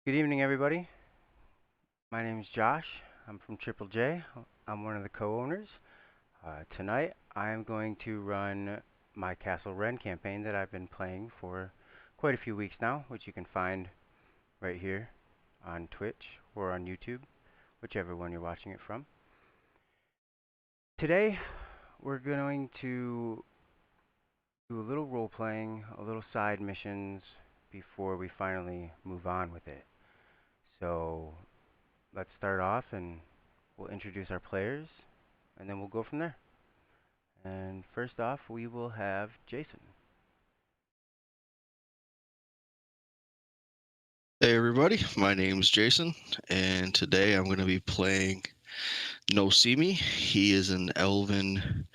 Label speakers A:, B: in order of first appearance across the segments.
A: Good evening, everybody. My name is Josh. I'm from Triple J. I'm one of the co-owners. Tonight, I am going to run my Castle Rend campaign that I've been playing for quite a few weeks now, which you can find right here on Twitch or on YouTube, whichever one you're watching it from. Today, we're going to do a little role-playing, a little side missions before we finally move on with it. So, let's start off and we'll introduce our players, and then we'll go from there. And first off, we will have Jason.
B: Hey everybody, my name's Jason, and today I'm going to be playing Noseeme. He is an elven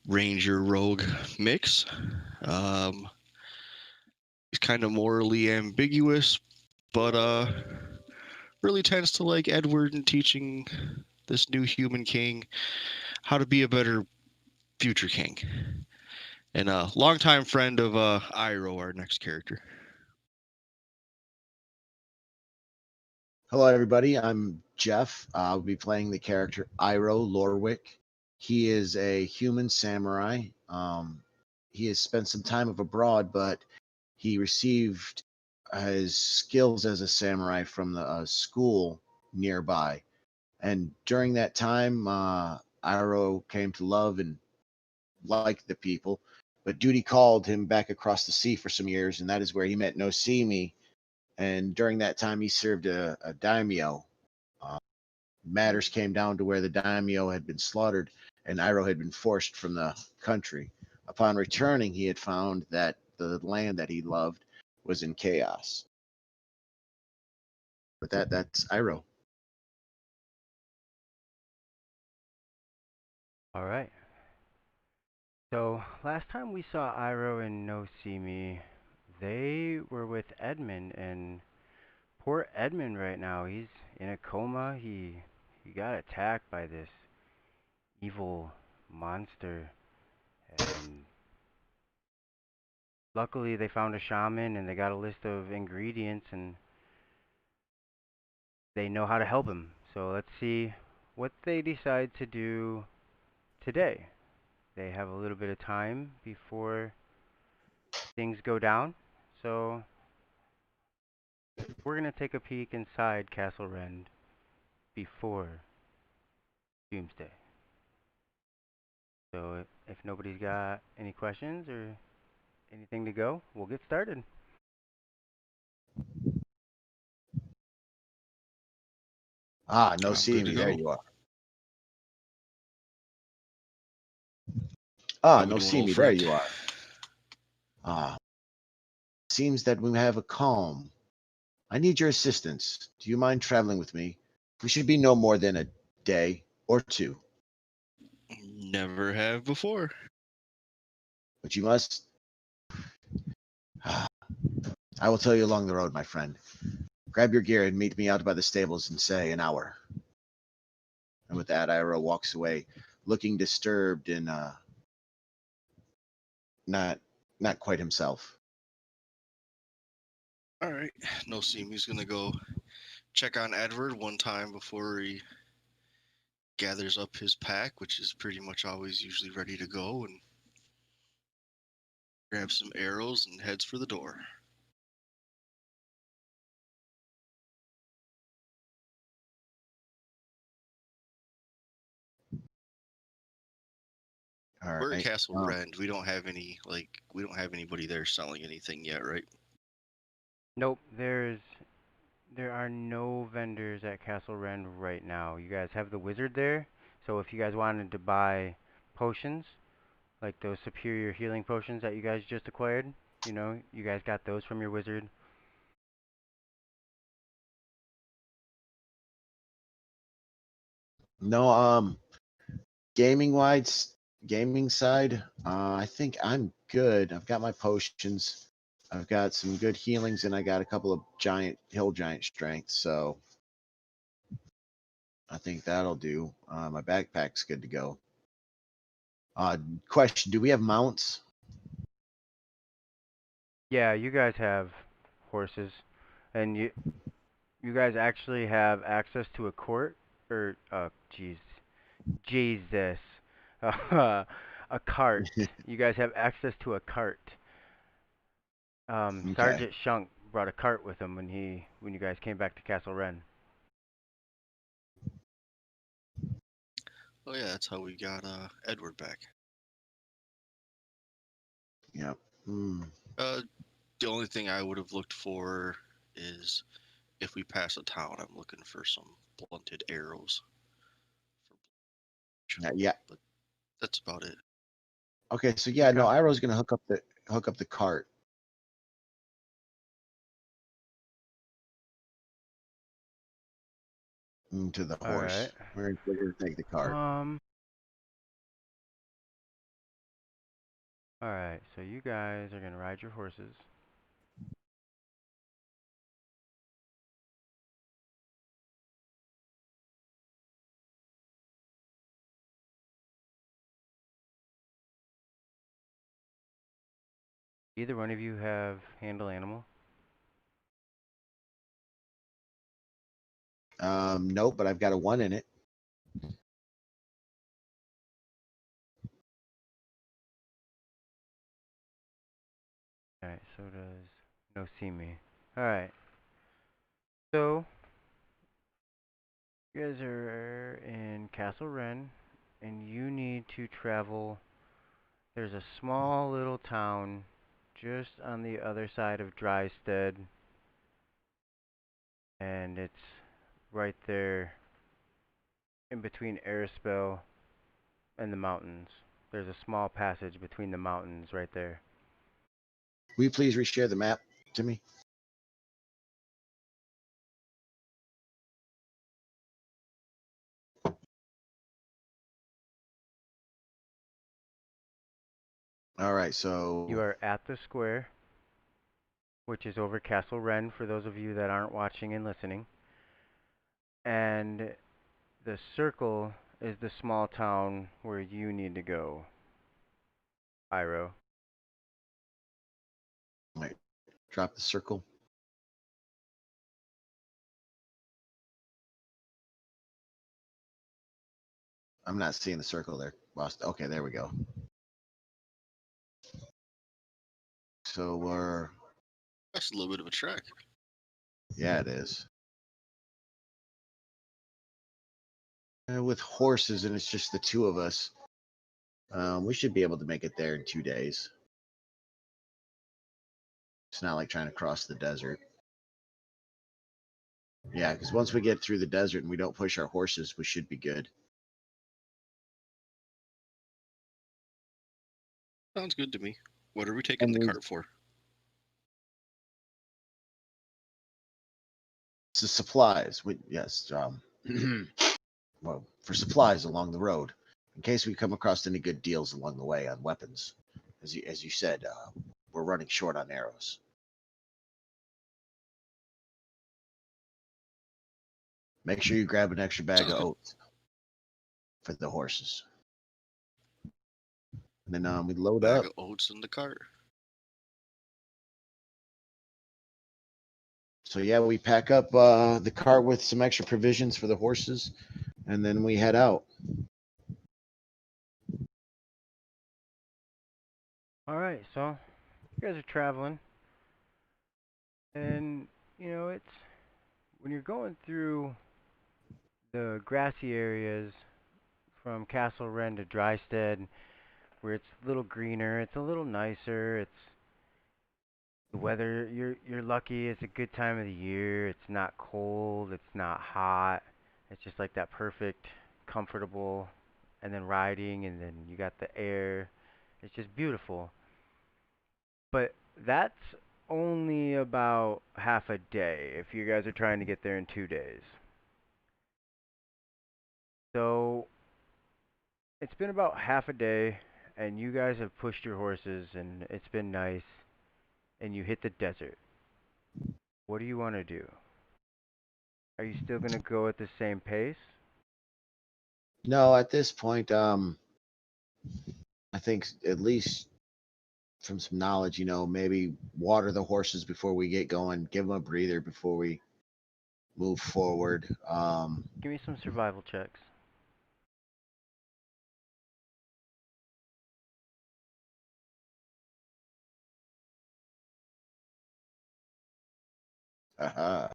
B: ranger rogue mix. Um, he's kind of morally ambiguous, but really tends to like Edward and teaching this new human king how to be a better future king. And a longtime friend of Iroh, our next character.
C: Hello, everybody. I'm Jeff. I'll be playing the character Iroh Lorwick. He is a human samurai. He has spent some time abroad, but he received his skills as a samurai from the school nearby. And during that time, Iroh came to love and like the people. But duty called him back across the sea for some years, and that is where he met Noseeme. And during that time, he served a daimyo. Uh, Matters came down to where the daimyo had been slaughtered and Iroh had been forced from the country. Upon returning, he had found that the land that he loved was in chaos. But that's Iroh.
A: All right. So last time we saw Iroh and Noseeme, they were with Edmund, and poor Edmund right now, he's in a coma. He got attacked by this evil monster, and luckily they found a shaman and they got a list of ingredients and they know how to help him. So let's see what they decide to do today. They have a little bit of time before things go down. So we're going to take a peek inside Castle Rend before Doomsday. So if nobody's got any questions or anything to go, we'll get started.
C: No,
B: I'm good to
C: Noseeme, there
B: go.
C: you are.
B: How we doing, old
C: Noseeme, there
B: friend?
C: you are. Ah, seems that we have a calm. I need your assistance. Do you mind traveling with me? We should be no more than a day or two,
B: Never have before.
C: but you must. I will tell you along the road, my friend. Grab your gear and meet me out by the stables in, say, an hour. And with that, Iroh walks away, looking disturbed and not not quite himself.
B: All right, Noseeme's gonna go check on Edward one time before he gathers up his pack, which is pretty much always usually ready to go, and grabs some arrows and heads for the door.
C: All
B: We're at
C: right.
B: Castle Rend. We don't have anybody there selling anything yet, right?
A: Nope, there are no vendors at Castle Rend right now. You guys have the wizard there, so if you guys wanted to buy potions, like those superior healing potions that you guys just acquired, you guys got those from your wizard.
C: No, gaming side, I think I'm good. I've got my potions. I've got some good healings, and I got a couple of hill giant strengths. So I think that'll do. My backpack's good to go. Question: do we have mounts?
A: Yeah, you guys have horses, and You guys actually have access to a court, or Jesus, a cart. You guys have access to a cart.
C: Okay.
A: Sergeant Shunk brought a cart with him when you guys came back to Castle Ren.
B: Oh yeah, that's how we got Edward back.
C: Yep. Hmm.
B: The only thing I would have looked for is if we pass a town, I'm looking for some blunted arrows.
C: Yeah.
B: But that's about it.
C: Okay. So yeah, no,
A: Okay.
C: Iroh's gonna hook up the cart. To the
A: All right.
C: horse. We're gonna take the cart.
A: All right. So you guys are gonna ride your horses. Either one of you have handle animal?
C: Nope, but I've got a 1 in it.
A: All right. So does Noseeme. All right. So you guys are in Castle Ren, and you need to travel. There's a small little town just on the other side of Drystead, and it's right there in between Arispel and the mountains. There's a small passage between the mountains right there.
C: Will you please reshare the map to me? All right,
A: You
C: so
A: are at the square, which is over Castle Ren for those of you that aren't watching and listening. And the circle is the small town where you need to go, Iroh.
C: wait, drop the circle. I'm not seeing the circle there. Lost. Okay, there we go. So
B: That's a little bit of a trek.
C: yeah, it is. With horses, and it's just the two of us. We should be able to make it there in 2 days. It's not like trying to cross the desert. Yeah, because once we get through the desert and we don't push our horses, we should be good.
B: Sounds good to me. What are we taking
C: And
B: the
C: we,
B: cart for?
C: it's the supplies. Yes, well, for supplies along the road, in case we come across any good deals along the way on weapons. As you said, we're running short on arrows. Make sure you grab an extra bag
B: Sounds
C: of
B: good.
C: oats for the horses. And then we load
B: Bag
C: up.
B: of oats in the cart.
C: So yeah, we pack up the cart with some extra provisions for the horses, and then we head out.
A: All right, so you guys are traveling, and it's when you're going through the grassy areas from Castle Ren to Drystead, where it's a little greener, it's a little nicer, it's the weather. You're lucky. It's a good time of the year. It's not cold. It's not hot. It's just like that perfect, comfortable, and then riding, and then you got the air. It's just beautiful. But that's only about half a day if you guys are trying to get there in 2 days. So it's been about half a day, and you guys have pushed your horses, and it's been nice, and you hit the desert. What do you want to do? Are you still going to go at the same pace?
C: No, at this point, I think at least from some knowledge, maybe water the horses before we get going, give them a breather before we move forward.
A: Give me some survival checks.
C: Uh-huh.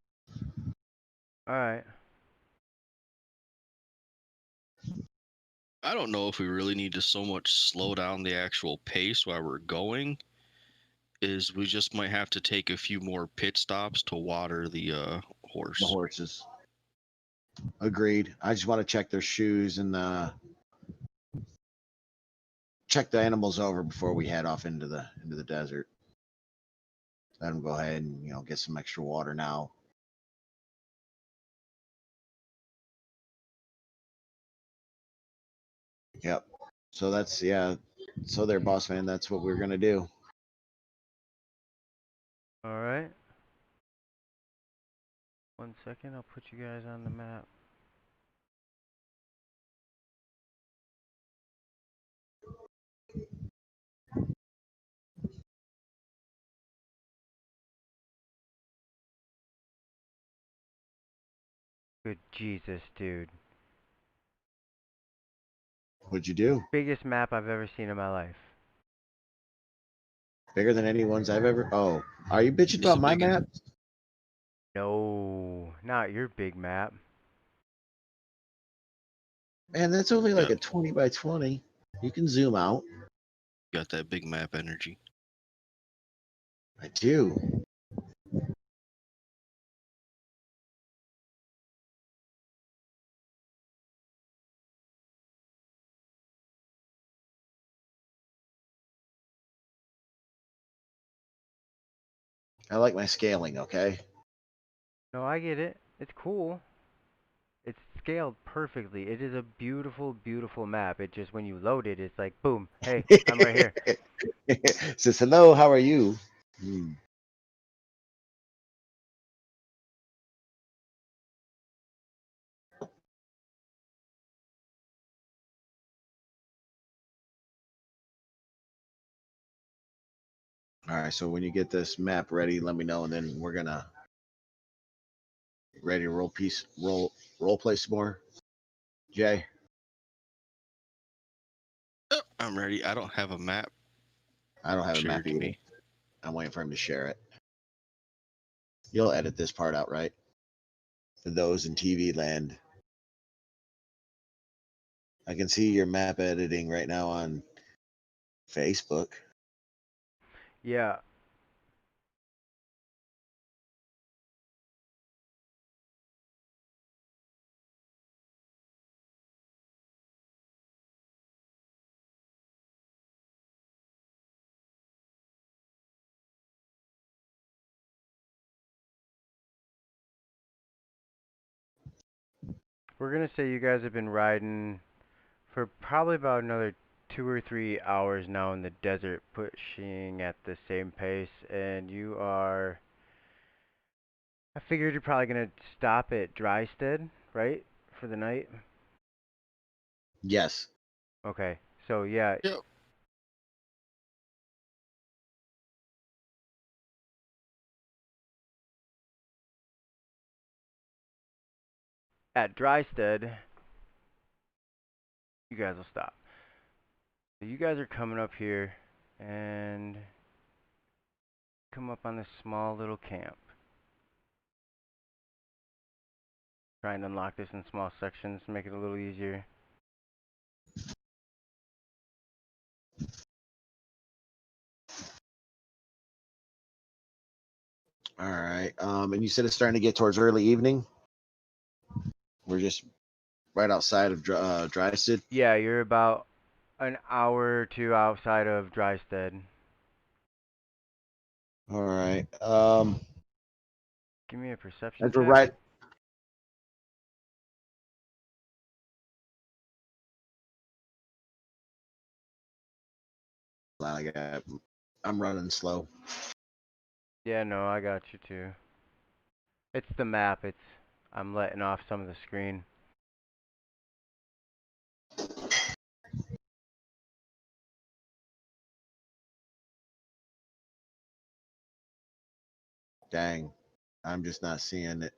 A: Alright.
B: I don't know if we really need to so much slow down the actual pace while we're going. Is we just might have to take a few more pit stops to water the
C: The
B: horse.
C: horses. Agreed. I just want to check their shoes and check the animals over before we head off into the desert. Let them go ahead and get some extra water now. Yep. So that's So there, boss man. That's what we're gonna do.
A: Alright. 1 second, I'll put you guys on the map. Good Jesus, dude.
C: What'd you do?
A: Biggest map I've ever seen in my life.
C: Bigger than any ones I've ever. Oh, are you bitching
B: It's
C: about
B: a
C: my
B: big.
C: map?
A: No, not your big map.
C: Man, that's only like
B: Yeah,
C: a 20 by 20. You can zoom out.
B: got that big map energy.
C: I do. I like my scaling. Okay.
A: No, I get it. It's cool. It's scaled perfectly. It is a beautiful, beautiful map. It just, when you load it, it's like, boom, hey, I'm right here.
C: Says hello. How are you? Hmm. All right. So when you get this map ready, let me know, and then we're gonna ready to role play some more. Jay,
B: Oh, I'm ready. I don't have a map
C: I don't have a map
B: shared to
C: either.
B: me.
C: I'm waiting for him to share it. You'll edit this part out, right? For those in TV land, I can see your map editing right now on Facebook.
A: Yeah, we're gonna say you guys have been riding for probably about another 2 or 3 hours now in the desert, pushing at the same pace, and you are. I figured you're probably gonna stop at Drystead, right, for the night.
C: Yes.
A: Okay, so yeah,
B: Yep.
A: at Drystead, you guys will stop. So you guys are coming up here, and come up on this small little camp. Try and unlock this in small sections, make it a little easier.
C: All right. And you said it's starting to get towards early evening. We're just right outside of Drysted.
A: Yeah, you're about an hour or two outside of Drystead.
C: All right.
A: Give me a perception
C: As we're
A: check.
C: right. I'm running slow.
A: Yeah, no, I got you too. It's the map. I'm letting off some of the screen.
C: Dang. I'm just not seeing it.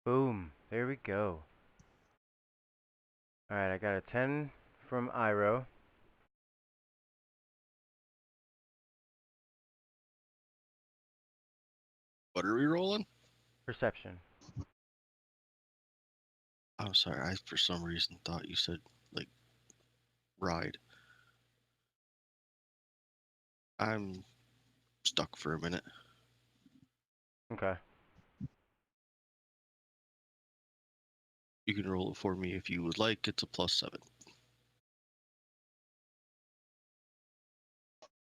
A: Boom. There we go. Alright, I got a 10 from Iroh.
B: What are we rolling?
A: Perception.
B: I'm sorry, I for some reason thought you said like ride. I'm stuck for a minute.
A: Okay.
B: You can roll it for me if you would like. It's a +7.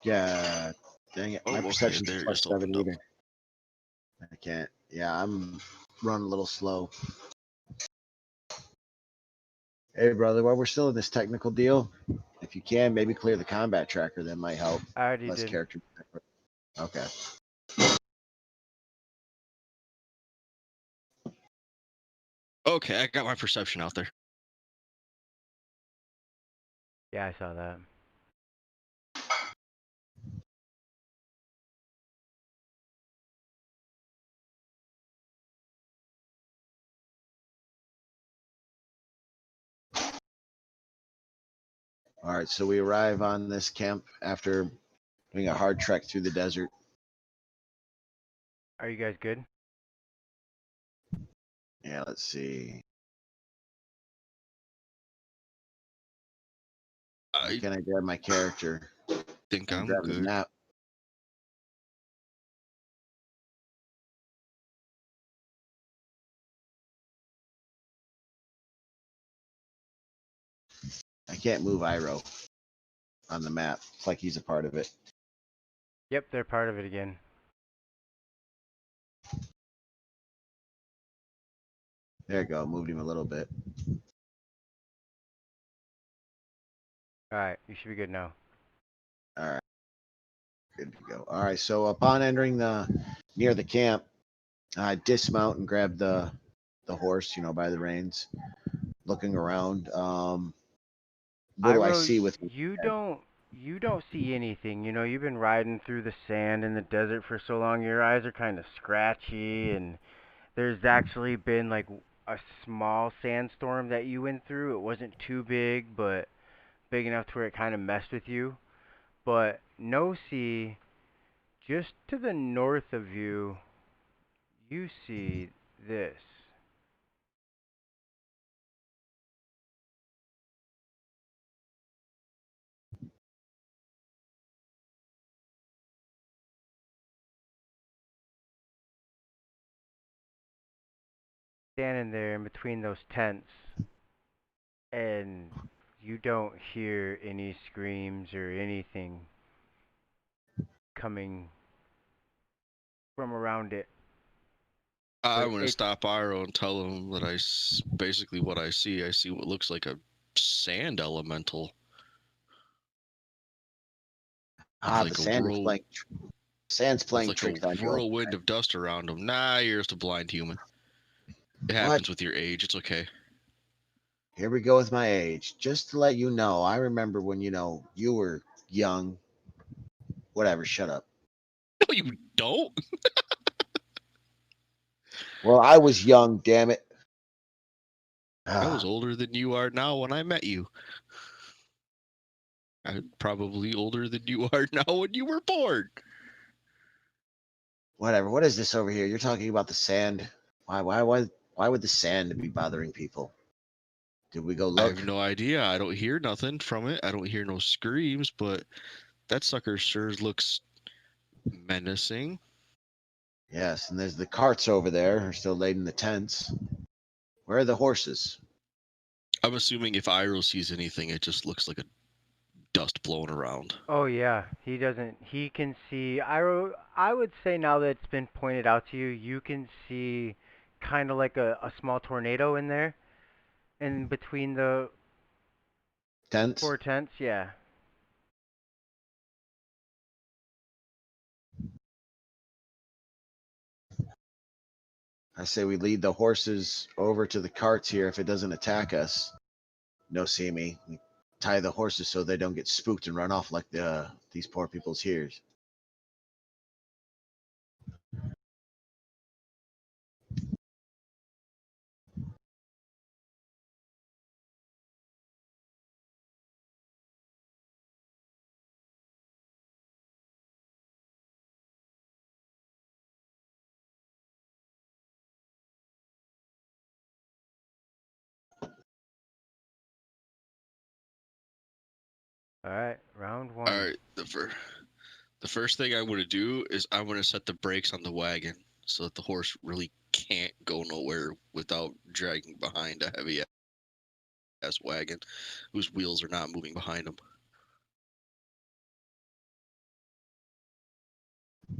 C: Yeah. Dang it.
B: Oh,
C: My
B: okay,
C: perception's
B: there,
C: plus
B: just
C: 7
B: opened up.
C: either. I can't. Yeah, I'm running a little slow. Hey, brother, while we're still in this technical deal, if you can, maybe clear the combat tracker. That might help.
A: I already
C: Less
A: did.
C: character. Okay.
B: Okay, I got my perception out there.
A: Yeah, I saw that.
C: All right. So we arrive on this camp after doing a hard trek through the desert.
A: Are you guys good?
C: Yeah, let's see. Why
B: I
C: can't I grab my character?
B: think
C: I'm
B: I'm
C: grabbing the
B: good.
C: map. I can't move Iroh on the map. It's like he's a part of it.
A: Yep, they're part of it again.
C: There you go. Moved him a little bit.
A: Alright, you should be good now.
C: All right. Good to go. All right. So upon entering near the camp, I dismount and grab the horse, by the reins, looking around. What do I
A: Iroh,
C: see with
A: you don't see anything. You know, you've been riding through the sand in the desert for so long, your eyes are kind of scratchy, and there's actually been like a small sandstorm that you went through. It wasn't too big, but big enough to where it kind of messed with you. But no see, just to the north of you, you see this. Standing there in between those tents, and you don't hear any screams or anything coming from around it. But
B: I'm gonna
A: it's
B: stop Iroh and tell him that basically what I see. I see what looks like a sand elemental with
C: the
B: like a
C: sand's
B: with
C: playing
B: like a
C: tricks on you.
B: whirlwind of dust around him. Nah, you're just a blind human. It
C: What?
B: happens with your age. It's okay.
C: Here we go with my age. Just to let you know, I remember when you were young. Whatever. Shut up.
B: No, you don't.
C: Well, I was young. Damn it.
B: I was
C: Ah,
B: older than you are now when I met you. I'm probably older than you are now when you were born.
C: whatever. What is this over here? You're talking about the sand. Why would the sand be bothering people? Did we go
B: I
C: look?
B: have no idea. I don't hear nothing from it. I don't hear no screams, but that sucker sure looks menacing.
C: Yes, and there's the carts over there. Are still laid in the tents. Where are the horses?
B: I'm assuming if Iroh sees anything, it just looks like a dust blowing around.
A: oh yeah, he doesn't. He can see. I would say now that it's been pointed out to you, you can see kind of like a small tornado in there, in between the
C: Tents?
A: four tents. Yeah.
C: I say we lead the horses over to the carts here if it doesn't attack us. No, see me. We tie the horses so they don't get spooked and run off like these poor people's ears.
A: All right, round
B: All
A: one.
B: right, the first thing I'm gonna do is I'm gonna set the brakes on the wagon so that the horse really can't go nowhere without dragging behind a heavy ass wagon whose wheels are not moving behind him.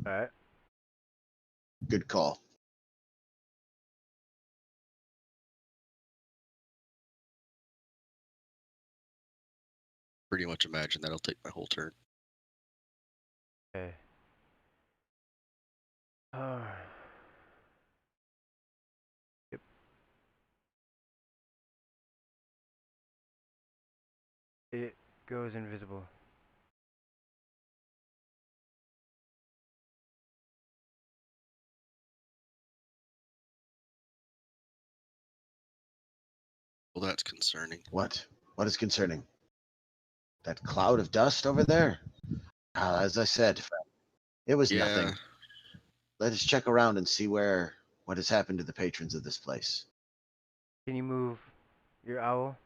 A: All right.
C: Good call.
B: Pretty much imagine that'll take my whole turn.
A: Okay. Yep. It goes invisible.
B: Well, that's concerning.
C: What? What is concerning? That cloud of dust over there? As I said, it was
B: Yeah,
C: nothing. Let us check around and see what has happened to the patrons of this place.
A: Can you move your owl?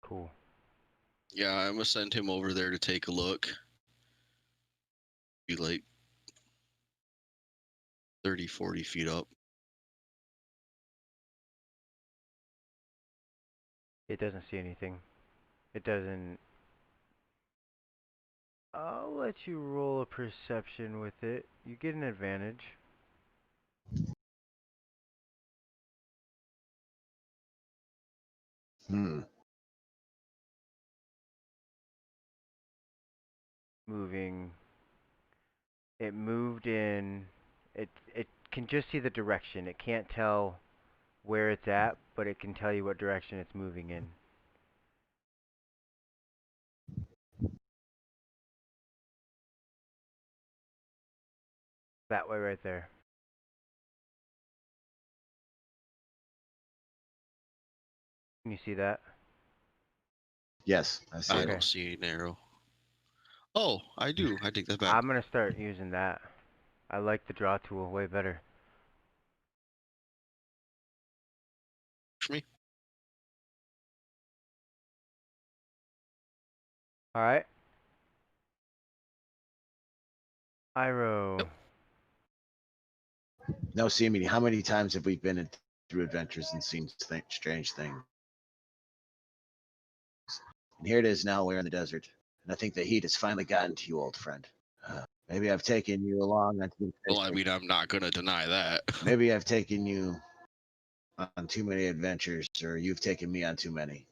A: Cool.
B: yeah, I'm gonna send him over there to take a look. Be like 30, 40 feet up.
A: It doesn't see anything. It doesn't. I'll let you roll a perception with it. You get an advantage.
C: Hmm.
A: Moving. It moved in. It can just see the direction. It can't tell where it's at, but it can tell you what direction it's moving in. That way right there. Can you see that?
C: Yes, I see
B: I
C: it.
A: Okay.
B: don't see an arrow. Oh, I do. I take that back.
A: I'm gonna start using that. I like the draw tool way better.
B: For me.
A: Alright. Iroh.
B: Yep.
C: Noseeme, how many times have we been through adventures and seen strange things? And here it is now, we're in the desert. And I think the heat has finally gotten to you, old friend. Maybe I've taken you along on too
B: Well, I
C: many,
B: mean, I'm not gonna deny that.
C: maybe I've taken you on too many adventures, or you've taken me on too many.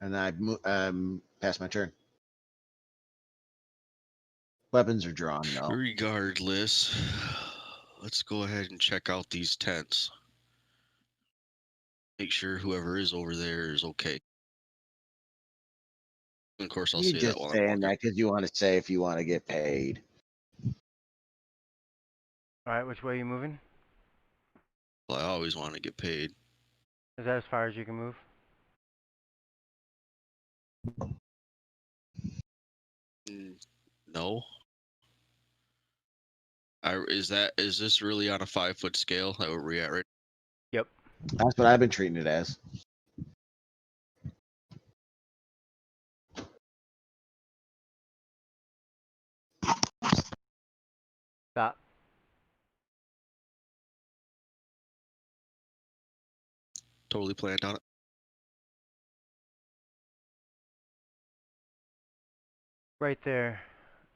C: And I've passed my turn. Weapons are drawn, no.
B: Regardless, let's go ahead and check out these tents. Make sure whoever is over there is okay. And of course, I'll
C: You
B: say that
C: just
B: while I'm
C: saying
B: walking.
C: that because you want to say if you want to get paid.
A: Alright, which way are you moving?
B: Well, I always want to get paid.
A: Is that as far as you can move?
B: No. Is this really on a 5-foot scale? That where we at right?
A: Yep.
C: That's what I've been treating it as.
A: Stop.
B: Totally planned on it.
A: Right there.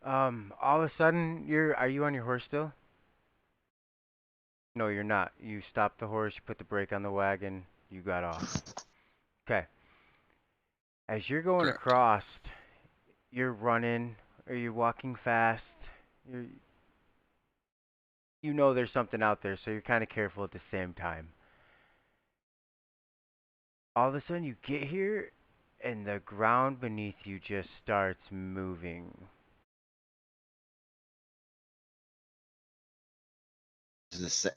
A: All of a sudden, are you on your horse still? No, you're not. You stopped the horse, you put the brake on the wagon, you got off. Okay. As you're going
B: Correct.
A: across, you're running or you're walking fast. You're, you know there's something out there, so you're kind of careful at the same time. All of a sudden, you get here, and the ground beneath you just starts moving.
C: Does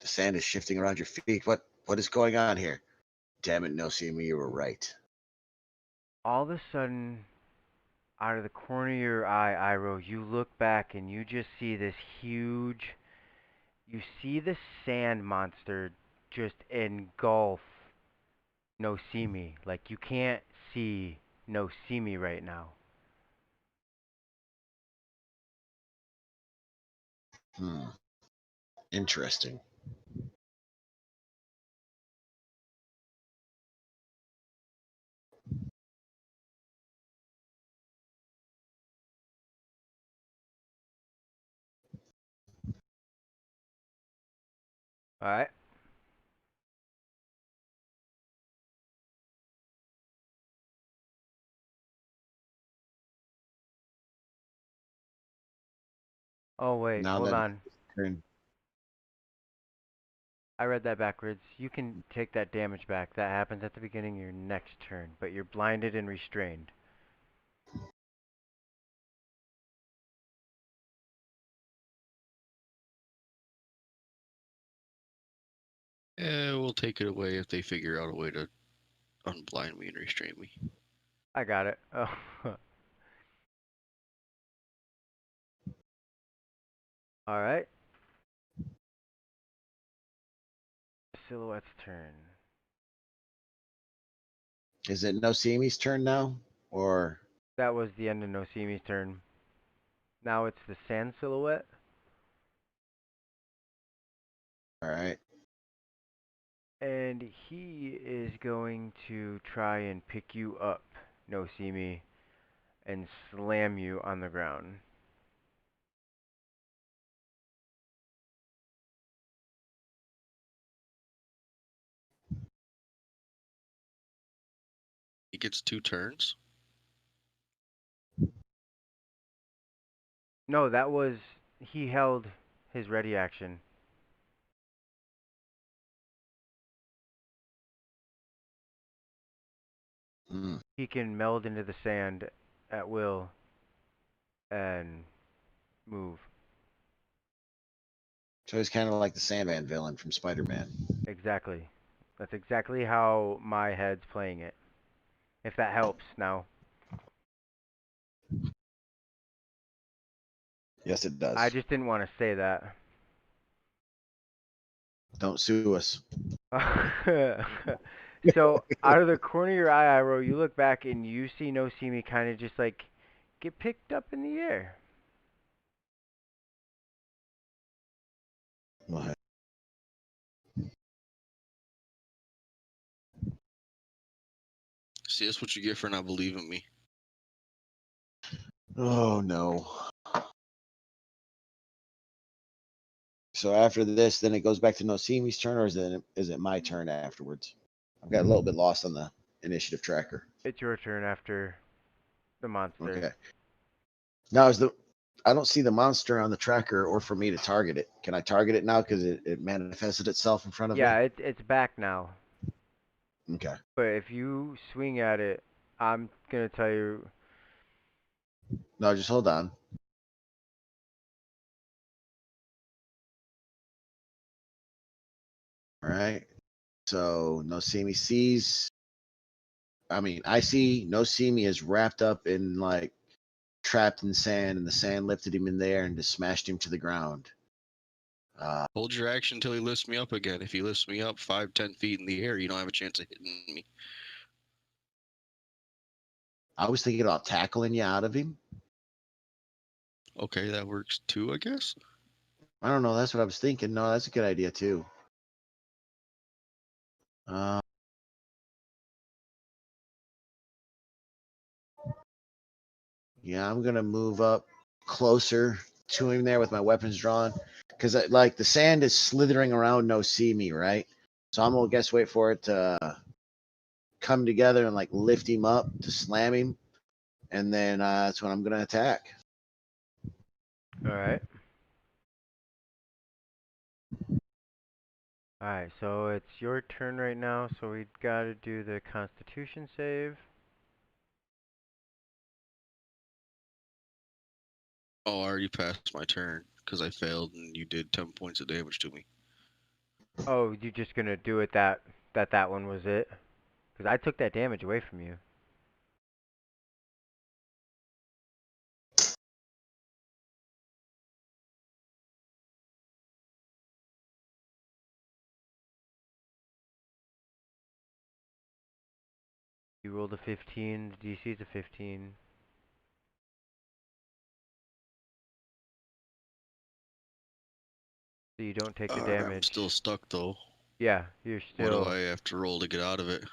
C: The sand is shifting around your feet. What is going on here? Damn it, Noseeme, you were right.
A: All of a sudden, out of the corner of your eye, Iroh, you look back and you just see this huge. You see the sand monster just engulf Noseeme. Like you can't see Noseeme right now.
C: Hmm. Interesting.
A: All right. Oh wait,
C: Now
A: hold
C: that
A: on.
C: it's turned,
A: I read that backwards. You can take that damage back. That happens at the beginning of your next turn, but you're blinded and restrained.
B: Yeah, we'll take it away if they figure out a way to unblind me and restrain me.
A: I got it. Oh. All right. Silhouette's turn.
C: is it Noseeme's turn now? Or
A: That was the end of Noseeme's turn. Now it's the sand silhouette.
C: all right.
A: And he is going to try and pick you up, Noseeme, and slam you on the ground.
B: He gets 2 turns.
A: No, that was he held his ready action.
C: Hmm.
A: He can meld into the sand at will and move.
C: So he's kind of like the Sandman villain from Spider-Man.
A: Exactly. That's exactly how my head's playing it. If that helps now.
C: Yes, it
A: I
C: does.
A: just didn't want to say that.
C: Don't sue us.
A: So out of the corner of your eye, Iroh, you look back and you see Noseeme kind of just like get picked up in the air.
C: What?
B: See, that's what you get for not believing me.
C: Oh no. So after this, then it goes back to Noseeme's turn, or is it my turn afterwards? I've got a little bit lost on the initiative tracker.
A: It's your turn after the monster.
C: Okay. Now I don't see the monster on the tracker or for me to target it. Can I target it now because it manifested itself in front of
A: Yeah,
C: me?
A: it's back now.
C: Okay.
A: But if you swing at it, I'm gonna tell you.
C: No, just hold on. All right. So Noseeme sees. I mean, I see Noseeme is wrapped up in like trapped in sand, and the sand lifted him in there and just smashed him to the ground.
B: Hold your action until he lifts me up again. If he lifts me up 5, 10 feet in the air, you don't have a chance of hitting me.
C: I was thinking about tackling you out of him.
B: Okay, that works too, I guess.
C: I don't know. That's what I was thinking. No, that's a good idea too. Uh, yeah, I'm gonna move up closer to him there with my weapons drawn, because like the sand is slithering around. No, see me right. So I'm gonna guess wait for it to come together and like lift him up to slam him, and then that's when I'm gonna attack.
A: All right. All right. So it's your turn right now. So we gotta do the Constitution save.
B: Oh, I already passed my turn because I failed and you did 10 points of damage to me.
A: Oh, you're just gonna do it that one was it? Because I took that damage away from you. You rolled a 15, the DC's a 15. So you don't take the
B: I'm
A: damage.
B: still stuck though.
A: Yeah, you're
B: What do
A: still...
B: I have to roll to get out of it?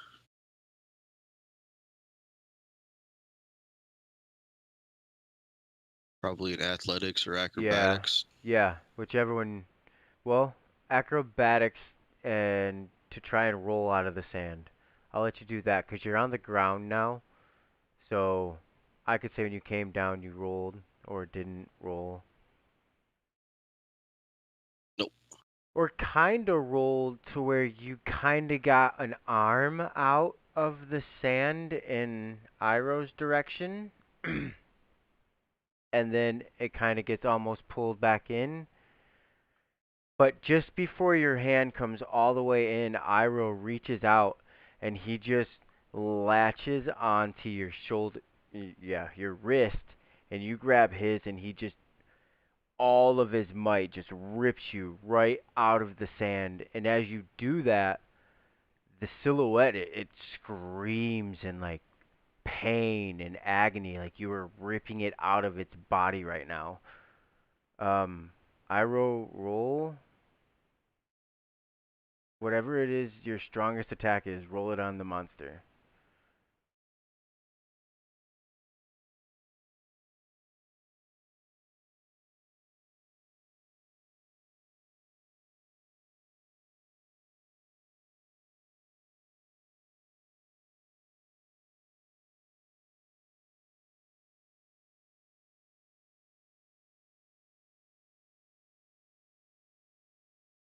B: Probably in athletics or
A: Yeah,
B: acrobatics.
A: yeah, whichever one... Well, acrobatics and to try and roll out of the sand. I'll let you do that because you're on the ground now. So I could say when you came down you rolled or didn't roll.
B: Nope.
A: Or kinda rolled to where you kinda got an arm out of the sand in Iroh's direction. And then it kinda gets almost pulled back in. But just before your hand comes all the way in, Iroh reaches out and he just latches onto your shoulder, yeah, your wrist, and you grab his and he just, all of his might just rips you right out of the sand. And as you do that, the silhouette, it screams in like pain and agony, like you were ripping it out of its body right now. Um, Iroh, roll. Whatever it is your strongest attack is, roll it on the monster.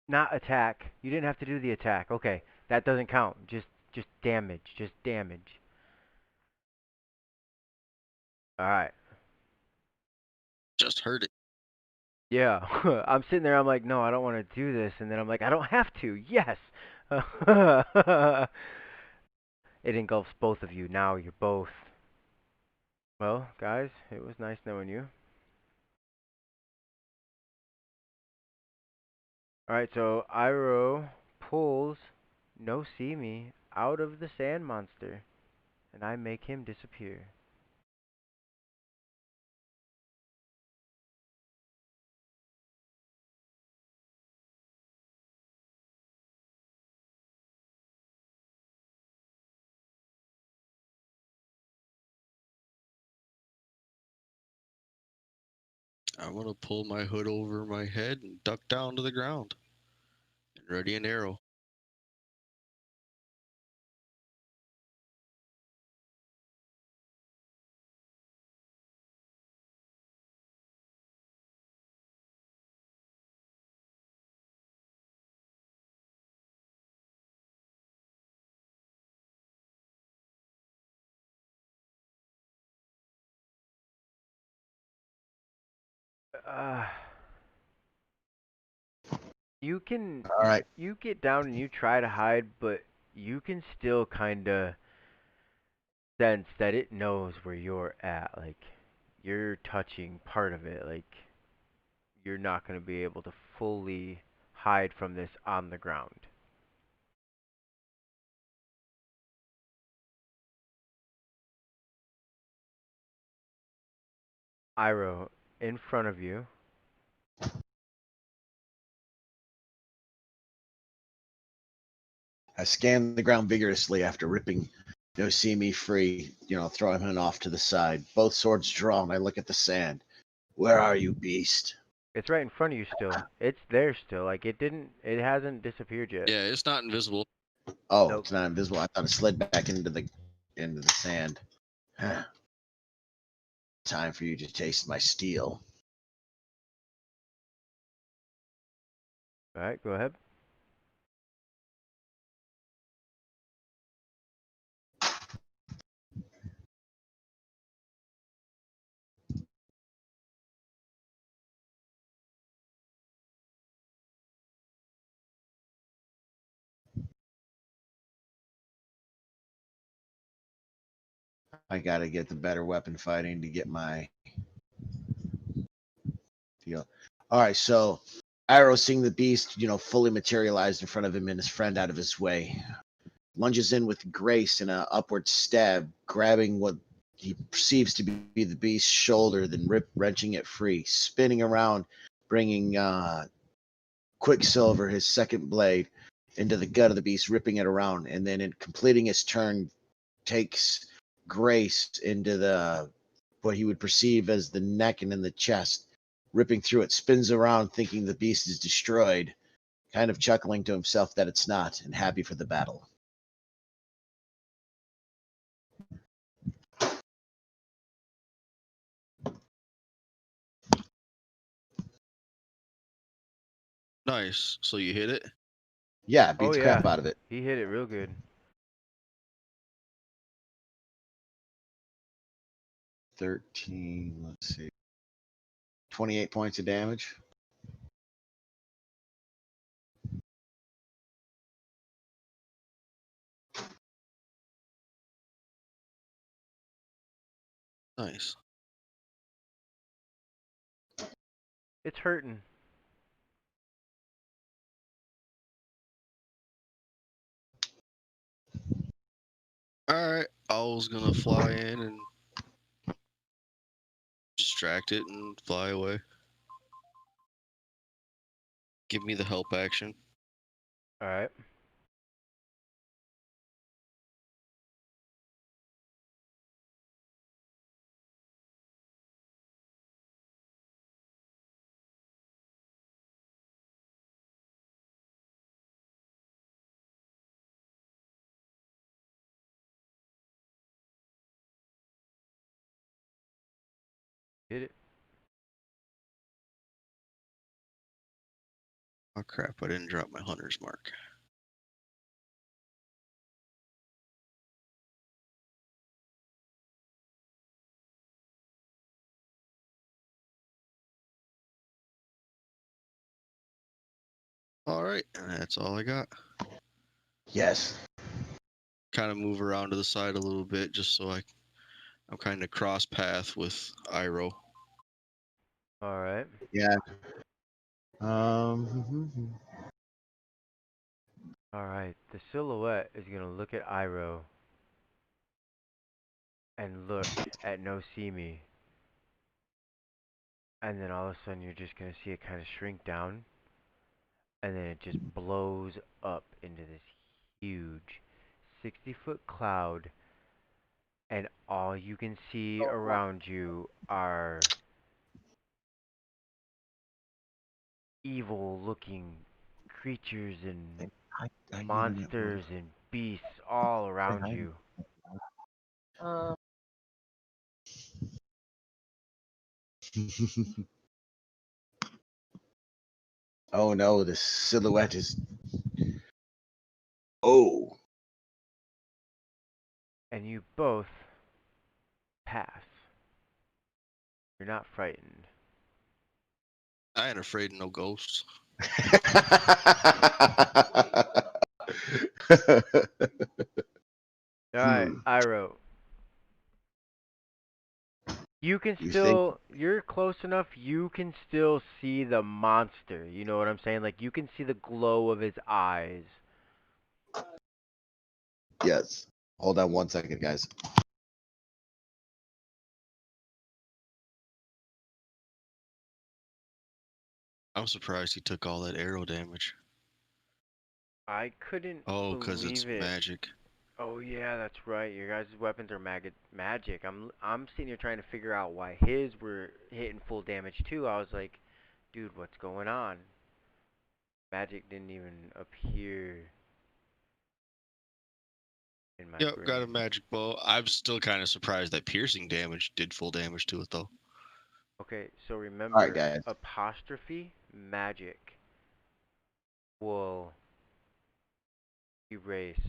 A: Not attack. You didn't have to do the attack. Okay, that doesn't count. Just damage. Just damage. All right.
B: Just heard it.
A: Yeah. I'm sitting there. I'm like, no, I don't want to do this, and then I'm like, I don't have to. Yes. It engulfs both of you. Now you're both. Well, guys, it was nice knowing you. All right, so Iroh pulls Noseeme out of the sand monster, and I make him disappear.
B: I'm gonna pull my hood over my head and duck down to the ground. And ready an arrow.
A: Uh, you can
C: All right.
A: you get down and you try to hide, but you can still kind of sense that it knows where you're at. Like you're touching part of it. Like you're not going to be able to fully hide from this on the ground. Iroh, in front of you.
C: I scan the ground vigorously after ripping Noseeme free, throwing him off to the side. Both swords drawn. I look at the sand. Where are you, beast?
A: It's right in front of you still. It's there still. Like it hasn't disappeared yet.
B: Yeah, it's not invisible.
C: Oh,
A: Nope.
C: it's not invisible. I thought it slid back into the sand. Time for you to taste my steel.
A: All right, go ahead.
C: I gotta get the better weapon fighting to get my deal. All right, so Iroh, seeing the beast, fully materialized in front of him and his friend out of his way, lunges in with grace and an upward stab, grabbing what he perceives to be the beast's shoulder, then wrenching it free, spinning around, bringing Quicksilver, his second blade, into the gut of the beast, ripping it around, and then in completing his turn, takes Grace into the what he would perceive as the neck and in the chest, ripping through it, spins around, thinking the beast is destroyed, kind of chuckling to himself that it's not, and happy for the battle.
B: Nice. So you hit it?
C: Yeah, beat
A: Oh
C: the crap
A: yeah,
C: out of it.
A: he hit it real good.
C: 13, let's see, 28 points of damage.
B: Nice.
A: It's hurting.
B: Alright. I was gonna fly in and distract it and fly away. Give me the help action.
A: All right. Hit it.
B: Oh crap, I didn't drop my hunter's mark. Alright, and that's all I got.
C: Yes.
B: Kind of move around to the side a little bit just so I'm kind of cross path with Iroh.
A: All right.
C: Yeah. Um.
A: All right. The silhouette is gonna look at Iroh and look at Noseeme, and then all of a sudden you're just gonna see it kind of shrink down, and then it just blows up into this huge 60-foot cloud, and all you can see around you are evil-looking creatures and
C: I internet
A: monsters and beasts all around
C: I,
A: you.
C: Oh no, the silhouette is. Oh.
A: And you both pass. You're not frightened.
B: I ain't afraid of no ghosts.
A: Alright, Iroh. You can
C: You think?
A: still, you're close enough, you can still see the monster. You know what I'm saying? Like, you can see the glow of his eyes.
C: Yes. Hold on 1 second, guys.
B: I'm surprised he took all that arrow damage.
A: I couldn't
B: Oh, because it's
A: believe it.
B: magic.
A: Oh yeah, that's right. Your guys' weapons are magic. I'm sitting here trying to figure out why his were hitting full damage too. I was like, dude, what's going on? Magic didn't even appear in my
B: Yep, got a
A: brain.
B: magic bow. I'm still kind of surprised that piercing damage did full damage to it, though.
A: Okay, so
C: All right,
A: remember,
C: guys.
A: apostrophe magic will erase.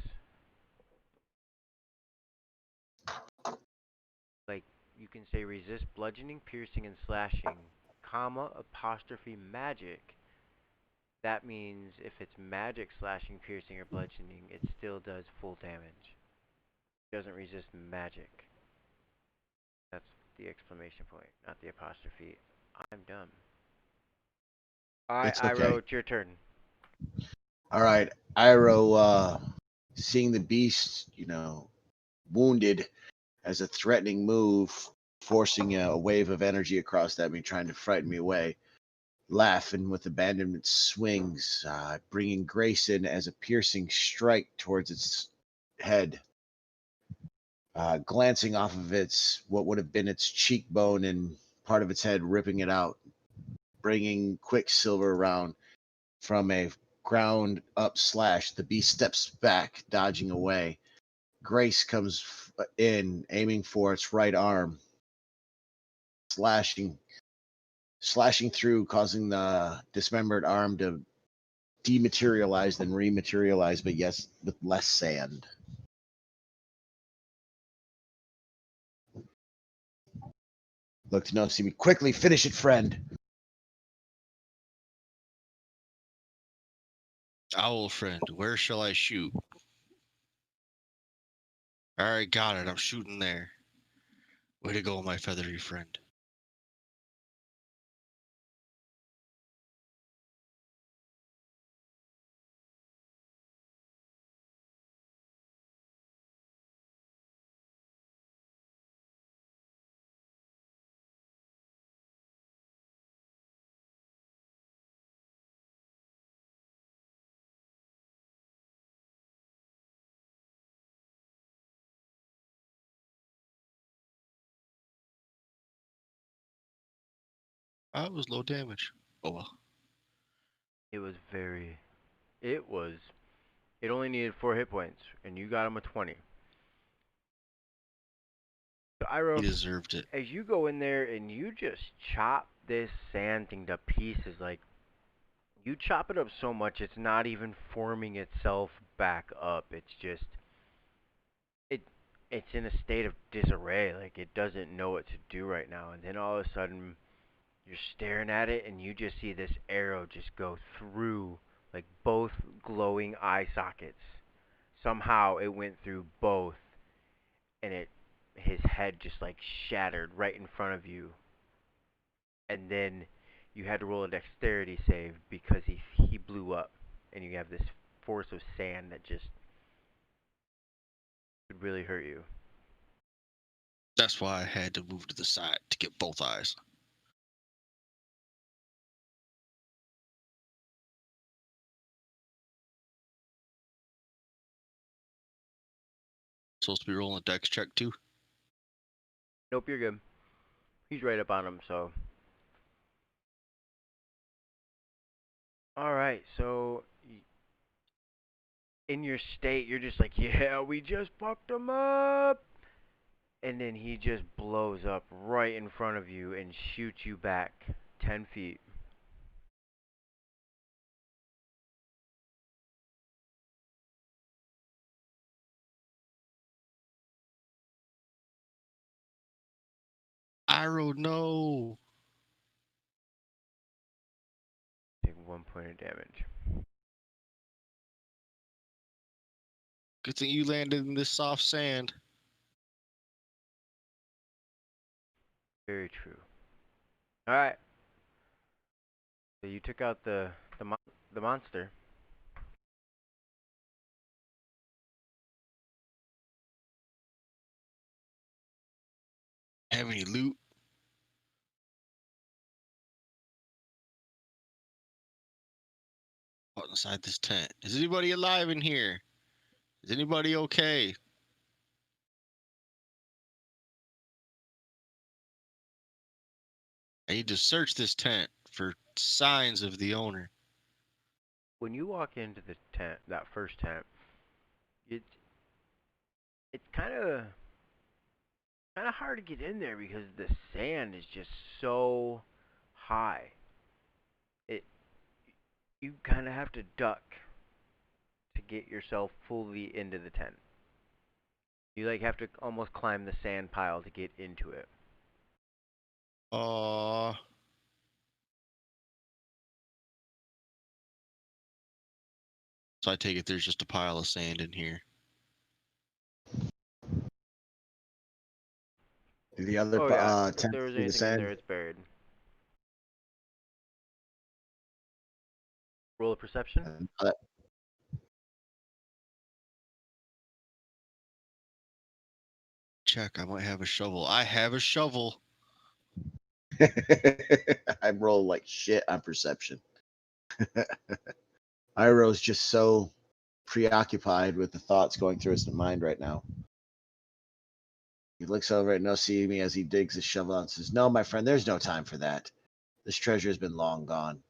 A: Like, you can say resist bludgeoning, piercing, and slashing, comma, apostrophe magic. That means if it's magic, slashing, piercing, or bludgeoning, it still does full damage. It doesn't resist magic. That's the exclamation point, not the apostrophe. I'm dumb. All right,
C: It's
A: Iroh,
C: okay.
A: it's your turn.
C: All right, Iroh, seeing the beast, wounded as a threatening move, forcing a wave of energy across at me, trying to frighten me away. Laughing with abandonment swings, bringing Grace in as a piercing strike towards its head, glancing off of its what would have been its cheekbone and part of its head, ripping it out, bringing Quicksilver around from a ground up slash. The beast steps back, dodging away. Grace comes in, aiming for its right arm, slashing through, causing the dismembered arm to dematerialize then rematerialize, but yes, with less sand. Look to Noseeme. Quickly, finish it, friend.
B: Owl friend, where shall I shoot? Alright, got it. I'm shooting there. Way to go, my feathery friend. Oh, it was low damage. Oh well.
A: It was very. It was. It only needed 4 hit points, and you got him a 20. So,
B: He
A: Iroh,
B: deserved it.
A: as you go in there and you just chop this sand thing to pieces, like, you chop it up so much it's not even forming itself back up. It's just. It. It's in a state of disarray. Like, it doesn't know what to do right now. And then all of a sudden, you're staring at it and you just see this arrow just go through like both glowing eye sockets. Somehow it went through both and it his head just like shattered right in front of you. And then you had to roll a dexterity save because he blew up and you have this force of sand that just could really hurt you.
B: That's why I had to move to the side to get both eyes. Supposed to be rolling a dex check too.
A: Nope, you're good. He's right up on him, so. Alright, so in your state, you're just like, yeah, we just fucked him up. And then he just blows up right in front of you and shoots you back 10 feet.
B: Iroh, no.
A: Take 1 point of damage.
B: Good thing you landed in this soft sand.
A: Very true. Alright. So you took out the monster.
B: Have any loot? Out inside this tent. Is anybody alive in here? Is anybody okay? I need to search this tent for signs of the owner.
A: When you walk into the tent, that first tent, it's it's kind of hard to get in there because the sand is just so high. It you kind of have to duck to get yourself fully into the tent. You like have to almost climb the sand pile to get into it.
B: Aww. So I take it there's just a pile of sand in here.
C: The other
A: Oh yeah, if
C: tent
A: there was
C: through the
A: anything in
C: sand.
A: there, it's buried. Roll a perception.
B: Check. I might have a shovel. I have a shovel.
C: I roll like shit on perception. Iroh's just so preoccupied with the thoughts going through his mind right now. He looks over at Noseeme as he digs his shovel out and says, "No, my friend, there's no time for that. This treasure has been long gone.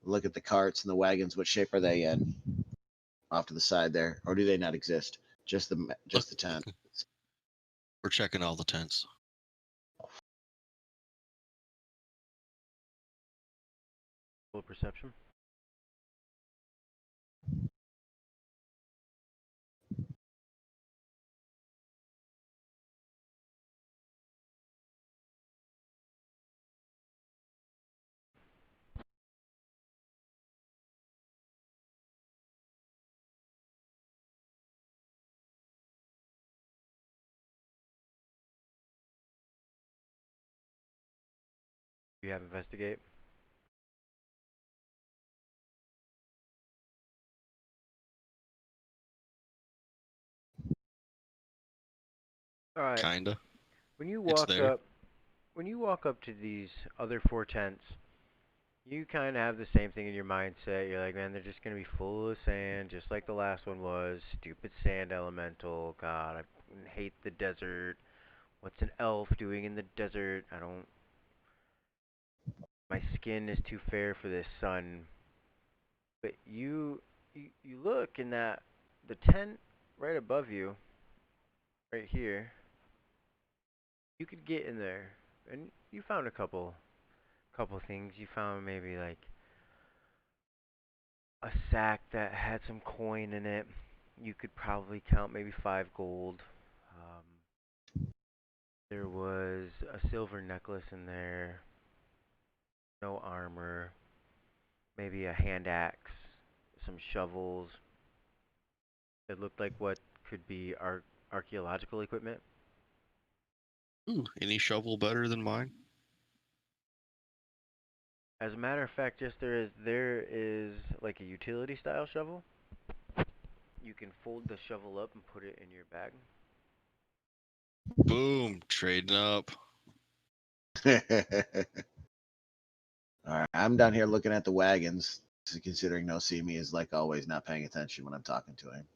C: Look at the carts and the wagons. What shape are they in? Off to the side there, or do they not exist? Just
B: Look,
C: the tent."
B: we're checking all the tents.
A: Roll a perception. You have investigate. All right.
B: Kinda.
A: When you
B: It's
A: walk
B: there.
A: up, when you walk up to these other four tents, you kind of have the same thing in your mindset. You're like, man, they're just gonna be full of sand, just like the last one was. Stupid sand elemental. God, I hate the desert. What's an elf doing in the desert? I don't. My skin is too fair for this sun. But you look in that the tent right above you, right here. You could get in there, and you found a couple things. You found maybe like a sack that had some coin in it. You could probably count maybe 5 gold. There was a silver necklace in there. No armor. Maybe a hand axe. Some shovels. It looked like what could be archaeological equipment.
B: Ooh, any shovel better than mine?
A: As a matter of fact, yes, there is like a utility style shovel. You can fold the shovel up and put it in your bag.
B: Boom, trading up.
C: All right, I'm down here looking at the wagons, considering Noseeme is like always not paying attention when I'm talking to him.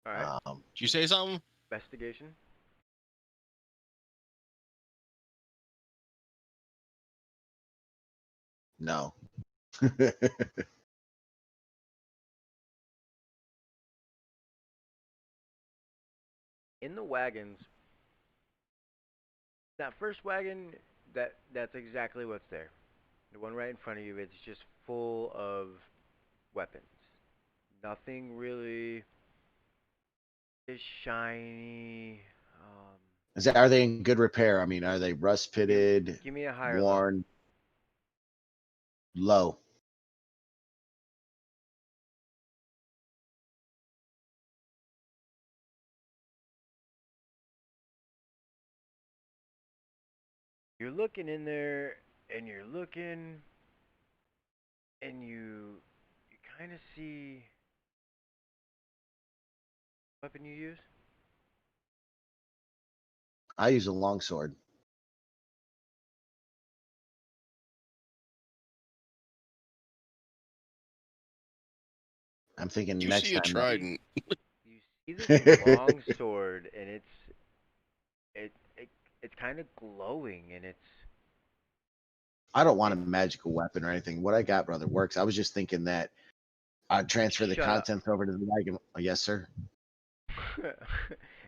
A: All right.
B: Did you say something?
A: Investigation.
C: No.
A: In the wagons, that first wagon, that's exactly what's there. The one right in front of you, it's just full of weapons. Nothing really is shiny.
C: Are they in good repair? I mean, are they rust pitted,
A: Give me a higher low.
C: worn, low?
A: You're looking in there, and you're looking, and you kind of see weapon you use.
C: I use a longsword. I'm thinking
B: You
C: next
B: see a
C: time that.
B: trident.
A: You see this long sword, and it it's kind of glowing, and
C: I don't want a magical weapon or anything. What I got, brother, works. I was just thinking that I'd transfer the
A: shut up.
C: contents over to the wagon. Oh, yes, sir.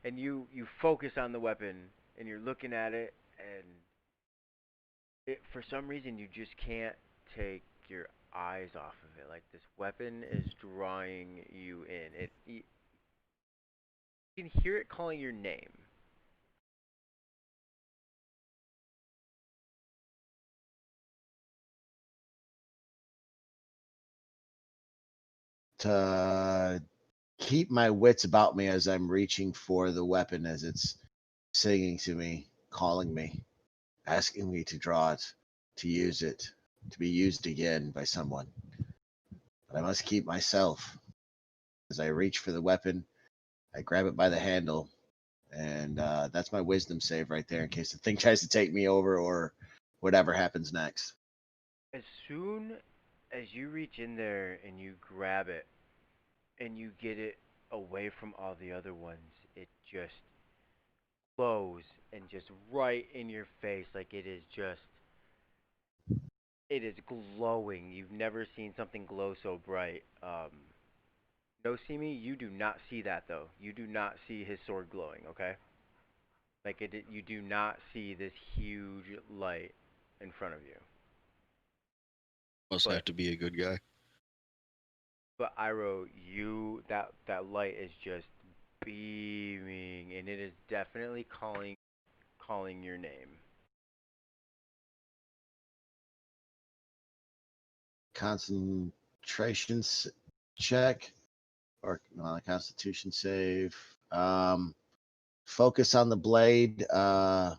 A: And you focus on the weapon, and you're looking at it, and for some reason you just can't take your eyes off of it. Like this weapon is drawing you in. You can hear it calling your name.
C: To keep my wits about me as I'm reaching for the weapon as it's singing to me. calling me, asking me to draw it, to use it, to be used again by someone. But I must keep myself. As I reach for the weapon, I grab it by the handle, and that's my wisdom save right there in case the thing tries to take me over or whatever happens next.
A: As soon as you reach in there and you grab it and you get it away from all the other ones, it just glows and just right in your face like it is glowing. You've never seen something glow so bright. Noseeme, you do not see that though. You do not see his sword glowing, okay? Like you do not see this huge light in front of you.
B: Must
A: But
B: have to be a good guy.
A: but Iroh, that light is just beaming, and it is definitely calling your name.
C: Concentration check or Constitution save. Focus on the blade. Try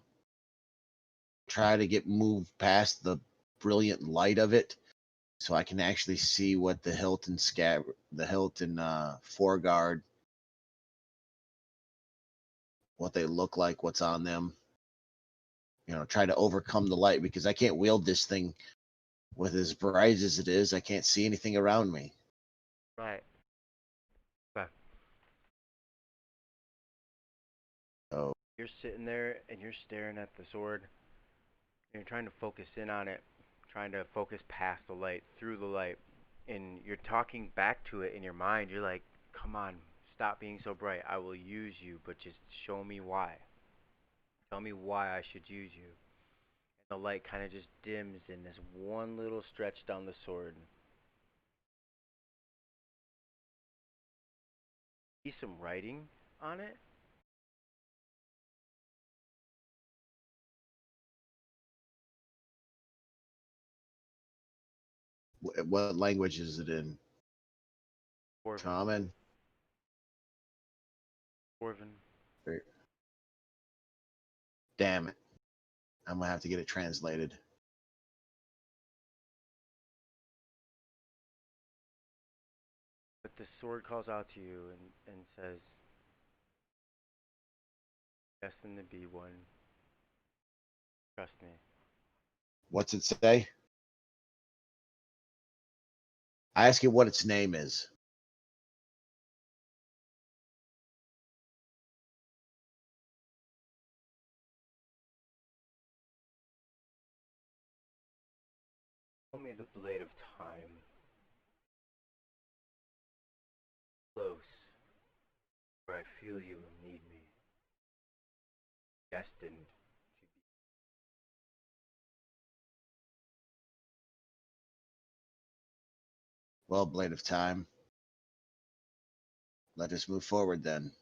C: to get moved past the brilliant light of it, so I can actually see what the Hilton foreguard, what they look like, what's on them. Try to overcome the light because I can't wield this thing with as bright as it is. I can't see anything around me.
A: Right. Okay.
C: So
A: You're sitting there and you're staring at the sword. And you're trying to focus in on it, trying to focus past the light, through the light, and you're talking back to it in your mind. You're like, "Come on, stop being so bright. I will use you, but just show me why. Tell me why I should use you." And the light kind of just dims in this one little stretch down the sword. See some writing on it.
C: what language is it in?
A: Dwarven.
C: Common?
A: Dwarven.
C: Damn it. I'm going to have to get it translated.
A: But the sword calls out to you and says, "Destined to be one. Trust me."
C: What's it say? I ask it what its name is.
A: Tell me the blade of time. Close, where I feel you will need me. Destined.
C: Well, Blade of Time, let us move forward then,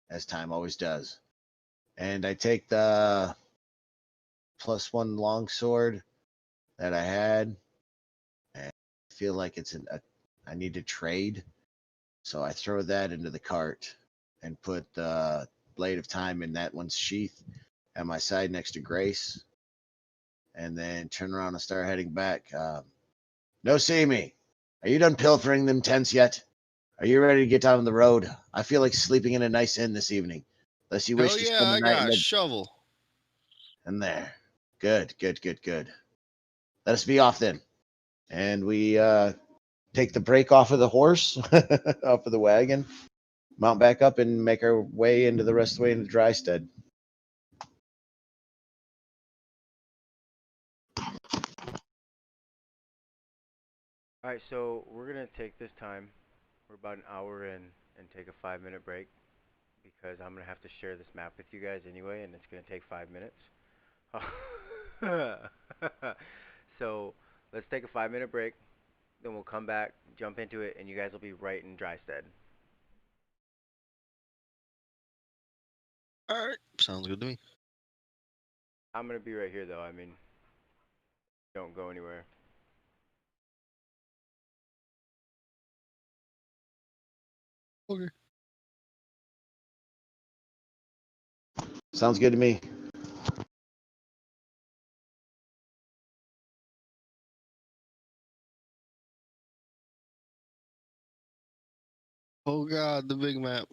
C: as time always does. And I take the +1 longsword that I had, and I feel like I need to trade. So I throw that into the cart and put the Blade of Time in that one's sheath at my side next to Grace, and then turn around and start heading back. Noseeme, are you done pilfering them tents yet? Are you ready to get down the road? I feel like sleeping in a nice inn this evening, unless you wish
B: Hell
C: to
B: yeah,
C: spend the
B: I
C: night
B: got a shovel.
C: in there. Good, good, good, good. Let us be off then. And we take the brake off of the horse, off of the wagon, mount back up, and make our way into the rest of the way into Drystead.
A: Alright, so we're gonna take this time. We're about an hour in and take a 5 minute break because I'm gonna have to share this map with you guys anyway, and it's gonna take 5 minutes. So let's take a 5 minute break, then we'll come back, jump into it, and you guys will be right in Drystead.
B: All right, sounds good to me.
A: I'm gonna be right here though. I mean, don't go anywhere.
B: Okay.
C: Sounds good to me.
B: Oh god, the big map.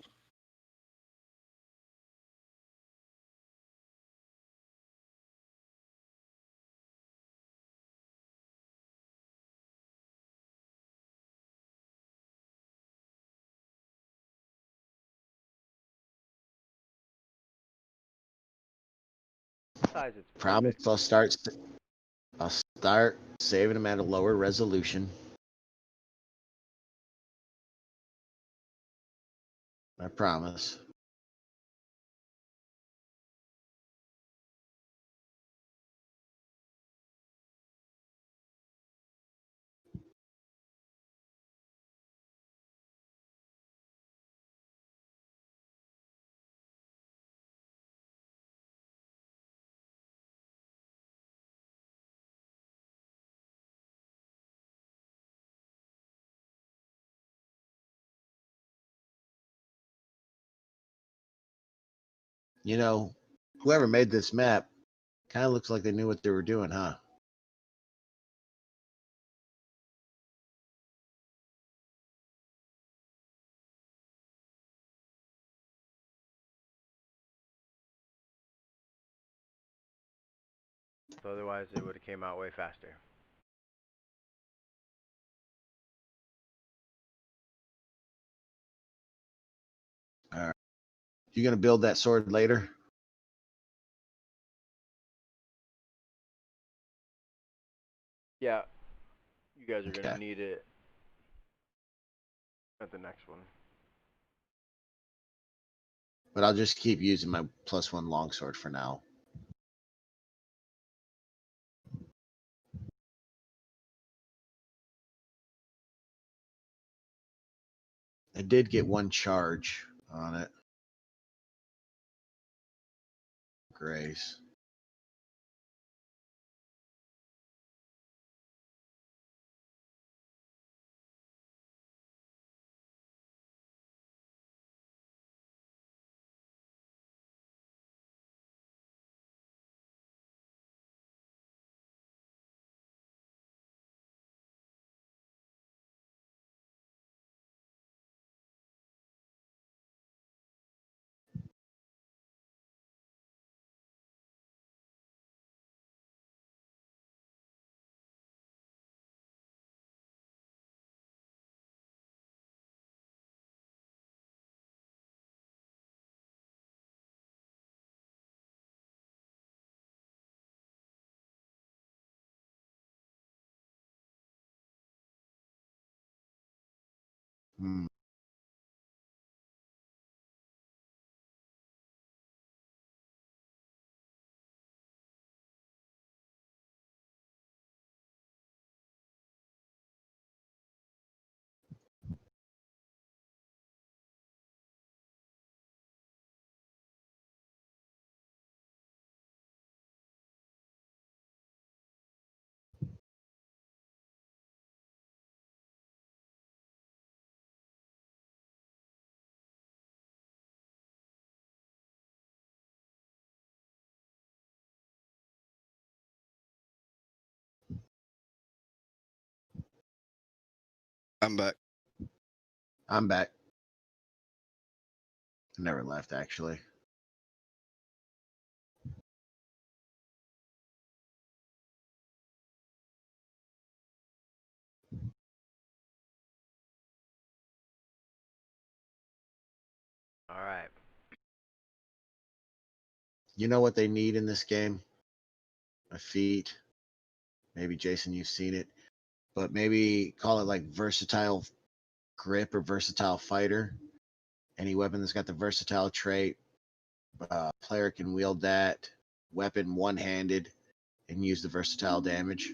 A: Besides, it's
C: Promise
A: perfect.
C: I'll start saving them at a lower resolution. I promise. You know, whoever made this map kind of looks like they knew what they were doing, huh?
A: So otherwise, it would have came out way faster.
C: All right. You gonna build that sword later?
A: Yeah, you guys are
C: Okay.
A: gonna need it at the next one.
C: But I'll just keep using my +1 longsword for now. I did get one charge on it. Grace. Hmm.
B: I'm back.
C: I'm back. I never left, actually.
A: All right.
C: You know what they need in this game? A feat. Maybe Jason, you've seen it, but maybe call it like versatile grip or versatile fighter. Any weapon that's got the versatile trait, player can wield that weapon one-handed and use the versatile damage.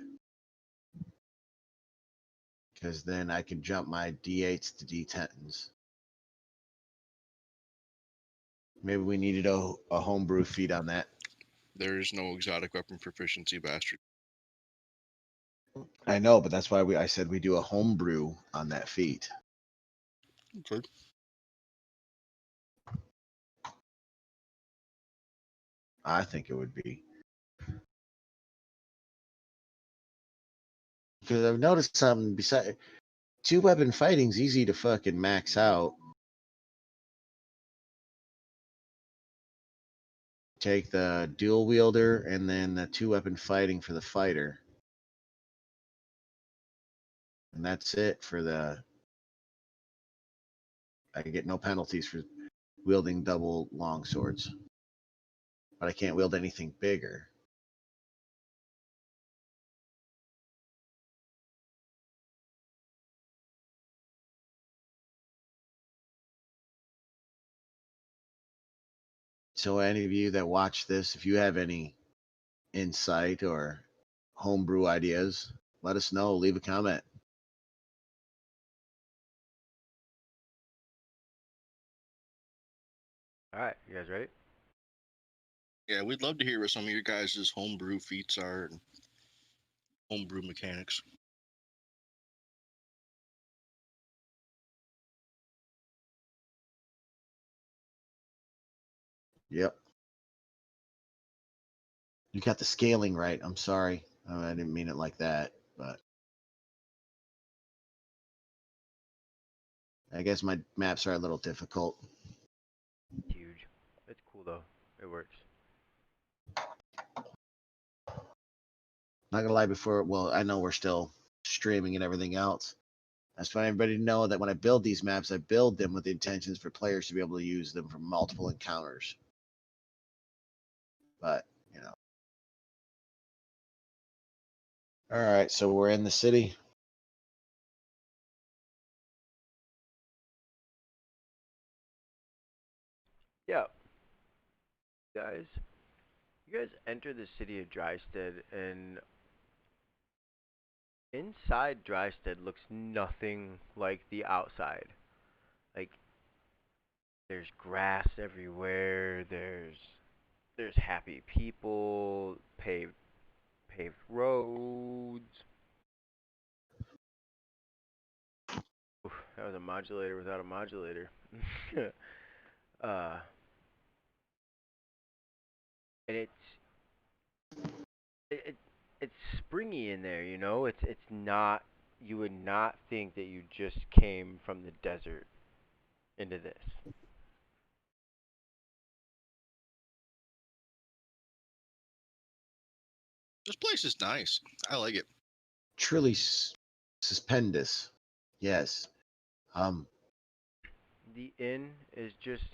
C: Because then I can jump my D8s to D10s. Maybe we needed a homebrew feat on that.
B: There's no exotic weapon proficiency, bastard.
C: I know, but that's why I said we do a homebrew on that feat.
B: Okay.
C: I think it would be. Because I've noticed something besides two weapon fighting's easy to fucking max out. take the dual wielder and then the 2-weapon fighting for the fighter. And that's it for the... I get no penalties for wielding double long swords. But I can't wield anything bigger. So any of you that watch this, if you have any insight or homebrew ideas, let us know. Leave a comment.
A: All right, you guys ready?
B: Yeah, we'd love to hear what some of your guys' homebrew feats are and homebrew mechanics.
C: Yep. You got the scaling right. I'm sorry. I didn't mean it like that, but I guess my maps are a little difficult.
A: Huge. It's cool though. It works.
C: Not gonna lie, well, I know we're still streaming and everything else. I just want everybody to know that when I build these maps, I build them with the intentions for players to be able to use them for multiple encounters. But, you know. All right, so we're in the city.
A: Yeah. Guys, you guys enter the city of Drystead, and inside Drystead looks nothing like the outside. Like, there's grass everywhere, there's happy people, paved roads. Oof, that was a modulator without a modulator. uh, and it it's springy in there, you know. It's not. You would not think that you just came from the desert into this.
B: This place is nice. I like it.
C: Truly stupendous. Yes. Um,
A: The inn is just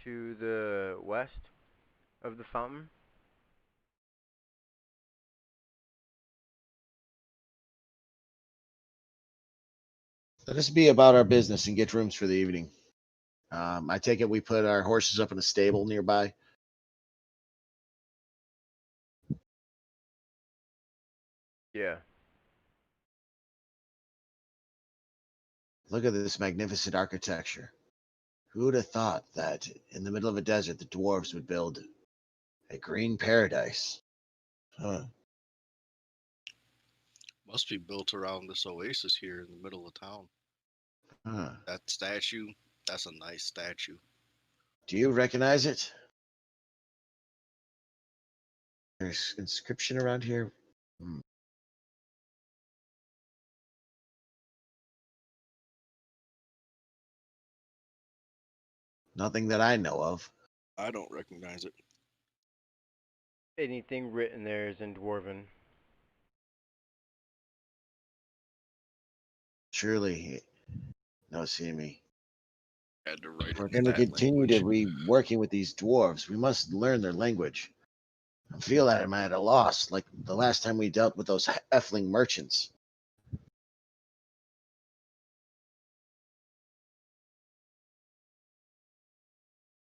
A: to the west of the fountain.
C: let us be about our business and get rooms for the evening. I take it we put our horses up in a stable nearby.
A: Yeah.
C: Look at this magnificent architecture. Who would have thought that in the middle of a desert, the dwarves would build a green paradise? Huh.
B: Must be built around this oasis here in the middle of town.
C: Huh.
B: That statue, that's a nice statue.
C: Do you recognize it? There's inscription around here. Hmm. Nothing that I know of.
B: I don't recognize it.
A: Anything written there is in Dwarven.
C: Surely, Noseeme.
B: Had to write
C: If
B: it
C: we're
B: in
C: going to
B: that
C: continue to
B: language.
C: be working with these dwarves, we must learn their language. I feel that I'm at a loss, like the last time we dealt with those Effling merchants.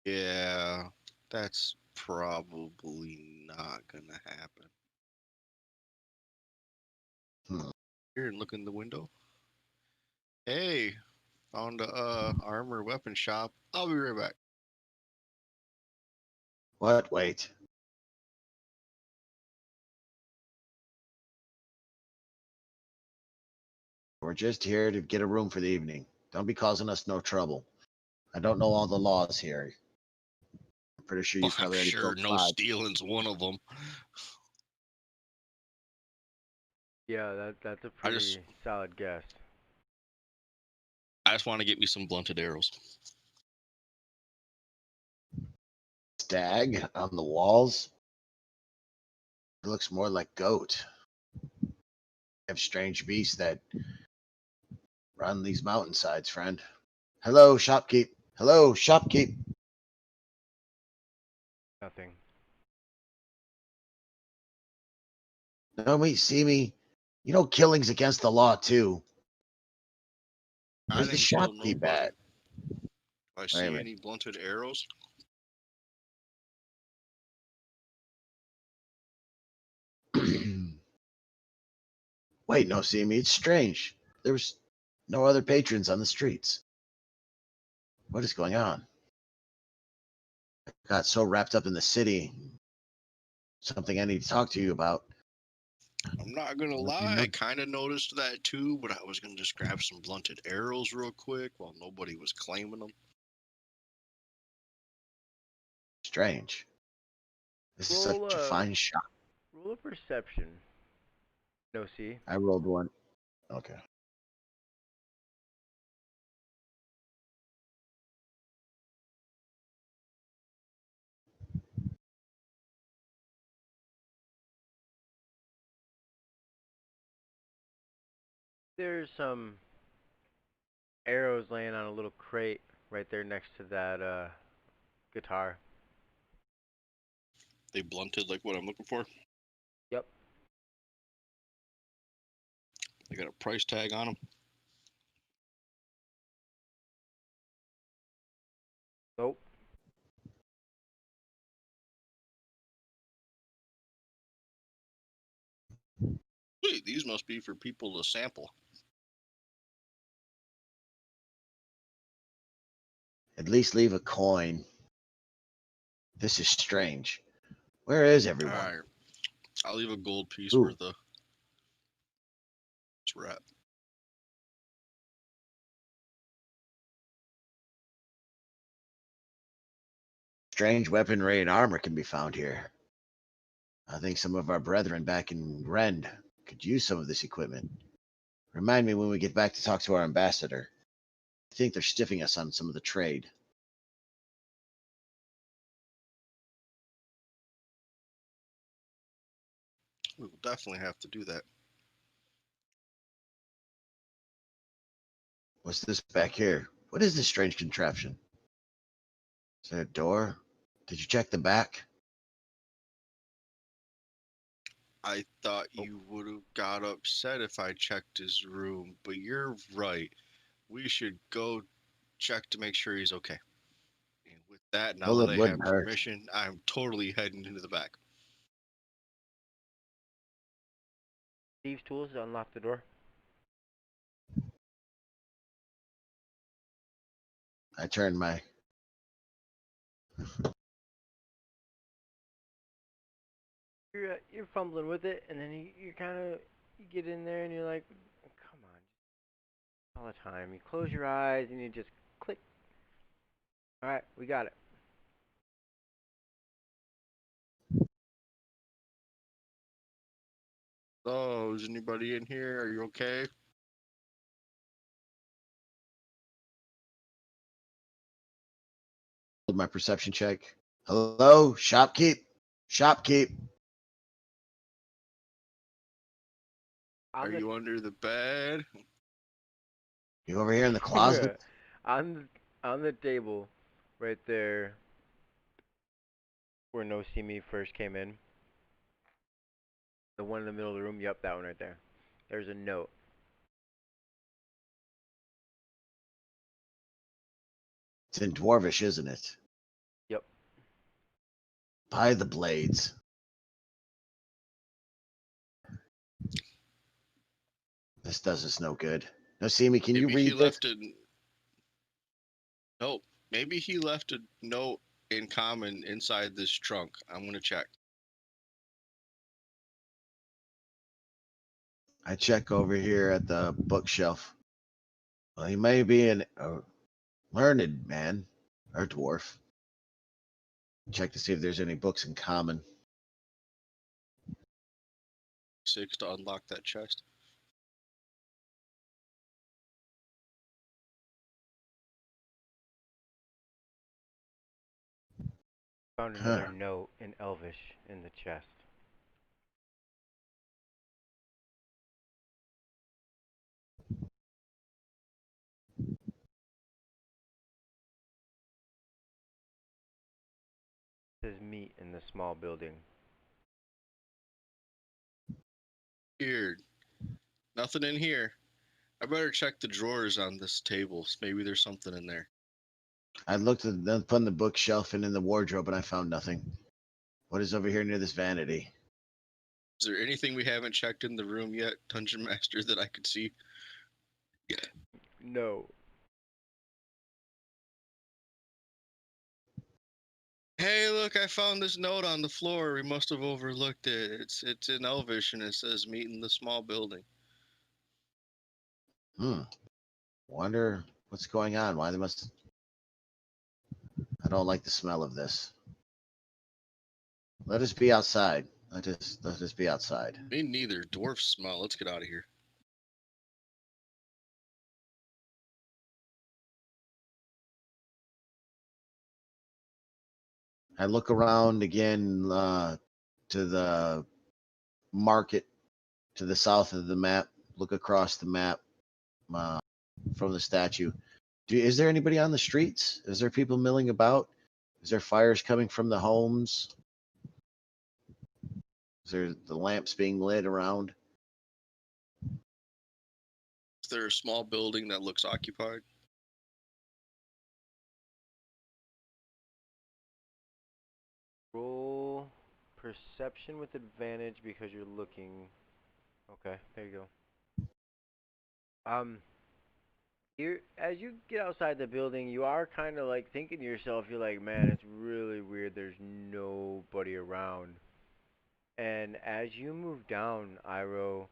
B: Yeah, that's probably not gonna happen.
C: Hmm.
B: Here, and look in the window. Hey, found a armor weapon shop. I'll be right back.
C: What? Wait. We're just here to get a room for the evening. Don't be causing us no trouble. I don't know all the laws here. I'm pretty sure you
B: Well, I'm
C: probably already
B: sure
C: broke
B: no
C: 5.
B: stealing's one of them.
A: Yeah, that's a
B: I just,
A: pretty solid guess.
B: I just want to get me some blunted arrows.
C: stag on the walls. It looks more like goat. Have strange beasts that run these mountainsides, friend. Hello, shopkeep. Hello, shopkeep.
A: Nothing.
C: No, me, see me. You know, killing's against the law too.
B: I
C: Where's the
B: didn't kill
C: shopkeep
B: nobody.
C: at?
B: I
C: Wait a
B: see
C: minute.
B: any blunted arrows?
C: Wait, no, see me. It's strange. There's no other patrons on the streets. What is going on? I got so wrapped up in the city. Something I need to talk to you about.
B: I'm not gonna lie, I kind of noticed that too, but I was gonna just grab some blunted arrows real quick while nobody was claiming them.
C: Strange. This is
A: Roll
C: such a
A: a
C: fine shop.
A: roll a perception. No, see.
C: I rolled one. Okay.
A: There's some arrows laying on a little crate right there next to that guitar.
B: They blunted like what I'm looking for.
A: Yep.
B: They got a price tag on them.
A: Nope.
B: Wait, these must be for people to sample.
C: At least leave a coin. This is strange. Where is everyone?
B: Alright, I'll leave a gold piece
C: Ooh.
B: where the it's wrapped.
C: Strange weaponry and armor can be found here. I think some of our brethren back in Rend could use some of this equipment. Remind me when we get back to talk to our ambassador. I think they're stiffing us on some of the trade.
B: We will definitely have to do that.
C: What's this back here? What is this strange contraption? Is there a door? Did you check the back?
B: I thought you would have got upset if I checked his room, but you're right. We should go check to make sure he's okay. And with that, now
C: Well,
B: that
C: it
B: I have
C: wouldn't hurt.
B: permission, I'm totally heading into the back.
A: Thieves' tools to unlock the door.
C: I turned my
A: You're fumbling with it, and then you kind of you get in there, and you're like, come on, all the time. You close your eyes, and you just click. All right, we got it.
B: Oh, is anybody in here? Are you okay?
C: my perception check. Hello, shopkeep. Shopkeep.
B: Are you under the bed?
C: You over here in the closet?
A: on the table, right there, where Noseeme first came in. The one in the middle of the room. Yep, that one right there. There's a note.
C: It's in Dwarvish, isn't it?
A: Yep.
C: Buy the blades. This does us no good. Noseeme, can you
B: Maybe he
C: read this?
B: left a note. Maybe he left a note in common inside this trunk. I'm gonna check.
C: I check over here at the bookshelf. Well, he may be a learned man or dwarf. Check to see if there's any books in common.
B: 6 to unlock that chest.
A: Found another
C: Huh.
A: note in Elvish in the chest. It says meet in the small building.
B: Weird. Nothing in here. I better check the drawers on this table. Maybe there's something in there.
C: I looked at on the bookshelf and in the wardrobe, and I found nothing. What is over here near this vanity?
B: Is there anything we haven't checked in the room yet, Dungeon Master, that I could see?
A: No.
B: Hey, look, I found this note on the floor. We must have overlooked it. It's in Elvish and it says meet in the small building.
C: Wonder what's going on. Why they must. I don't like the smell of this. Let us be outside. Let us be outside.
B: Me neither. Dwarf smell. Let's get out of here.
C: I look around again to the market to the south of the map. Look across the map uh, from the statue. Is there anybody on the streets? Is there people milling about? Is there fires coming from the homes? Is there the lamps being lit around?
B: Is there a small building that looks occupied?
A: Roll perception with advantage because you're looking. Okay, there you go. You as you get outside the building, you are kind of like thinking to yourself, you're like, man, it's really weird. There's nobody around. And as you move down, Iroh,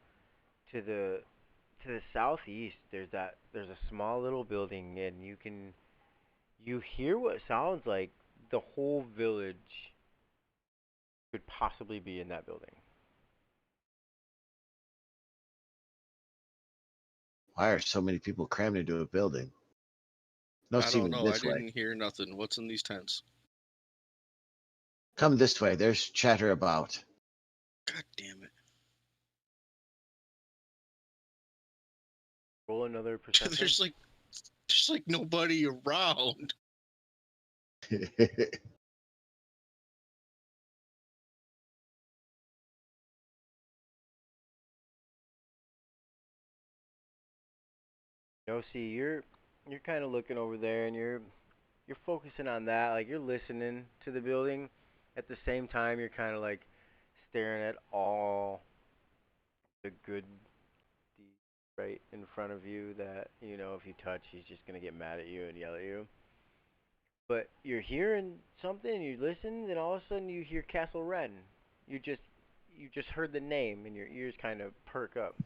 A: to the southeast, there's a small little building, and you hear what sounds like the whole village could possibly be in that building.
C: Why are so many people crammed into a building? No,
B: I don't
C: Steven,
B: know. I
C: this way.
B: didn't hear nothing. What's in these tents?
C: Come this way. There's chatter about.
B: God damn
A: Roll another
B: it.
A: perception.
B: There's like nobody around.
A: No, see, you're kind of looking over there, and you're focusing on that, like you're listening to the building. At the same time, you're kind of like staring at all the good deeds right in front of you that, if you touch, he's just gonna get mad at you and yell at you. But you're hearing something, you listen, and all of a sudden you hear Castle Rend. You just you just heard the name, and your ears kind of perk up.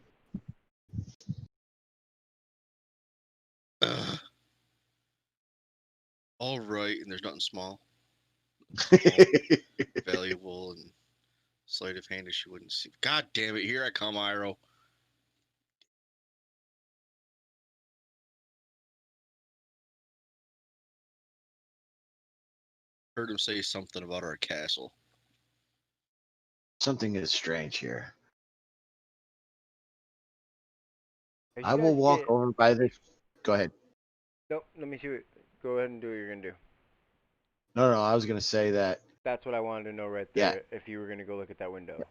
B: All right, and there's nothing small. Valuable and sleight of hand as she wouldn't see. God damn it! Here I come, Iroh. Heard him say something about our castle.
C: Something is strange here.
A: As
C: I
A: you guys
C: will walk
A: get,
C: over by this. Go ahead.
A: nope, let me see what. Go ahead and do what you're gonna do.
C: No, I was going to say that.
A: That's what I wanted to know right
C: Yeah.
A: there. If you were gonna go look at that window.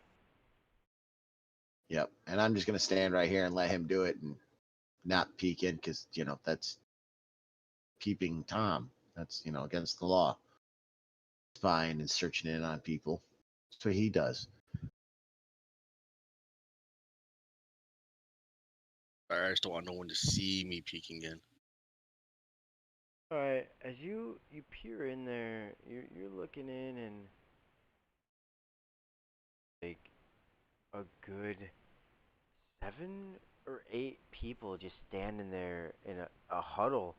C: Yep. And I'm just going to stand right here and let him do it and not peek in because, that's peeping Tom. That's, against the law. Spying and searching in on people. That's what he does.
B: I just don't want no one to see me peeking in.
A: All right, as you peer in there, you're looking in, and like a good 7 or 8 people just standing there in a huddle,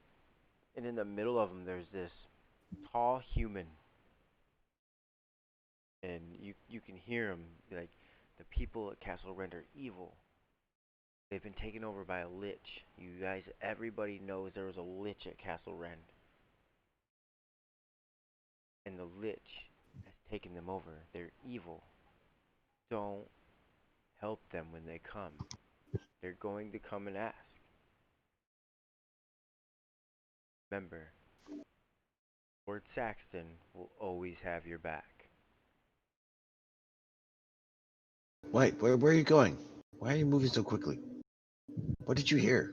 A: and in the middle of them there's this tall human, and you can hear him like, the people at Castle Rend are evil. They've been taken over by a lich. You guys, everybody knows there was a lich at Castle Rend. And the lich taken them over. They're evil. Don't help them when they come. They're going to come and ask. Remember, Lord Saxton will always have your back.
C: Wait, where are you going? Why are you moving so quickly? What did you hear?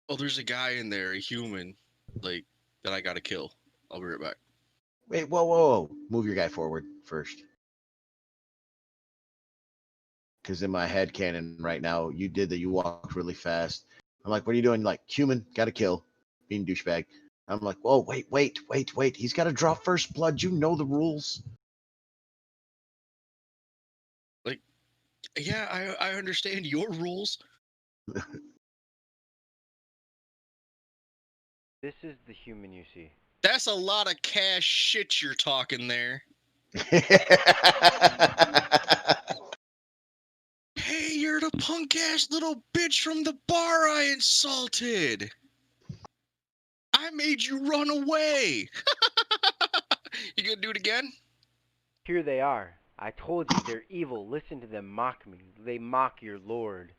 B: Oh, there's a guy in there, a human, like, that I gotta kill. I'll be right back.
C: Wait, whoa. Move your guy forward first. Because in my head canon right now, you did that. You walked really fast. I'm like, what are you doing? Like, human, gotta kill. Being douchebag. I'm like, whoa, wait. He's got to draw first blood. You know the rules.
B: Like, yeah, I understand your rules.
A: This is the human you see.
B: That's a lot of cash shit you're talking there. Hey, you're the punk ass little bitch from the bar I insulted. I made you run away. You gonna do it again?
A: Here they are. I told you they're evil. Listen to them mock me. They mock your lord.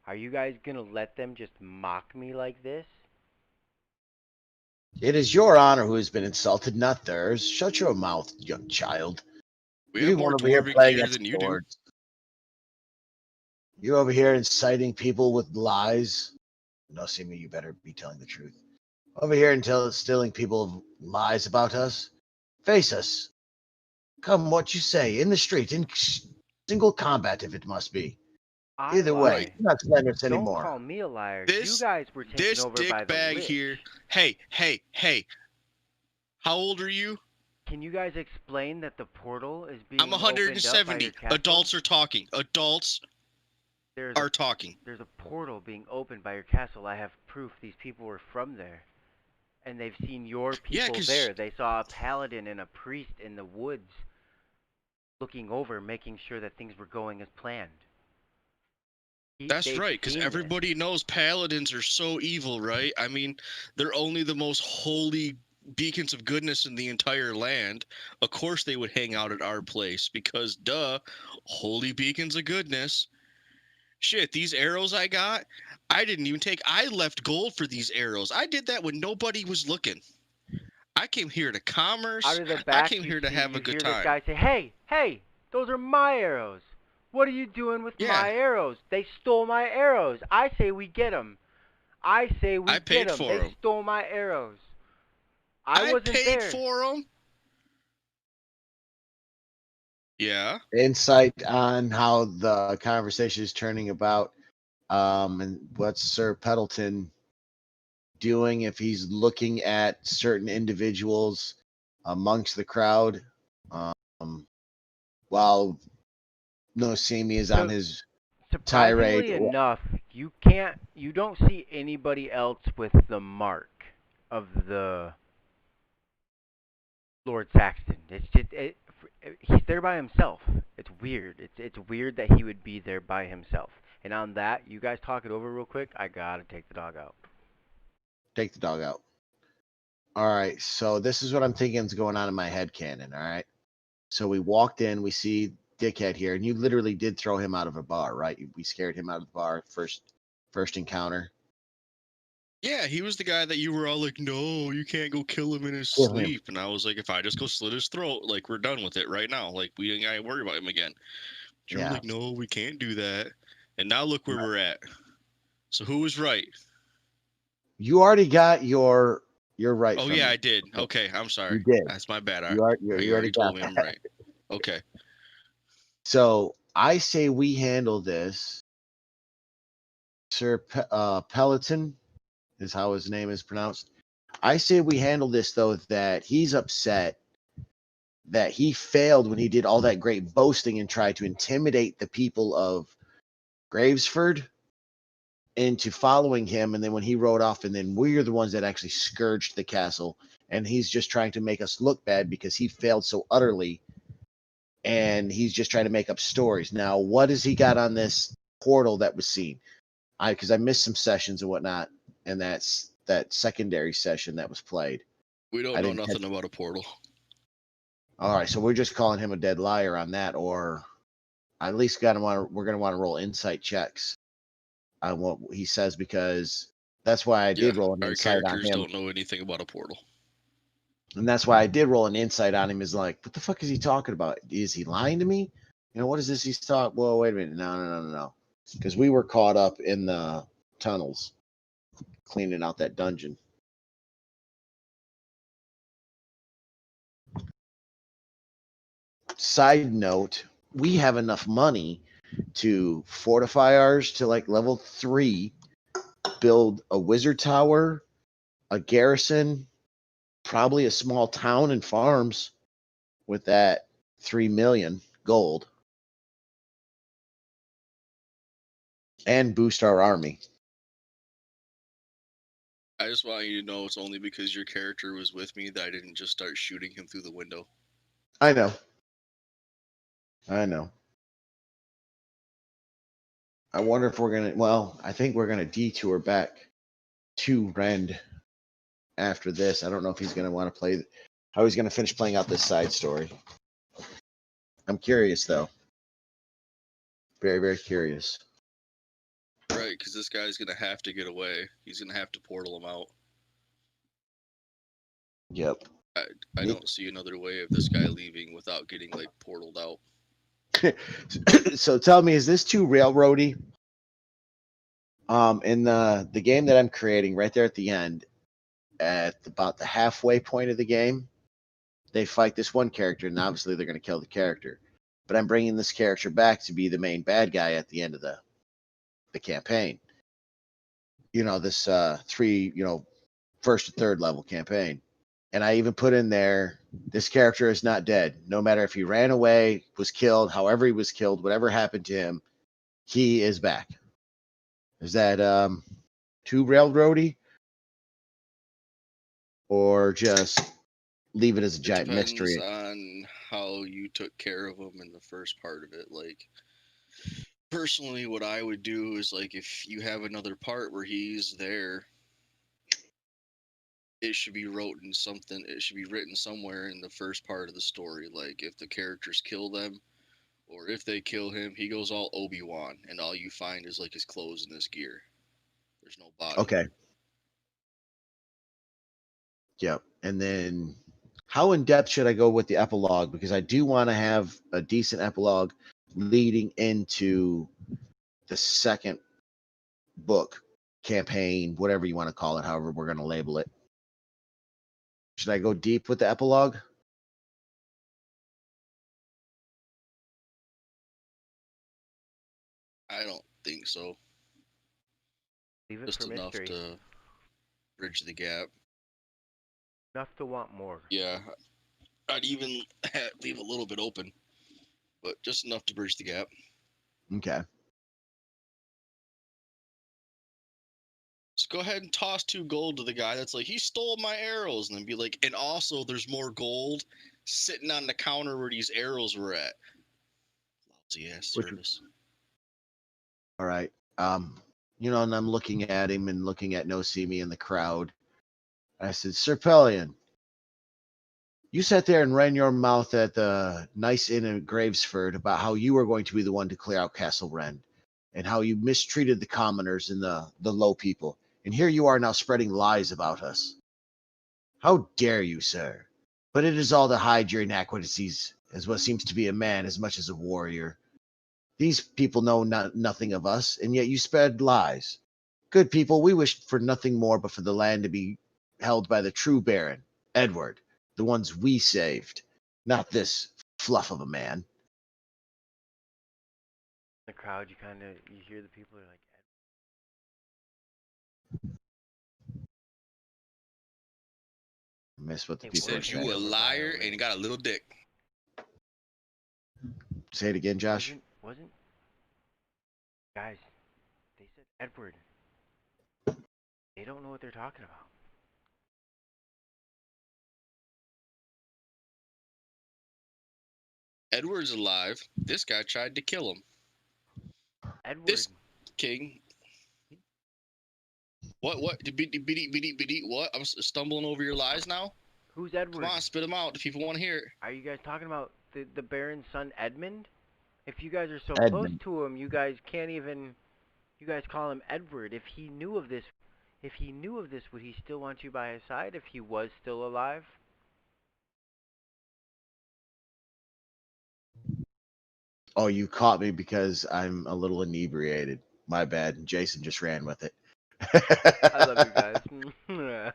A: Are you guys gonna let them just mock me like this?
C: It is your honor who has been insulted, not theirs. Shut your mouth, young child.
B: We
C: You
B: have
C: want
B: more
C: over here
B: dwarven
C: playing
B: gear
C: at
B: than you do.
C: swords. You over here inciting people with lies. Noseeme, you better be telling the truth. Over here instilling people lies about us. Face us. Come what you say, in the street, in single combat if it must be.
A: I
C: Either way,
A: lie.
C: you're not slandering us
A: Don't
C: anymore.
A: call me a liar. You
B: This
A: guys were taken over by the
B: dickbag
A: Lich.
B: here. Hey. How old are you?
A: Can you guys explain that the portal is being
B: I'm
A: opened up by
B: 170.
A: your castle?
B: Adults are talking. Adults are talking.
A: There's a portal being opened by your castle. I have proof these people were from there. And they've seen your
B: Yeah,
A: people
B: 'cause
A: there. They saw a paladin and a priest in the woods looking over, making sure that things were going as planned.
B: that's
A: They've
B: right, because
A: seen this.
B: everybody knows paladins are so evil, right? I mean, they're only the most holy beacons of goodness in the entire land. Of course they would hang out at our place, because duh, holy beacons of goodness. Shit, these arrows I got, I didn't even take. I left gold for these arrows. I did that when nobody was looking. I came here to commerce.
A: Out of the
B: I
A: back,
B: came here to have a
A: you
B: good
A: hear this
B: time.
A: guy say, hey, those are my arrows. What are you doing with
B: Yeah.
A: my arrows? They stole my arrows. I say we get them. I say we
B: I
A: get
B: paid
A: them.
B: for
A: They
B: 'em.
A: stole my arrows. I
B: I
A: wasn't
B: paid
A: there.
B: for them. Yeah.
C: Insight on how the conversation is turning about, and what's Sir Pelatin doing if he's looking at certain individuals amongst the crowd, um, while Noseeme is on his tirade.
A: Surprisingly enough, you don't see anybody else with the mark of the Lord Saxton. It's just he's there by himself. It's weird. It's weird that he would be there by himself. And on that, you guys talk it over real quick. I gotta take the dog out.
C: Take the dog out. All right, so this is what I'm thinking is going on in my head canon. All right, so we walked in, we see Dickhead here, and you literally did throw him out of a bar, right? We scared him out of the bar first encounter.
B: Yeah, he was the guy that you were all like, no, you can't go kill him in his
C: Kill him.
B: sleep. And I was like, if I just go slit his throat, like, we're done with it right now. Like, we ain't gotta worry about him again. You were
C: Yeah.
B: like, no, we can't do that. And now look where we're at. So who was right?
C: You already got your right.
B: Oh,
C: from
B: yeah,
C: me.
B: I did. Okay, I'm sorry.
C: You did.
B: That's my bad.
C: You
B: You already told me
C: got
B: I'm
C: that.
B: right. Okay.
C: So I say we handle this. Sir Pelatin is how his name is pronounced. I say we handle this though that he's upset that he failed when he did all that great boasting and tried to intimidate the people of Gravesford into following him, and then when he rode off, and then we're the ones that actually scourged the castle, and he's just trying to make us look bad because he failed so utterly, and he's just trying to make up stories. Now, what has he got on this portal that was seen? Because I missed some sessions and whatnot, and that's that secondary session that was played.
B: We don't
C: I
B: know
C: didn't
B: nothing about a portal.
C: All right, so we're just calling him a dead liar on that, or at least we're gonna want to roll insight checks on what he says, because that's why I did roll an
B: Our
C: insight on
B: characters
C: him.
B: don't know anything about a portal.
C: And that's why I did roll an insight on him. Is like, what the fuck is he talking about? Is he lying to me? You know, what is this he's talking? Well, wait a minute. No. Because we were caught up in the tunnels cleaning out that dungeon. Side note, we have enough money to fortify ours to like level 3, build a wizard tower, a garrison, probably a small town and farms with that 3 million gold, and boost our army.
B: I just want you to know it's only because your character was with me that I didn't just start shooting him through the window.
C: I know. I wonder if we're gonna. Well, I think we're gonna detour back to Rend after this. I don't know if he's gonna want to play. How he's gonna finish playing out this side story. I'm curious though. Very, very curious.
B: Right, because this guy's going to have to get away. He's going to have to portal him out.
C: Yep.
B: I don't see another way of this guy leaving without getting, like, portaled out.
C: So tell me, is this too railroady? In the game that I'm creating, right there at the end, at about the halfway point of the game, they fight this one character, and obviously they're going to kill the character. But I'm bringing this character back to be the main bad guy at the end of the campaign. You know, this 3, first to third level campaign. And I even put in there, this character is not dead. No matter if he ran away, was killed, however he was killed, whatever happened to him, he is back. Is that too railroady? Or just leave it as a giant mystery?
B: It depends on how you took care of him in the first part of it. Like, personally, what I would do is, like, if you have another part where he's there, it should be written something. It should be written somewhere in the first part of the story. Like, if the characters kill them, or if they kill him, he goes all Obi-Wan, and all you find is like his clothes and his gear. There's no body.
C: Okay. Yep. And then how in depth should I go with the epilogue? Because I do want to have a decent epilogue leading into the second book, campaign, whatever you want to call it, however we're going to label it. Should I go deep with the epilogue?
B: I don't think so.
A: Leave it
B: Just
A: for
B: enough
A: mystery.
B: to bridge the gap.
A: Enough to want more.
B: Yeah, I'd even leave a little bit open, but just enough to bridge the gap.
C: Okay.
B: Just go ahead and toss 2 gold to the guy that's like, he stole my arrows, and then be like, and also there's more gold sitting on the counter where these arrows were at. Lousy ass service.
C: All right. And I'm looking at him and looking at Noseeme in the crowd. I said, Sir Pelion, you sat there and ran your mouth at the nice inn in Gravesford about how you were going to be the one to clear out Castle Rend, and how you mistreated the commoners and the low people. And here you are now spreading lies about us. How dare you, sir? But it is all to hide your inadequacies as what seems to be a man as much as a warrior. These people know nothing of us, and yet you spread lies. Good people, we wished for nothing more but for the land to be held by the true Baron, Edward, the ones we saved, not this fluff of a man.
A: In the crowd, you hear the people are like,
C: Miss what the
A: Hey,
C: people
B: Said
C: are
B: you
C: saying.
B: a liar and got a little dick.
C: Say it again, Josh.
A: Wasn't guys? They said Edward. They don't know what they're talking about.
B: Edward's alive. This guy tried to kill him.
A: Edward.
B: This king. What? What? What? I'm stumbling over your lies now?
A: Who's
B: Come
A: Edward?
B: on, spit them out. The people want to hear it.
A: Are you guys talking about the Baron's son Edmund? If you guys are so close
C: Edmund.
A: to him, you guys can't even. You guys call him Edward. If he knew of this, would he still want you by his side if he was still alive?
C: Oh, you caught me because I'm a little inebriated. My bad. Jason just ran with it.
A: I love you guys.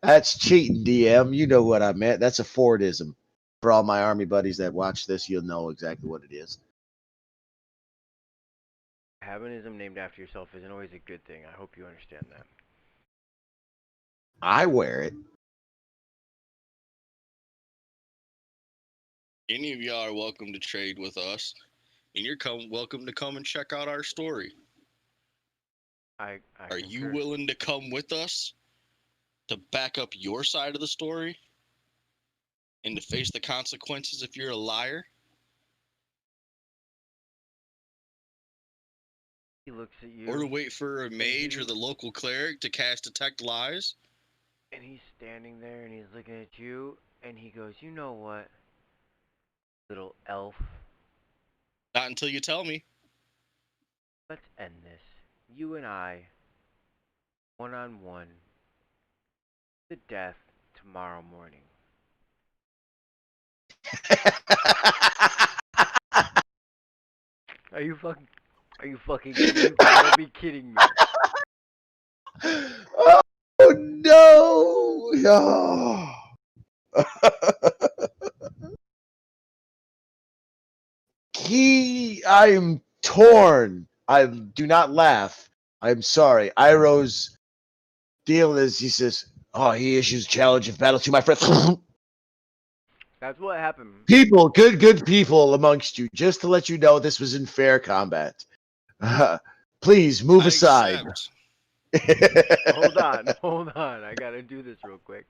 C: That's cheating, DM. You know what I meant. That's a Fordism. For all my army buddies that watch this, you'll know exactly what it is.
A: Having ism named after yourself isn't always a good thing. I hope you understand that.
C: I wear it.
B: Any of y'all are welcome to trade with us, and you're welcome to come and check out our story.
A: I
B: Are you willing to come with us to back up your side of the story and to face the consequences if you're a liar?
A: He looks at you.
B: Or to wait for a mage or the local cleric to cast Detect Lies?
A: And he's standing there and he's looking at you and he goes, "You know what, little elf?
B: Not until you tell me.
A: Let's end this. You and I, one-on-one, to death tomorrow morning." Are you fucking kidding? You gotta be kidding me.
C: Oh no! Oh. I'm torn. I do not laugh. I'm sorry. Iroh's deal is he says, "Oh, he issues challenge of battle to my friend."
A: That's what happened.
C: People, good people amongst you. Just to let you know, this was in fair combat. Please move aside.
A: Hold on. I gotta do this real quick.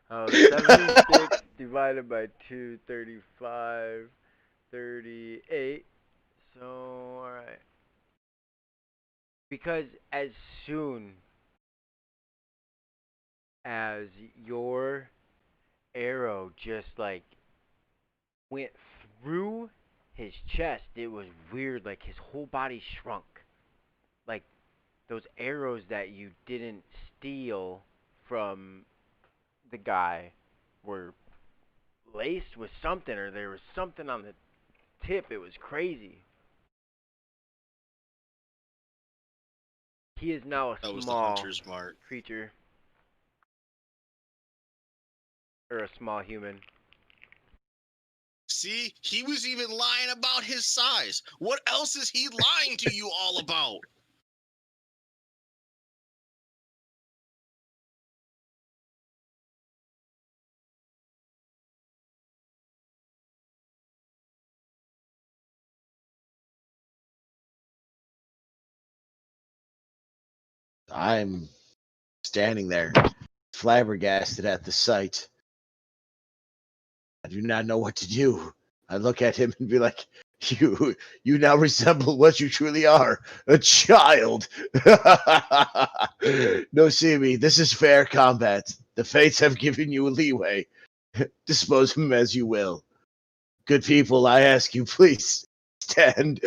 A: 76 divided by 2, 35, 38. So, alright. Because as soon as your arrow just like went through his chest, it was weird. Like his whole body shrunk. Like those arrows that you didn't steal from the guy were laced with something, or there was something on the tip. It was crazy. He is now a
B: That was the
A: small
B: hunter's mark.
A: creature, or a small human.
B: See, he was even lying about his size. What else is he lying to you all about?
C: I'm standing there, flabbergasted at the sight. I do not know what to do. I look at him and be like, you now resemble what you truly are, a child. Noseeme, this is fair combat. The fates have given you a leeway. Dispose of him as you will. Good people, I ask you, please stand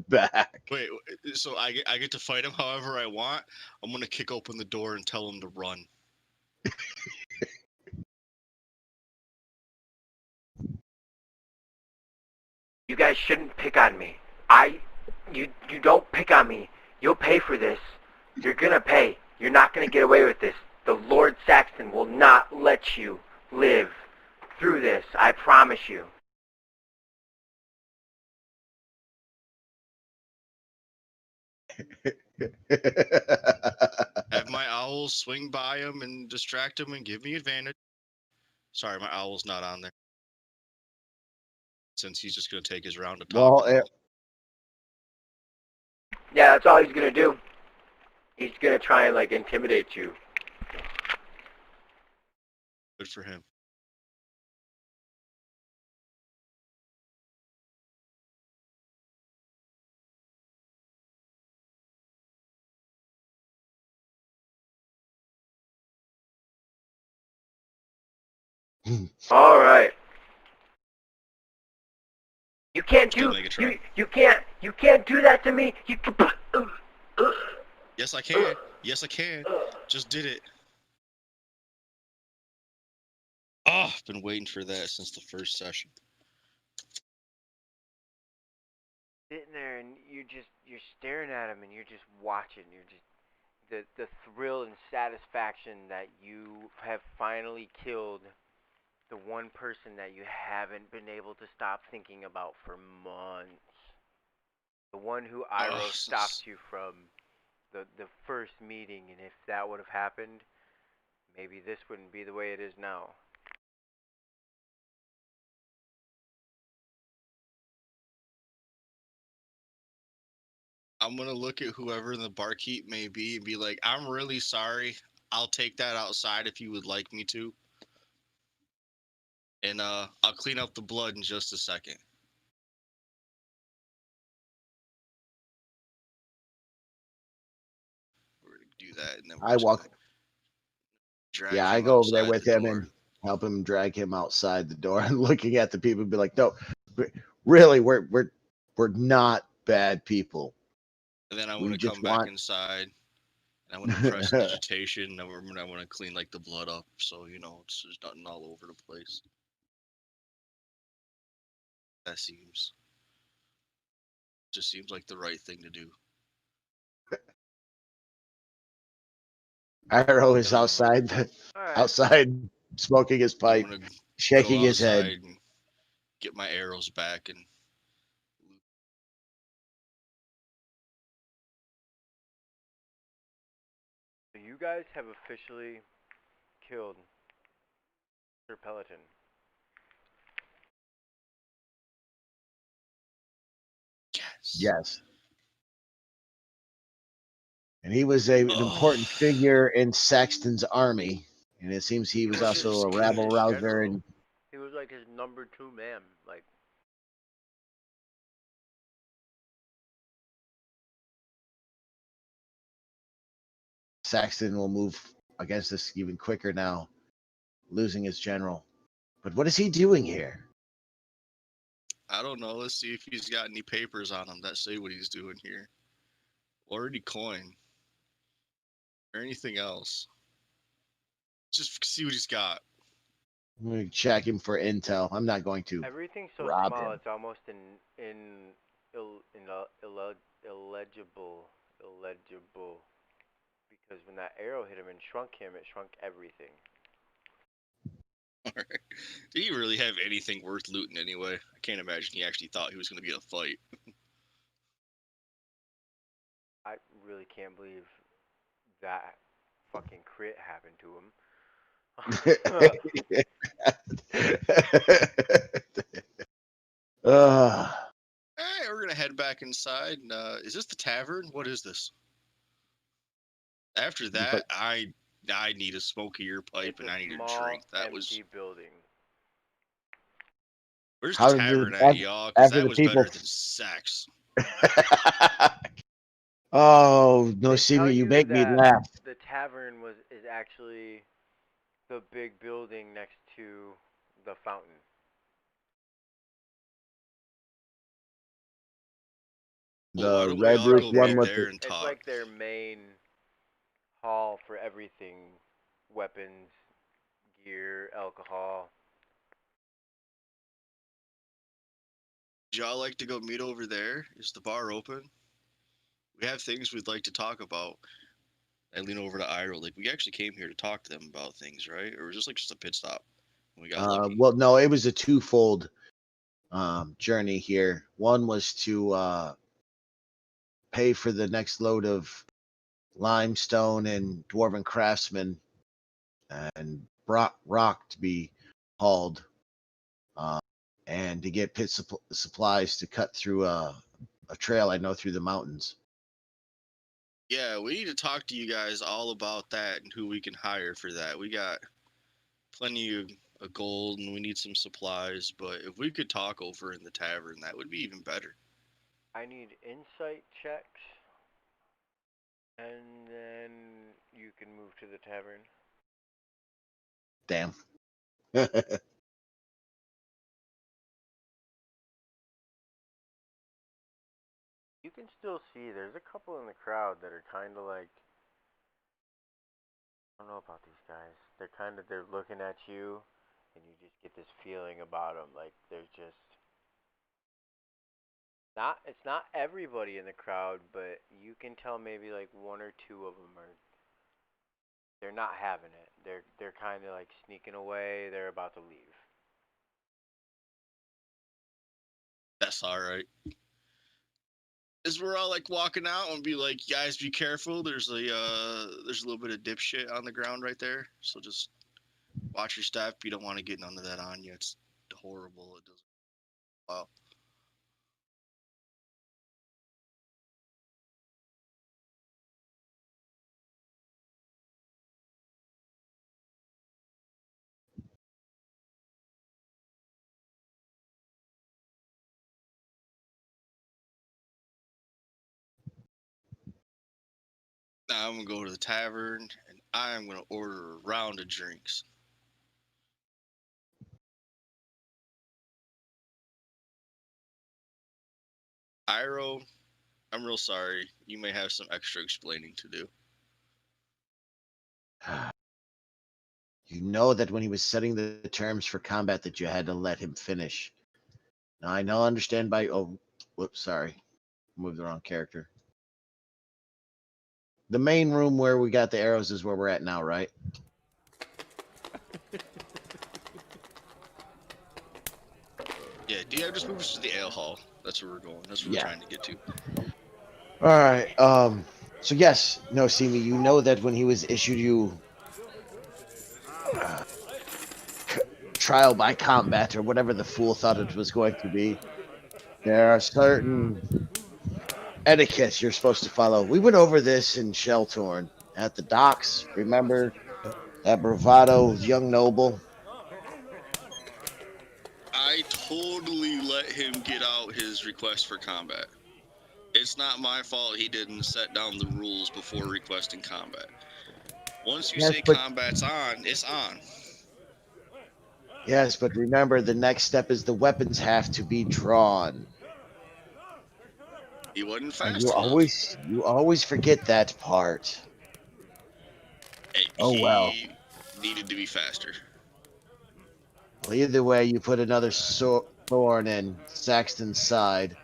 C: back.
B: Wait, so I get to fight him however I want? I'm going to kick open the door and tell him to run.
A: You guys shouldn't pick on me. You don't pick on me. You'll pay for this. You're gonna pay. You're not gonna get away with this. The Lord Saxton will not let you live through this. I promise you.
B: Have my owls swing by him and distract him and give me advantage. Sorry, my owl's not on there. Since he's just going to take his round to talk.
C: Well,
A: Yeah, that's all he's gonna do. He's gonna try and like intimidate you.
B: Good for him.
A: All right. You can't
B: Still
A: do
B: make a try.
A: you can't do that to me. You can.
B: Yes, I can. Yes, I can. Just did it. Oh, I've been waiting for that since the first session.
A: Sitting there and you're staring at him and you're just watching. You're just the thrill and satisfaction that you have finally killed the one person that you haven't been able to stop thinking about for months. The one who Iroh stopped you from the first meeting, and if that would have happened, maybe this wouldn't be the way it is now.
B: I'm gonna look at whoever the barkeep may be and be like, I'm really sorry. I'll take that outside if you would like me to. And I'll clean up the blood in just a second. We're gonna do that, and then we're
C: I
B: just gonna
C: walk.
B: drag
C: Yeah, I
B: him
C: go over there
B: outside
C: with
B: the
C: him
B: door.
C: and help him drag him outside the door and looking at the people and be like, no, really, we're not bad people.
B: And then I want
C: We
B: to
C: just
B: come back
C: want.
B: inside. And I want to press digitation. And I want to clean like the blood up, so it's there's nothing all over the place. That just seems like the right thing to do.
C: Iroh is outside,
A: Alright.
C: outside smoking his
B: I'm
C: pipe,
B: gonna
C: shaking
B: go
C: his head.
B: outside and get my arrows back and.
A: So you guys have officially killed Sir Pelatin.
B: Yes.
C: Yes. And he was an important figure in Saxton's army. And it seems he was also a rabble rouser. And
A: He was like his number 2 man. Like,
C: Saxton will move against us even quicker now, losing his general. But what is he doing here?
B: I don't know. Let's see if he's got any papers on him that say what he's doing here, or any coin, or anything else. Just see what he's got.
C: I'm going to check him for intel. I'm not going to
A: everything's so
C: rob
A: small,
C: him.
A: it's almost illegible. Because when that arrow hit him and shrunk him, it shrunk everything.
B: Alright. Did he really have anything worth looting anyway? I can't imagine he actually thought he was going to be in a fight.
A: I really can't believe that fucking crit happened to him.
B: Hey, we're going to head back inside. Is this the tavern? What is this? After that, I need a smokier pipe
A: It's
B: and I need a
A: small,
B: drink. That
A: empty
B: was.
A: building.
B: Where's the
C: How did
B: tavern at, y'all? Because
C: after
B: that
C: the
B: was
C: people?
B: better than sex.
C: Oh,
A: They tell
C: Noseeme, you
A: you
C: make me
A: that
C: laugh.
A: the tavern is actually the big building next to the fountain.
B: Well, why
C: The
B: don't we
C: red
B: all
C: roof
B: go
C: one
B: meet
C: with
B: there
C: the.
B: and
A: It's
B: talk?
A: like their main hall for everything: weapons, gear, alcohol.
B: Would y'all like to go meet over there? Is the bar open? We have things we'd like to talk about. I lean over to Iroh. Like, we actually came here to talk to them about things, right? Or was this like just a pit stop? And we got lucky.
C: Well, no, it was a twofold journey here. One was to pay for the next load of limestone and dwarven craftsmen and rock to be hauled, uh, and to get pit supplies to cut through a trail I know through the mountains.
B: Yeah, we need to talk to you guys all about that and who we can hire for that. We got plenty of gold and we need some supplies, but if we could talk over in the tavern, that would be even better.
A: I need insight checks, and then you can move to the tavern.
C: Damn.
A: You can still see there's a couple in the crowd that are kind of like, I don't know about these guys. They're looking at you, and you just get this feeling about them, like they're just not. It's not everybody in the crowd, but you can tell maybe like one or two of them are. They're not having it. They're kind of like sneaking away. They're about to leave.
B: That's all right. As we're all like walking out and be like, guys, be careful. There's a little bit of dipshit on the ground right there. So just watch your step. You don't want to get none of that on you. It's horrible. It doesn't. Wow. Now I'm gonna go to the tavern and I'm gonna order a round of drinks. Iroh, I'm real sorry. You may have some extra explaining to do.
C: You know that when he was setting the terms for combat that you had to let him finish. Now I now understand by whoops, sorry. Moved the wrong character. The main room where we got the arrows is where we're at now, right?
B: Yeah, DM just move us to the ale hall. That's where we're going. That's what we're trying to get to.
C: All right. So yes, Noseeme, you know that when he was issued you uh, trial by combat or whatever the fool thought it was going to be, there are certain etiquettes you're supposed to follow. We went over this in Sheltorn at the docks. Remember that bravado young noble?
B: I totally let him get out his request for combat. It's not my fault he didn't set down the rules before requesting combat. Once you
C: Yes,
B: say
C: but
B: combat's on, it's on.
C: yes, but remember the next step is the weapons have to be drawn.
B: He wasn't
C: And
B: fast enough.
C: you always forget that part. Oh well.
B: He needed to be faster.
C: Well, either way, you put another thorn in Saxton's side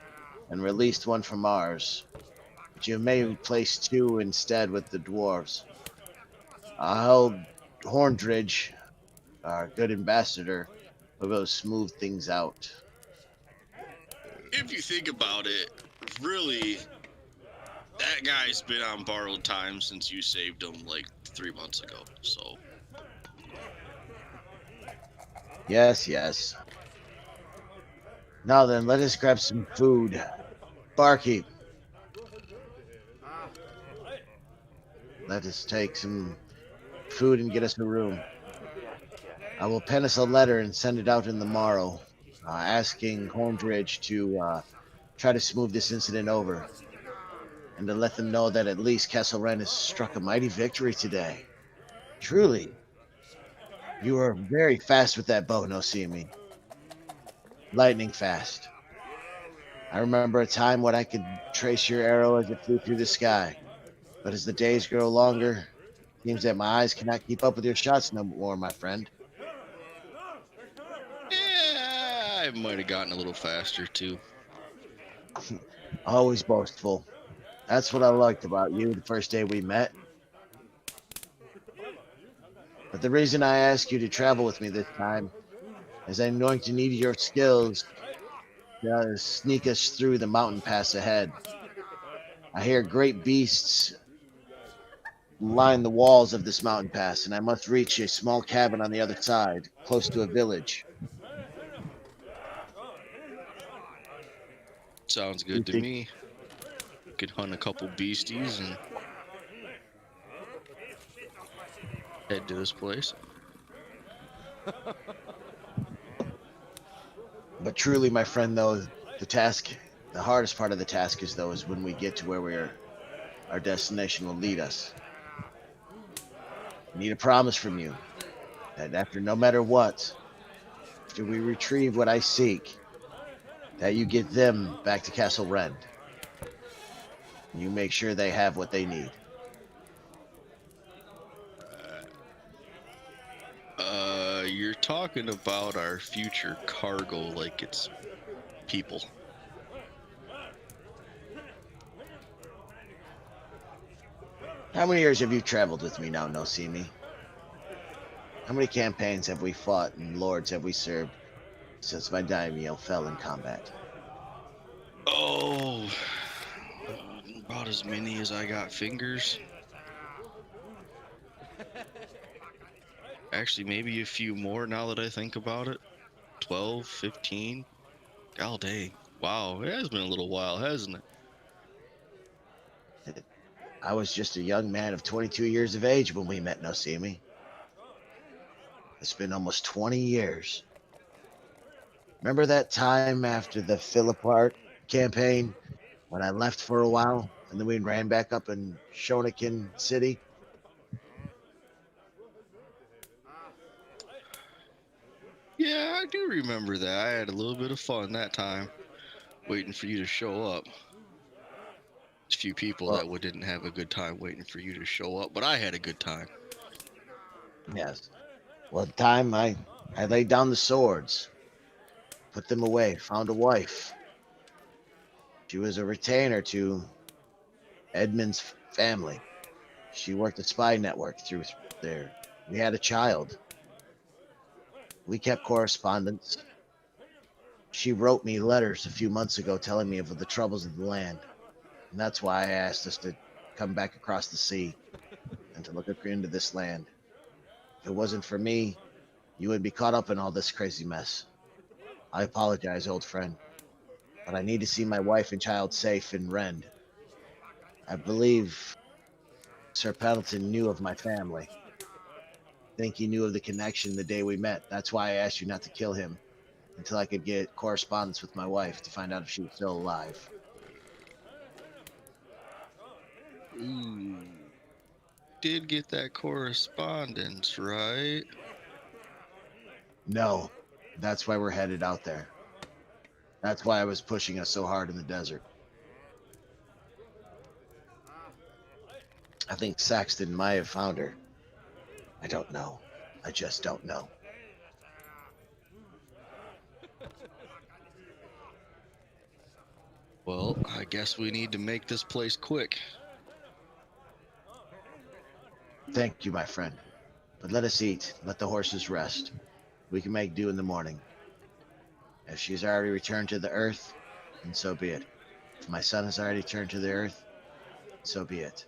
C: and released one from ours. But you may replace two instead with the dwarves. I held Horndridge, our good ambassador, will be able to smooth things out.
B: If you think about it, really, that guy's been on borrowed time since you saved him like 3 months ago. So
C: Yes, yes. Now then, let us grab some food. Barkeep, let us take some food and get us a room.
A: Yes, yes.
C: I will pen us a letter and send it out in the morrow, asking Horndridge to try to smooth this incident over, and to let them know that at least Castle Rend has struck a mighty victory today. Truly, you are very fast with that bow, Noseeme. Lightning fast. I remember a time when I could trace your arrow as it flew through the sky, but as the days grow longer, it seems that my eyes cannot keep up with your shots no more, my friend.
B: yeah, I might have gotten a little faster too.
C: Always boastful. That's what I liked about you the first day we met. But the reason I ask you to travel with me this time is I'm going to need your skills to sneak us through the mountain pass ahead. I hear great beasts line the walls of this mountain pass, and I must reach a small cabin on the other side, close to a village.
B: Sounds
C: You
B: good to
C: think?
B: me. Could hunt a couple beasties and head to this place.
C: But truly, my friend, though, the hardest part of the task is when we get to where our destination will lead us. I need a promise from you. that after no matter what, after we retrieve what I seek, that you get them back to Castle Rend. You make sure they have what they need.
B: You're talking about our future cargo like it's people.
C: How many years have you traveled with me now, Noseeme? How many campaigns have we fought and lords have we served since my daimyo fell in combat?
B: Oh, about as many as I got fingers. Actually, maybe a few more now that I think about it. 12, 15. God dang. Wow, it has been a little while, hasn't it?
C: I was just a young man of 22 years of age when we met, Noseeme. It's been almost 20 years. Remember that time after the Philippart campaign when I left for a while and then we ran back up in Shonakin City?
B: Yeah, I do remember that. I had a little bit of fun that time, waiting for you to show up. There's a few people
C: Well,
B: that didn't have a good time waiting for you to show up, but I had a good time.
C: yes. Well, the time I laid down the swords, put them away, found a wife. She was a retainer to Edmund's family. She worked a spy network through there. We had a child. We kept correspondence. She wrote me letters a few months ago telling me of the troubles of the land. And that's why I asked us to come back across the sea and to look into this land. If it wasn't for me, you would be caught up in all this crazy mess. I apologize, old friend, but I need to see my wife and child safe in Rend. I believe Sir Pelatin knew of my family. I think he knew of the connection the day we met. That's why I asked you not to kill him until I could get correspondence with my wife to find out if she was still alive.
B: Ooh, did get that correspondence, right?
C: No, that's why we're headed out there. That's why I was pushing us so hard in the desert. I think Saxton might have found her. I don't know. I just don't know.
B: Well, I guess we need to make this place quick.
C: Thank you, my friend. But let us eat. Let the horses rest. We can make do in the morning. If she's already returned to the earth, then so be it. If my son has already turned to the earth, so be it.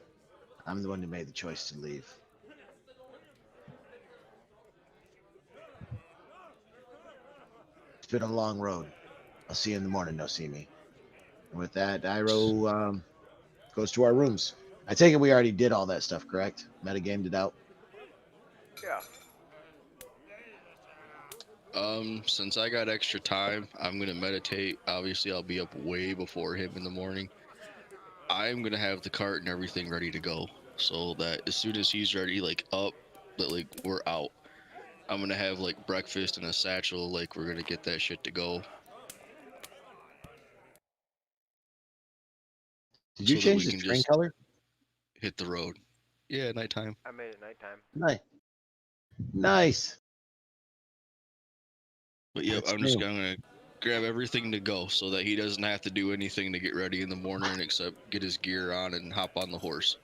C: I'm the one who made the choice to leave. It's been a long road. I'll see you in the morning, Noseeme. And with that, Iroh goes to our rooms. I take it we already did all that stuff, correct? Metagamed it out.
A: Yeah.
B: Since I got extra time, I'm gonna meditate. Obviously, I'll be up way before him in the morning. I'm gonna have the cart and everything ready to go, so that as soon as he's ready, like up, that like we're out. I'm gonna have like breakfast and a satchel, like we're gonna get that shit to go,
C: Did you
B: so that
C: change
B: we
C: the
B: can
C: screen
B: just
C: color?
B: hit the road. Yeah, nighttime.
A: I made it nighttime.
C: Nice. Nice.
B: But yep,
C: It's
B: I'm just
C: new.
B: gonna grab everything to go, so that he doesn't have to do anything to get ready in the morning except get his gear on and hop on the horse.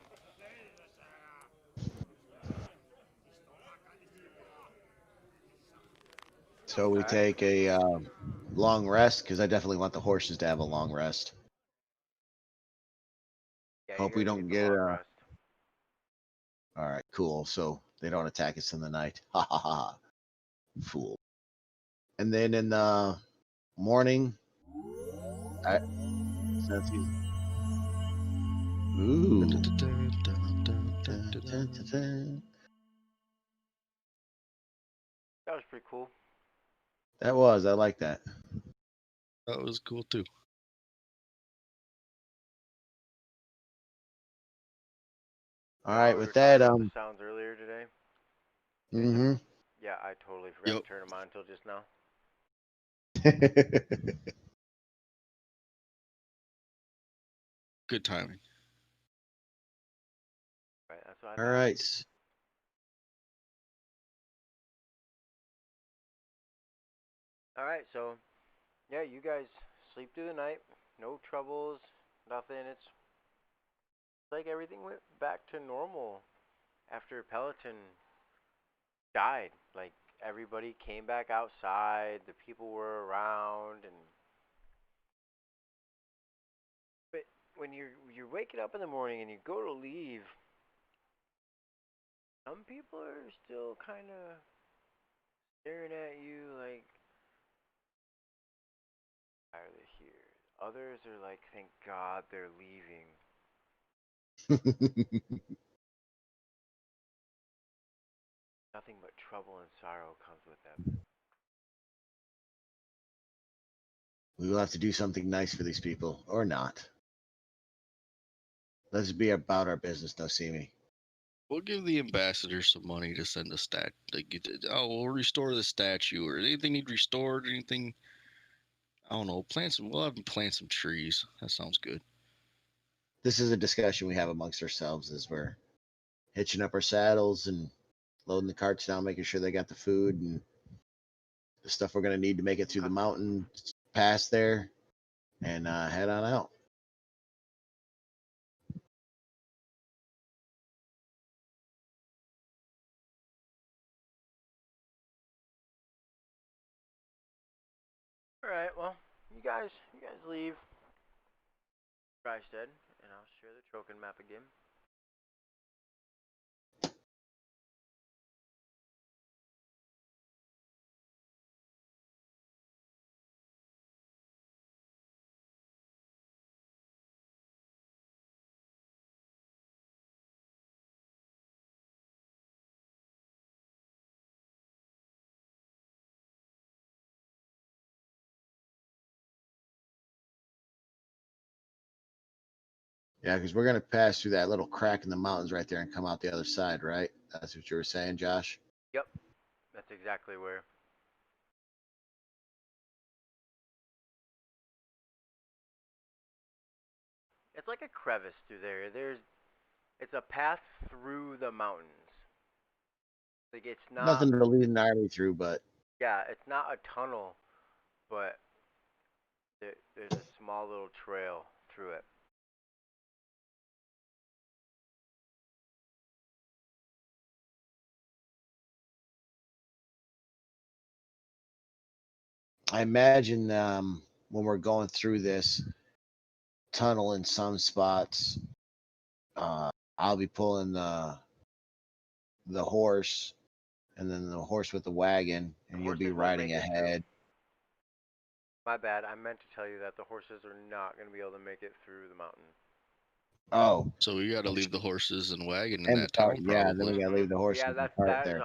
C: So we
A: All right.
C: take a long rest because I definitely want the horses to have a long rest.
A: Yeah, you're
C: Hope we
A: gonna
C: don't
A: need the
C: get
A: long rest.
C: all right, cool. So they don't attack us in the night. Ha ha ha. Fool. And then in the morning, I since he's ooh. Dun, dun, dun, dun.
A: That was pretty cool.
C: That was. I like that.
B: That was cool too.
C: All
A: Yeah,
C: right,
A: we
C: with
A: were talking
C: that,
A: about the sounds earlier today, Jason.
C: mm-hmm.
A: Yeah, I totally forgot
B: Yep.
A: to turn them on until just now.
B: Good timing.
A: Right, that's what I
C: All
A: thought.
C: right.
A: All right, so yeah, you guys sleep through the night, no troubles, nothing. It's like everything went back to normal after Pelatin died. Like everybody came back outside, the people were around, and but when you're waking up in the morning and you go to leave, some people are still kind of staring at you like, why are they here? Others are like, thank God they're leaving. Nothing but trouble and sorrow comes with them.
C: We will have to do something nice for these people, or not. Let's be about our business, Noseeme.
B: We'll give the ambassador some money to send a oh, we'll restore the statue or anything need restored. Anything. I don't know. Plant some. We'll have them plant some trees. That sounds good.
C: This is a discussion we have amongst ourselves as we're hitching up our saddles and loading the carts down, making sure they got the food and the stuff we're going to need to make it through the mountain pass there and head on out.
A: All right, well, you guys leave Drysted, and I'll share the Trocan map again.
C: Yeah, because we're going to pass through that little crack in the mountains right there and come out the other side, right? That's what you were saying, Josh?
A: Yep, that's exactly where. It's like a crevice through there. It's a path through the mountains. Like it's not,
C: Nothing to lead an army through, but
A: yeah, it's not a tunnel, but there's a small little trail through it.
C: I imagine when we're going through this tunnel in some spots, uh, I'll be pulling the horse and then the horse with the wagon,
A: The
C: and you'll be
A: horses won't make
C: riding
A: it through.
C: ahead.
A: My bad. I meant to tell you that the horses are not going to be able to make it through the mountain.
C: Oh,
B: So we got to leave the horses and wagon in
C: and the
B: that
C: cart,
B: town,
C: yeah, and then we
B: probably.
C: gotta leave the horse
A: Yeah,
C: and the
A: that's
C: cart
A: that is
C: there.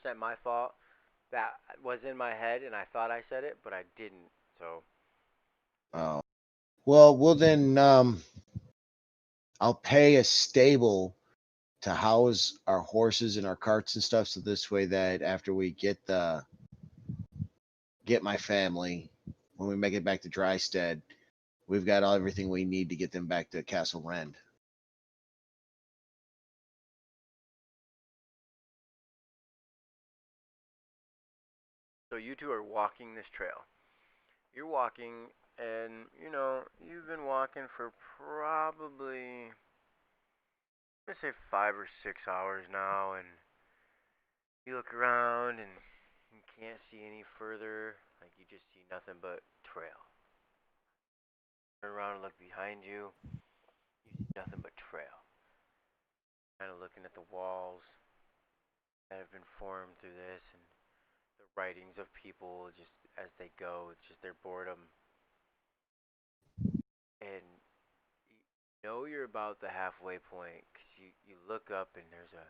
A: 110% my fault. That was in my head, and I thought I said it, but I didn't. So
C: Oh, well then, I'll pay a stable to house our horses and our carts and stuff, so this way that after we get my family, when we make it back to Drystead, we've got everything we need to get them back to Castle Rend.
A: you two are walking this trail. You're walking, and you've been walking for probably, let's say, 5 or 6 hours now, and you look around and you can't see any further. Like you just see nothing but trail. Turn around and look behind you. You see nothing but trail. Kind of looking at the walls that have been formed through this, and the writings of people just as they go. It's just their boredom, and you know you're about the halfway point because you look up and there's a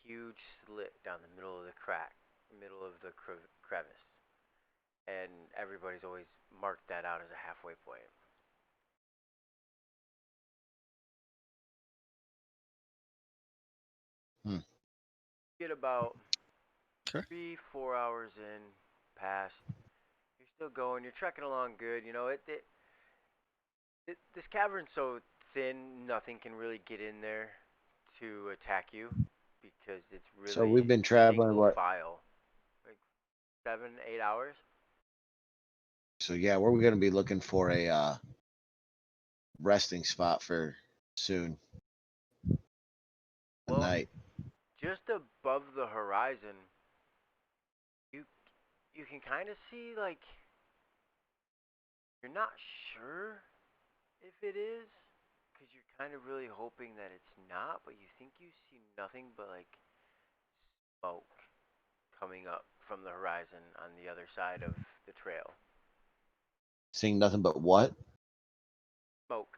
A: huge slit down the middle of the crack, middle of the crevice, and everybody's always marked that out as a halfway point.
C: Hmm.
A: Get about
B: Okay.
A: 3, 4 hours in, past. You're still going. You're trekking along good. You know this cavern's so thin, nothing can really get in there to attack you because it's
C: So
A: really
C: we've been traveling
A: single
C: what?
A: file, like 7, 8 hours.
C: So yeah, we're going to be looking for a resting spot for soon
A: Well,
C: tonight.
A: just above the horizon, you you can kind of see like you're not sure if it is because you're kind of really hoping that it's not, but you think you see nothing but like smoke coming up from the horizon on the other side of the trail.
C: Seeing nothing but what?
A: Smoke.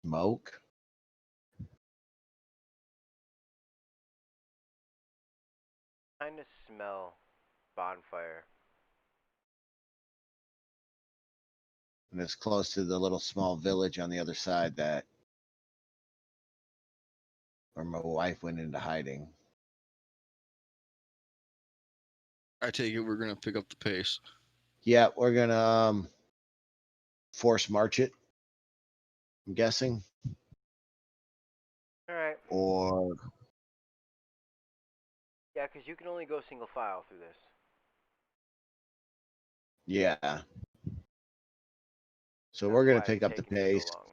C: Smoke.
A: Kind of smell bonfire.
C: And it's close to the little small village on the other side that where my wife went into hiding.
B: I take it we're gonna pick up the pace.
C: Yeah, we're gonna force march it, I'm guessing.
A: All right.
C: Or
A: Yeah, because you can only go single file through this.
C: yeah. So
A: That's
C: we're gonna
A: why it's
C: pick up the
A: taking you so
C: pace.
A: long.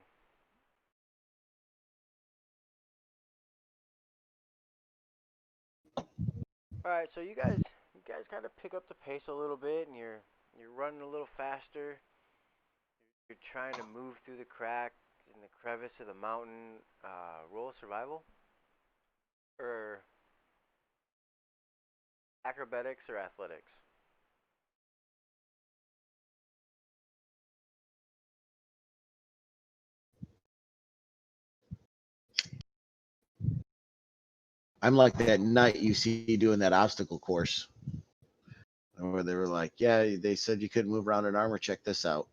A: All right, so you guys kind of pick up the pace a little bit, and you're running a little faster. You're trying to move through the crack in the crevice of the mountain. Roll survival or acrobatics or athletics.
C: I'm like that night you see doing that obstacle course where they were like, yeah, they said you couldn't move around in armor. Check this out.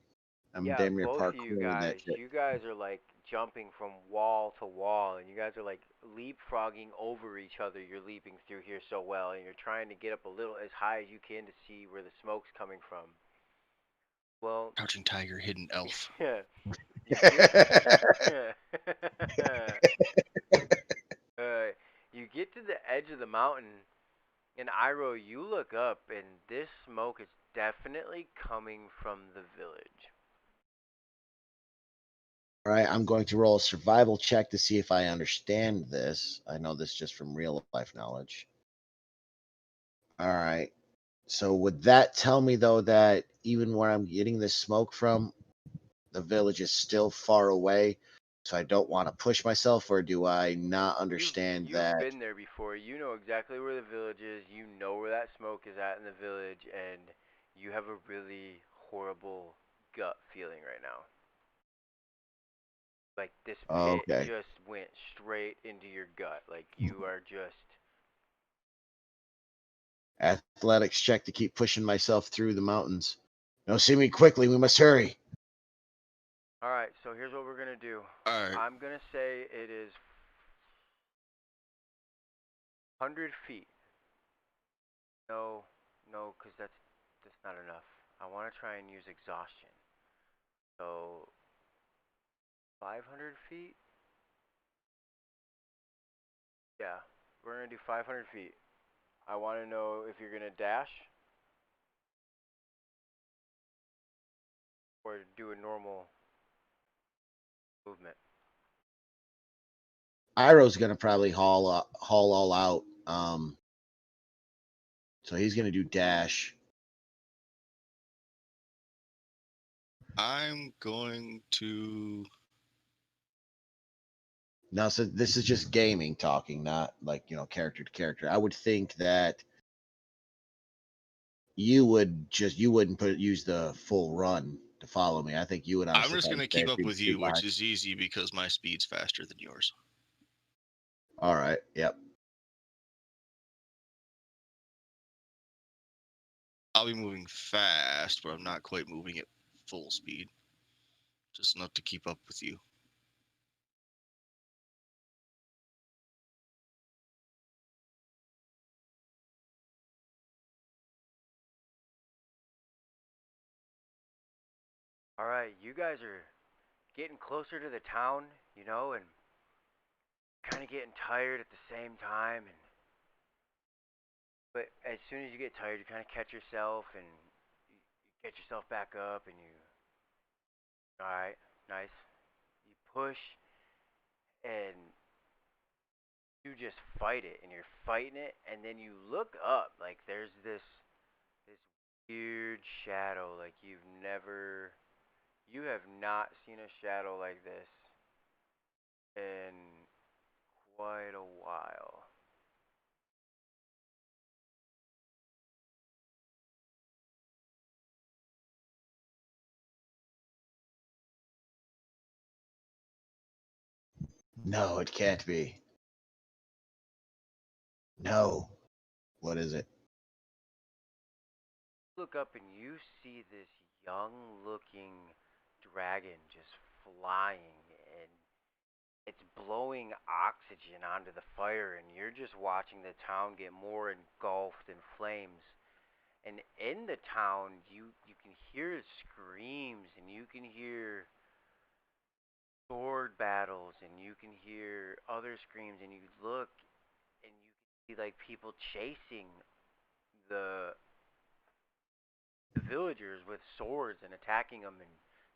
C: I'm
A: Yeah,
C: damn near
A: both of you
C: parkouring that
A: guys,
C: shit.
A: you guys are like jumping from wall to wall, and you guys are like leapfrogging over each other. You're leaping through here so well, and you're trying to get up a little as high as you can to see where the smoke's coming from. Well,
B: Crouching tiger, hidden elf.
A: yeah, you get you get to the edge of the mountain, and Iroh, you look up, and this smoke is definitely coming from the village.
C: All right, I'm going to roll a survival check to see if I understand this. I know this just from real life knowledge. All right. So would that tell me though that even where I'm getting this smoke from, the village is still far away? So I don't want to push myself, or do I not
A: You've
C: understand
A: you've
C: that?
A: been there before. You know exactly where the village is. You know where that smoke is at in the village, and you have a really horrible gut feeling right now. Like this pit
C: Okay.
A: just went straight into your gut. Like you are just.
C: Athletics check to keep pushing myself through the mountains. No, see me quickly. We must hurry.
A: All right, so here's what we're gonna do.
B: All right.
A: I'm gonna say it is 100 feet. No, no, because that's not enough. I want to try and use exhaustion. So 500 feet. Yeah, we're gonna do 500 feet. I want to know if you're gonna dash or do a normal movement.
C: Iroh's gonna probably haul all out. So he's gonna do dash.
B: I'm going to.
C: Now, so this is just gaming talking, not like character to character. I would think that you wouldn't use the full run to follow me. I think you would
B: I'm
C: honestly
B: just
C: probably
B: gonna keep up
C: be
B: with you, which
C: behind.
B: is easy because my speed's faster than yours.
C: All right. Yep.
B: I'll be moving fast, but I'm not quite moving at full speed. Just enough to keep up with you.
A: All right, you guys are getting closer to the town, and kind of getting tired at the same time. And but as soon as you get tired, you kind of catch yourself and you get yourself back up, and all right, nice. You push and you just fight it, and you're fighting it, and then you look up, like there's this weird shadow, like you have not seen a shadow like this in quite a while.
C: No, it can't be. No. What is it?
A: Look up and you see this young looking dragon just flying, and it's blowing oxygen onto the fire, and you're just watching the town get more engulfed in flames. And in the town, you can hear screams, and you can hear sword battles, and you can hear other screams, and you look and you can see like people chasing the the villagers with swords and attacking them, and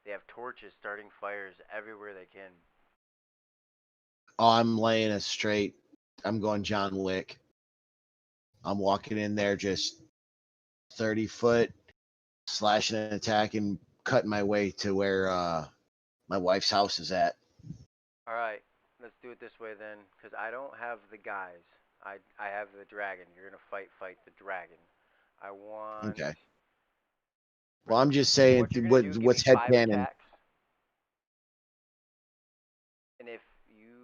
A: they have torches starting fires everywhere they can.
C: Oh, I'm laying it straight. I'm going John Wick. I'm walking in there just 30 foot, slashing and attacking, cutting my way to where my wife's house is at.
A: All right, let's do it this way then, because I don't have the guys. I have the dragon. You're gonna fight the dragon. I want
C: Okay.
A: for
C: Well, I'm just saying
A: what you're gonna
C: what
A: do. Give me
C: what's head
A: 5 attacks, and if you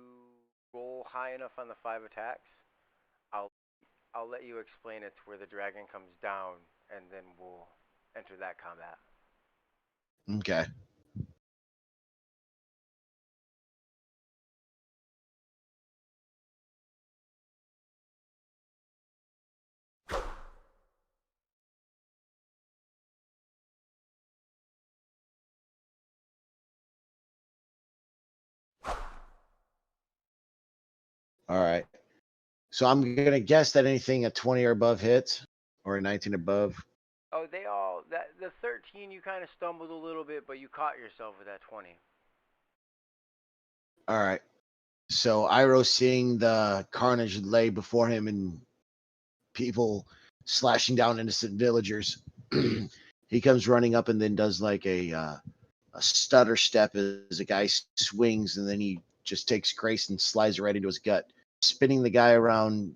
A: roll high enough on the 5 attacks, I'll I'll let you explain it to where the dragon comes down, and then we'll enter that combat.
C: Okay. All right. So I'm gonna guess that anything at 20 or above hits, or a 19 above.
A: Oh, they all that the 13 you kind of stumbled a little bit, but you caught yourself with that 20.
C: All right. So Iroh, seeing the carnage lay before him and people slashing down innocent villagers, he comes running up and then does like a stutter step as a guy swings, and then he just takes Grace and slides right into his gut, spinning the guy around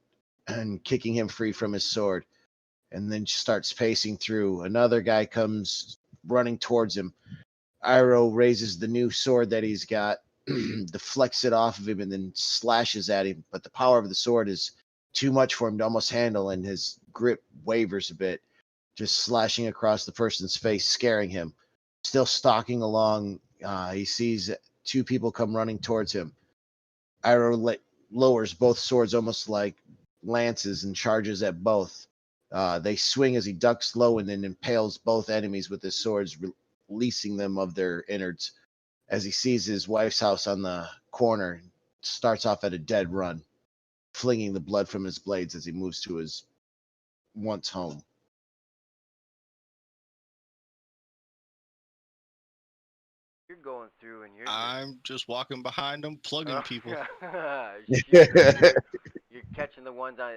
C: and kicking him free from his sword, and then starts pacing through. Another guy comes running towards him. Iroh raises the new sword that he's got, deflects it off of him, and then slashes at him. But the power of the sword is too much for him to almost handle, and his grip wavers a bit, just slashing across the person's face, scaring him. Still stalking along, he sees two people come running towards him. Iroh lowers both swords almost like lances and charges at both. They swing as he ducks low and then impales both enemies with his swords, releasing them of their innards. As he sees his wife's house on the corner, starts off at a dead run, flinging the blood from his blades as he moves to his once home.
A: You're going through and you're just
B: I'm just walking behind them, plugging people.
A: shooting. You're catching the ones on.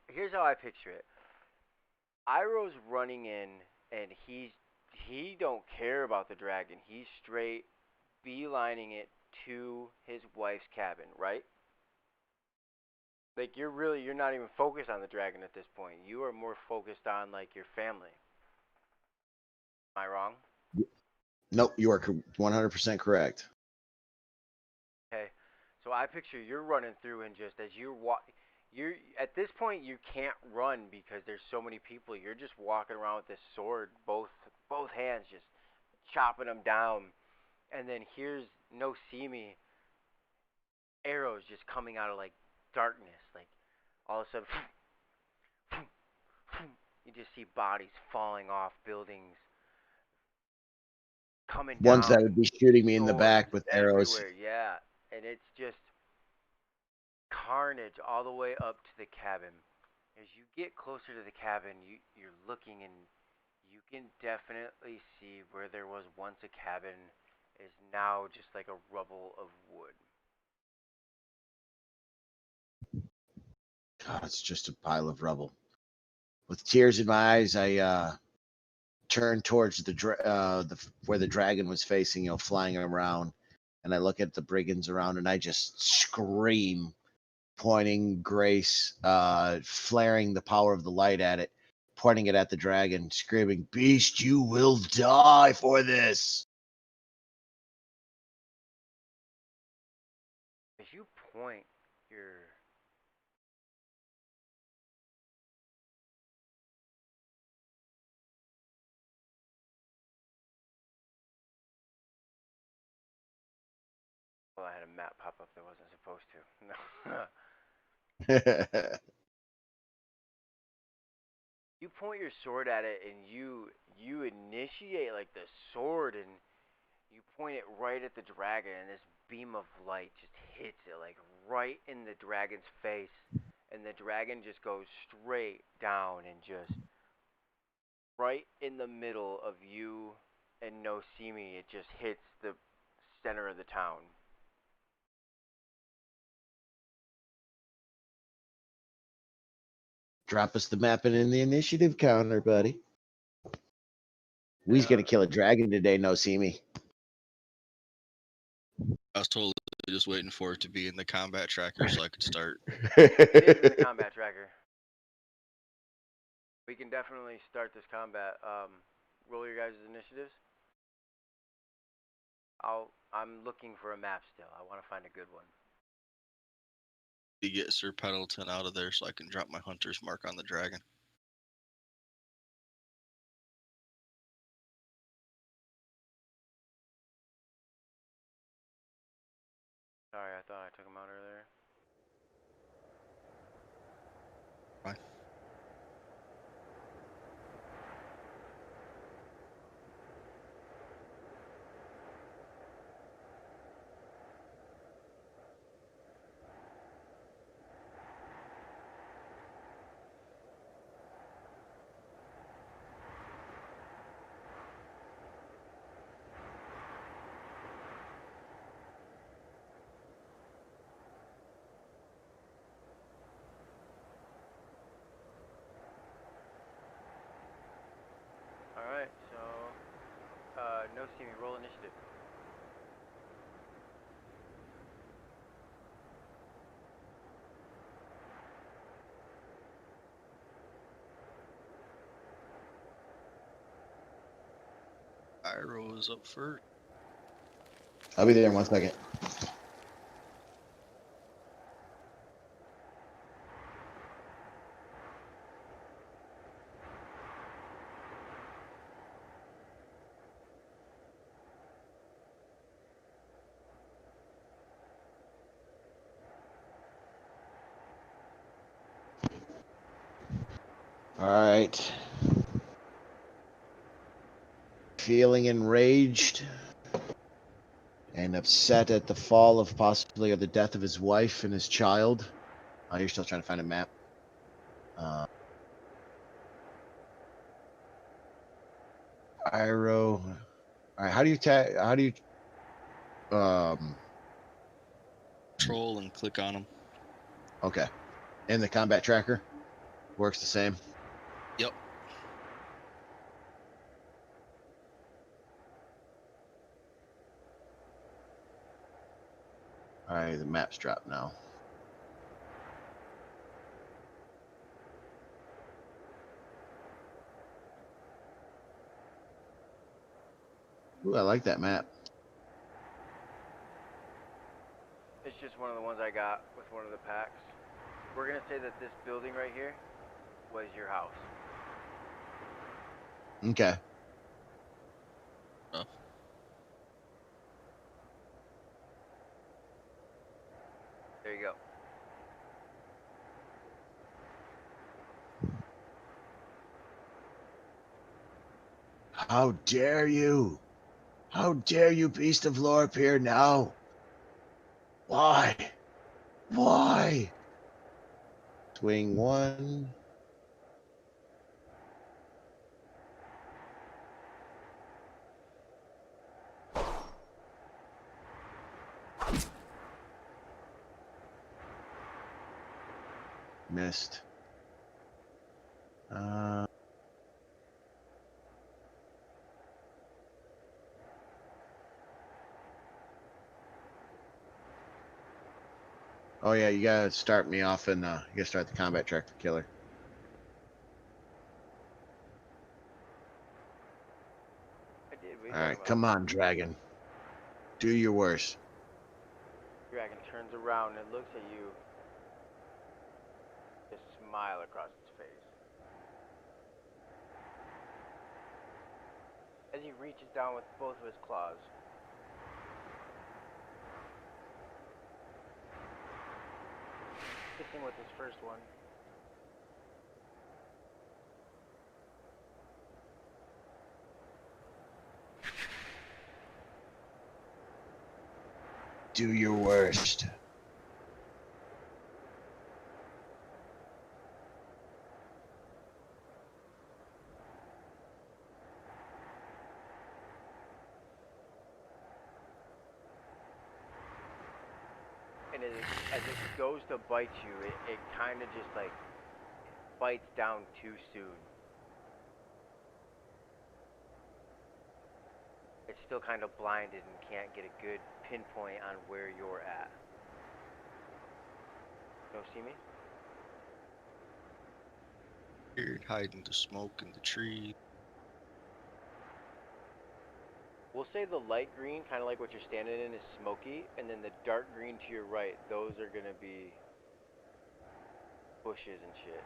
A: Here's how I picture it. Iroh's running in, and he don't care about the dragon. He's straight beelining it to his wife's cabin, right? Like you're not even focused on the dragon at this point. You are more focused on like your family. Am I wrong?
C: Nope, you are 100% correct.
A: Okay. So I picture you're running through, and just as you're at this point you can't run because there's so many people. You're just walking around with this sword, both hands, just chopping them down. And then here's Noseeme arrows just coming out of like darkness, like all of a sudden you just see bodies falling off buildings. coming
C: Ones that
A: down,
C: would be shooting me in the
A: swords
C: back with arrows.
A: everywhere. Yeah, and it's just carnage all the way up to the cabin. As you get closer to the cabin, you're looking and you can definitely see where there was once a cabin is now just like a rubble of wood.
C: God, it's just a pile of rubble. With tears in my eyes, I turn towards where the dragon was facing, flying around, and I look at the brigands around, and I just scream, pointing Grace, flaring the power of the light at it, pointing it at the dragon, screaming, "Beast, you will die for this!"
A: As you point your well, I had a map pop up that wasn't supposed to. No. You point your sword at it and you initiate like the sword and you point it right at the dragon and this beam of light just hits it like right in the dragon's face and the dragon just goes straight down and just right in the middle of you and Noseeme. It just hits the center of the town.
C: Drop us the map and in the initiative counter, buddy. We's gonna kill a dragon today, no see me.
B: I was totally just waiting for it to be in the combat tracker so I could start.
A: It is in the combat tracker. We can definitely start this combat. Roll your guys' initiatives. I'm looking for a map still. I want to find a good one.
B: To get Sir Pelatin out of there so I can drop my hunter's mark on the dragon.
A: Sorry, I thought I took him out earlier.
B: Fine.
A: Alright, so, Noseeme, roll initiative.
B: Iroh is up first.
C: I'll be there in 1 second. All right. Feeling enraged and upset at the fall of possibly or the death of his wife and his child. Oh, you're still trying to find a map. Iroh. All right. How do you
B: Control and click on him.
C: Okay. In the combat tracker works the same.
B: Yep.
C: All right, the map's dropped now. Ooh, I like that map.
A: It's just one of the ones I got with one of the packs. We're gonna say that this building right here was your house.
C: Okay.
B: Oh.
A: There you go.
C: How dare you? How dare you, beast of lore, appear now? Why? Why? Swing one. Missed. Oh yeah, you gotta start me off and you gotta start the combat track for killer.
A: I did. What are you
C: All
A: talking
C: right,
A: about?
C: come on, dragon. Do your worst.
A: Dragon turns around and looks at you. A smile across its face. As he reaches down with both of his claws. Kissing with his first one.
C: Do your worst.
A: And as it goes to bite you, it kind of just like bites down too soon. It's still kind of blinded and can't get a good pinpoint on where you're at. Noseeme?
B: You're hiding the smoke in the tree.
A: We'll say the light green, kind of like what you're standing in, is smoky, and then the dark green to your right, those are gonna be bushes and shit.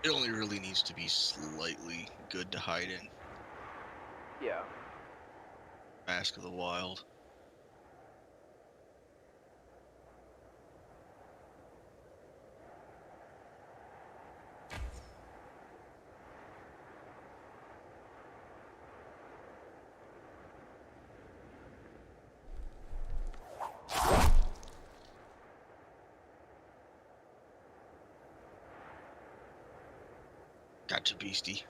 B: It only really needs to be slightly good to hide in.
A: Yeah.
B: Mask of the Wild. Gotcha, beastie.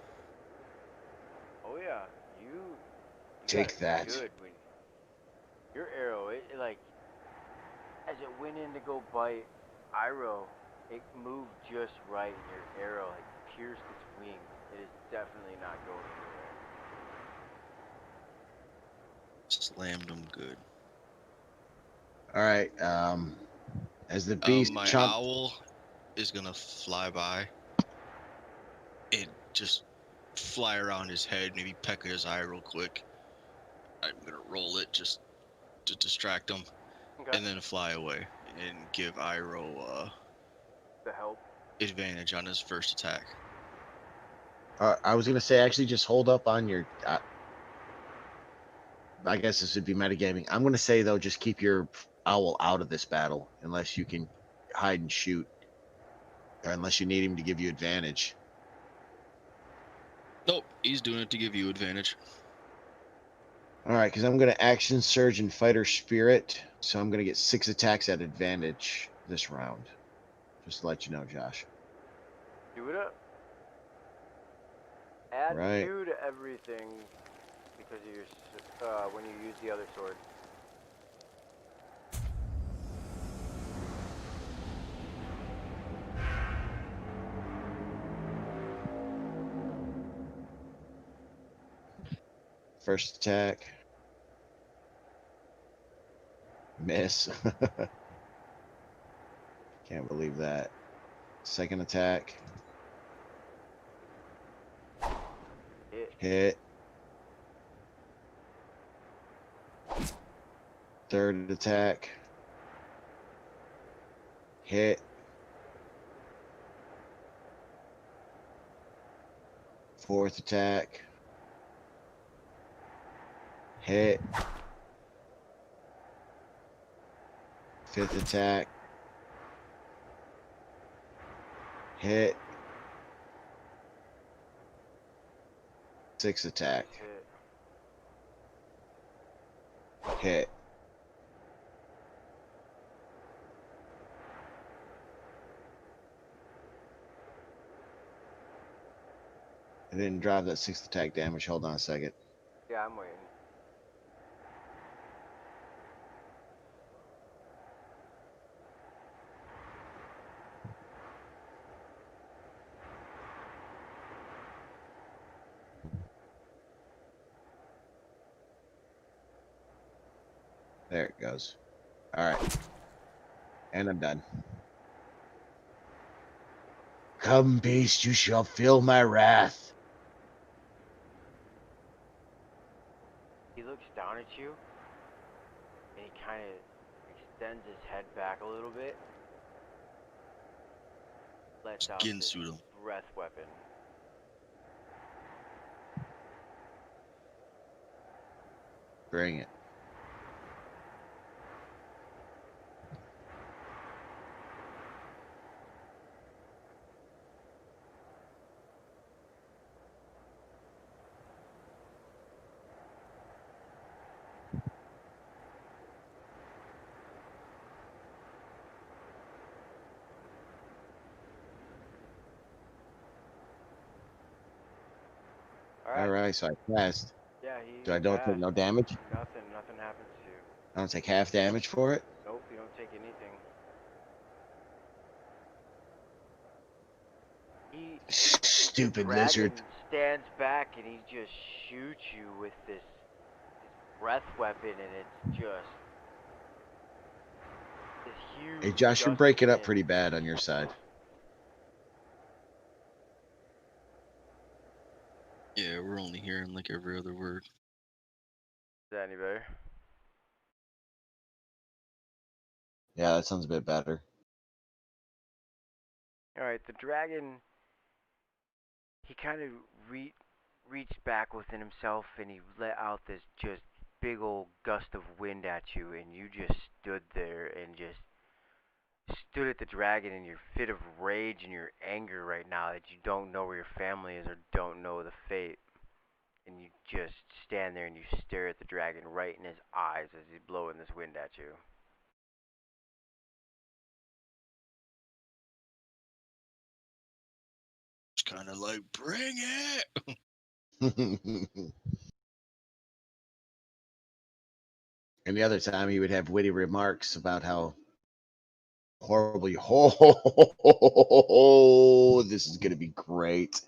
A: Oh yeah. You
C: Take
A: got it
C: that.
A: good when your arrow, it like as it went in to go bite Iroh, it moved just right, and your arrow like pierced its wing. It is definitely not going anywhere.
B: Slammed him good.
C: All right. As the beast
B: My
C: chomp.
B: owl is gonna fly by and just fly around his head, maybe peck at his eye real quick. I'm gonna roll it just to distract him,
A: Okay.
B: and then fly away and give Iroh
A: The help.
B: advantage on his first attack.
C: I was gonna say actually just hold up on your. I guess this would be metagaming. I'm gonna say though, just keep your owl out of this battle unless you can hide and shoot, or unless you need him to give you advantage.
B: Nope, he's doing it to give you advantage.
C: All right, because I'm gonna action surge and fighter spirit, so I'm gonna get 6 attacks at advantage this round. Just to let you know, Josh.
A: Do it up. Add
C: Right.
A: 2 to everything because of your when you use the other sword.
C: First attack. Miss. Can't believe that. Second attack. Hit. Third attack. Hit. Fourth attack. Hit. Fifth attack. Hit. 6 attack.
A: Hit.
C: Hit. I didn't drive that 6th attack damage. Hold on a second.
A: Yeah, I'm waiting.
C: There it goes. All right. And I'm done. Come, beast, you shall feel my wrath.
A: He looks down at you, and he kind of extends his head back a little bit. Lets out
B: Skin
A: this
B: suit him.
A: breath weapon.
C: Bring it. All right, so I passed.
A: Yeah, he
C: So I don't take
A: passed.
C: no damage?
A: Nothing happens to you.
C: I don't take half damage for it?
A: Nope, you don't take anything.
C: Stupid
A: the
C: lizard.
A: dragon stands back and he just shoots you with this breath weapon, and it's just this huge.
C: Hey, Josh, you're
A: gust
C: breaking
A: of
C: up
A: wind.
C: pretty bad on your side.
B: Yeah, we're only hearing like every other word.
A: Is that any better?
C: Yeah, that sounds a bit better.
A: All right, the dragon. He kind of reached back within himself, and he let out this just big old gust of wind at you, and you just stood there and just stood at the dragon in your fit of rage and your anger right now that you don't know where your family is or don't know the fate. And you just stand there and you stare at the dragon right in his eyes as he's blowing this wind at you.
B: It's kind of like, bring it!
C: And the other time he would have witty remarks about how horrible you. Oh, this is gonna be great.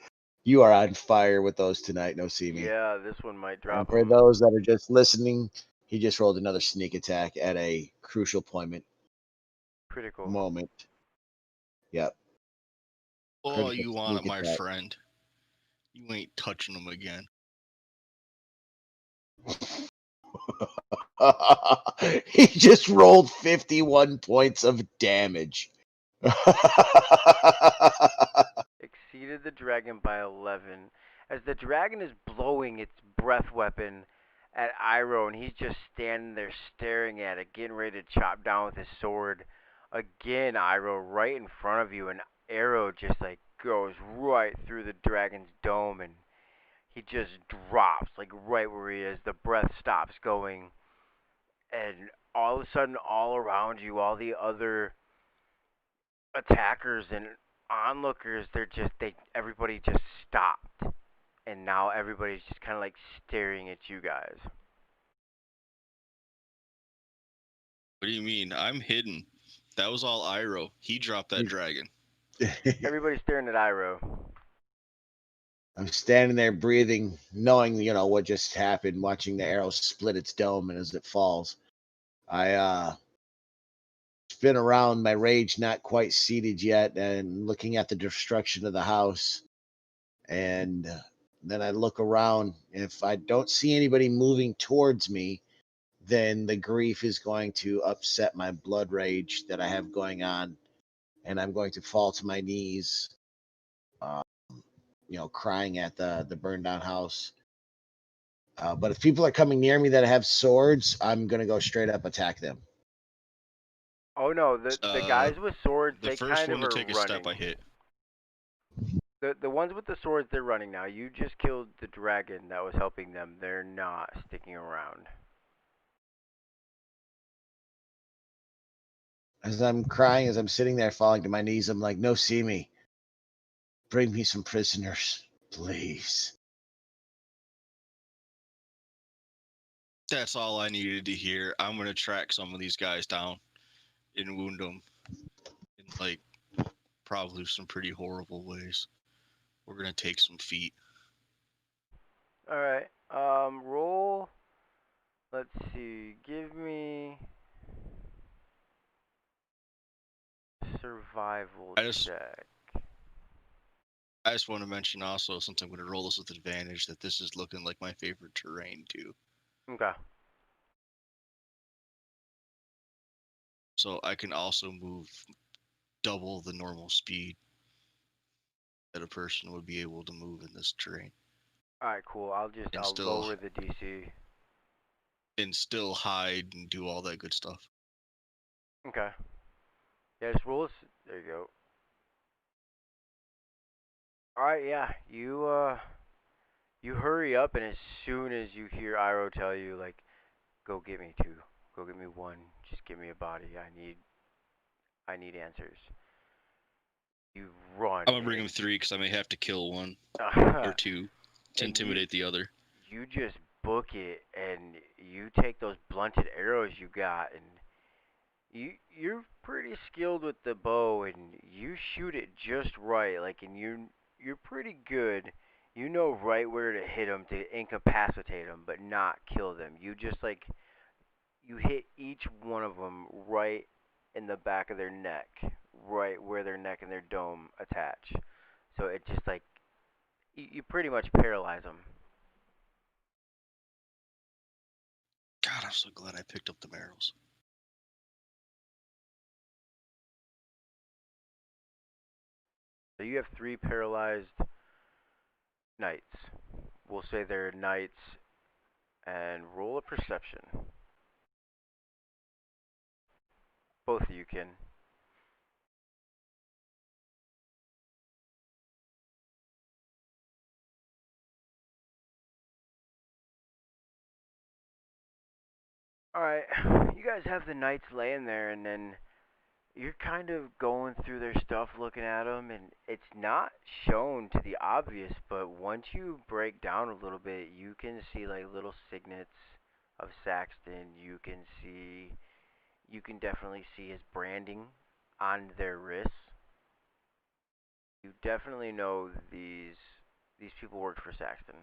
C: You are on fire with those tonight, Noseeme.
A: Yeah, this one might drop
C: And for
A: him.
C: those that are just listening, he just rolled another sneak attack at a crucial
A: Critical.
C: moment. Yep.
B: Oh,
C: Critical
B: you want it,
C: sneak
B: my
C: attack.
B: friend. You ain't touching him again.
C: He just rolled 51 points of damage.
A: Exceeded the dragon by 11. As the dragon is blowing its breath weapon at Iroh, and he's just standing there staring at it, getting ready to chop down with his sword. Again, Iroh, right in front of you, an arrow just like goes right through the dragon's dome, and he just drops like right where he is. The breath stops going, and all of a sudden, all around you, all the other attackers and onlookers, everybody just stopped, and now everybody's just kind of like staring at you guys.
B: What do you mean? I'm hidden. That was all Iroh. He dropped that dragon.
A: Everybody's staring at Iroh.
C: I'm standing there breathing, knowing, what just happened, watching the arrow split its dome and as it falls. I spin around, my rage not quite seated yet, and looking at the destruction of the house. And then I look around. If I don't see anybody moving towards me, then the grief is going to upset my blood rage that I have going on, and I'm going to fall to my knees, crying at the burned down house. But if people are coming near me that have swords, I'm gonna go straight up attack them.
A: Oh no, the guys with swords,
B: The
A: they
B: first
A: kind of
B: one to
A: are
B: take a
A: running.
B: step I hit.
A: The ones with the swords, they're running now. You just killed the dragon that was helping them. They're not sticking around.
C: As I'm crying, as I'm sitting there falling to my knees, I'm like, Noseeme, bring me some prisoners, please.
B: That's all I needed to hear. I'm gonna track some of these guys down and wound them in like probably some pretty horrible ways. We're gonna take some feet.
A: All right. Roll. Let's see. Give me survival
B: I just
A: check.
B: want to mention also, since I'm gonna roll this with advantage, that this is looking like my favorite terrain too.
A: Okay.
B: So I can also move double the normal speed that a person would be able to move in this terrain.
A: All right. Cool. I'll lower the DC.
B: And still hide and do all that good stuff.
A: Okay. Yeah, just roll. There you go. All right. Yeah. You hurry up, and as soon as you hear Iroh tell you, like, go get me two, go get me one, just give me a body. I need answers. You run.
B: I'm gonna bring him 3 because I may have to kill one or 2 to intimidate the other.
A: You just book it, and you take those blunted arrows you got, and you're pretty skilled with the bow, and you shoot it just right. Like, and you're pretty good. You know right where to hit them to incapacitate them, but not kill them. You just like you hit each one of them right in the back of their neck, right where their neck and their dome attach. So it just like you pretty much paralyze them.
B: God, I'm so glad I picked up the arrows.
A: So you have 3 paralyzed knights. We'll say they're knights, and roll a perception. Both of you can. Alright, you guys have the knights laying there, and then you're kind of going through their stuff looking at them, and it's not shown to the obvious, but once you break down a little bit, you can see like little signets of Saxton. You can definitely see his branding on their wrists. You definitely know these people worked for Saxton.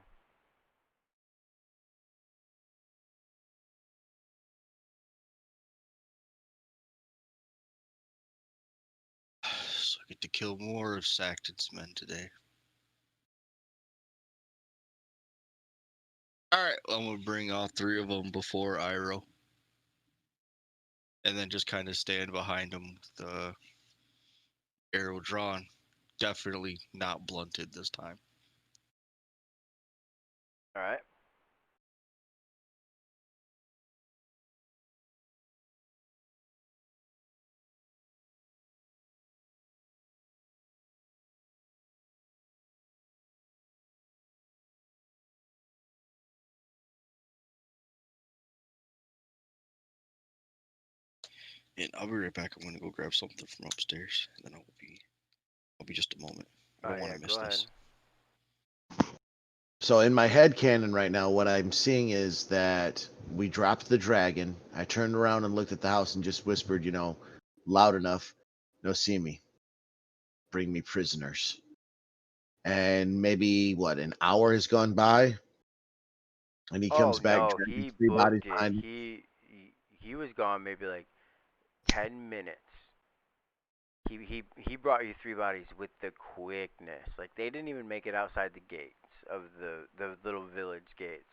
B: So I get to kill more of Saxton's men today. Alright, I'm gonna bring all 3 of them before Iroh. And then just kind of stand behind him with the arrow drawn. Definitely not blunted this time.
A: Alright.
B: And I'll be right back. I'm gonna go grab something from upstairs, and then I'll be just a moment. I don't want to miss this.
C: So in my head canon right now, what I'm seeing is that we dropped the dragon. I turned around and looked at the house and just whispered, loud enough, Noseeme, bring me prisoners. And maybe an hour has gone by, and he comes back
A: No,
C: dragging
A: he
C: 3 bodies
A: booked it.
C: behind him.
A: He was gone maybe like 10 minutes. He brought you 3 bodies with the quickness. Like they didn't even make it outside the gates of the little village gates.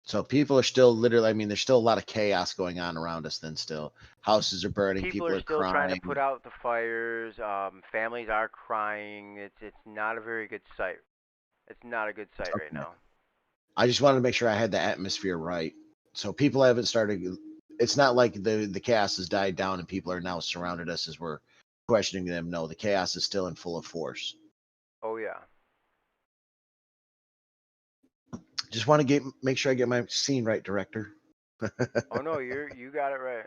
C: So people are still literally, I mean, there's still a lot of chaos going on around us then still. Houses are burning, people are
A: still trying
C: crying.
A: to put out the fires. Families are crying. It's not a very good sight. It's not a good sight right now.
C: I just wanted to make sure I had the atmosphere right. So people haven't started. It's not like the chaos has died down and people are now surrounded us as we're questioning them. No, the chaos is still in full of force.
A: Oh yeah.
C: Just want to make sure I get my scene right, director.
A: Oh no, you got it right.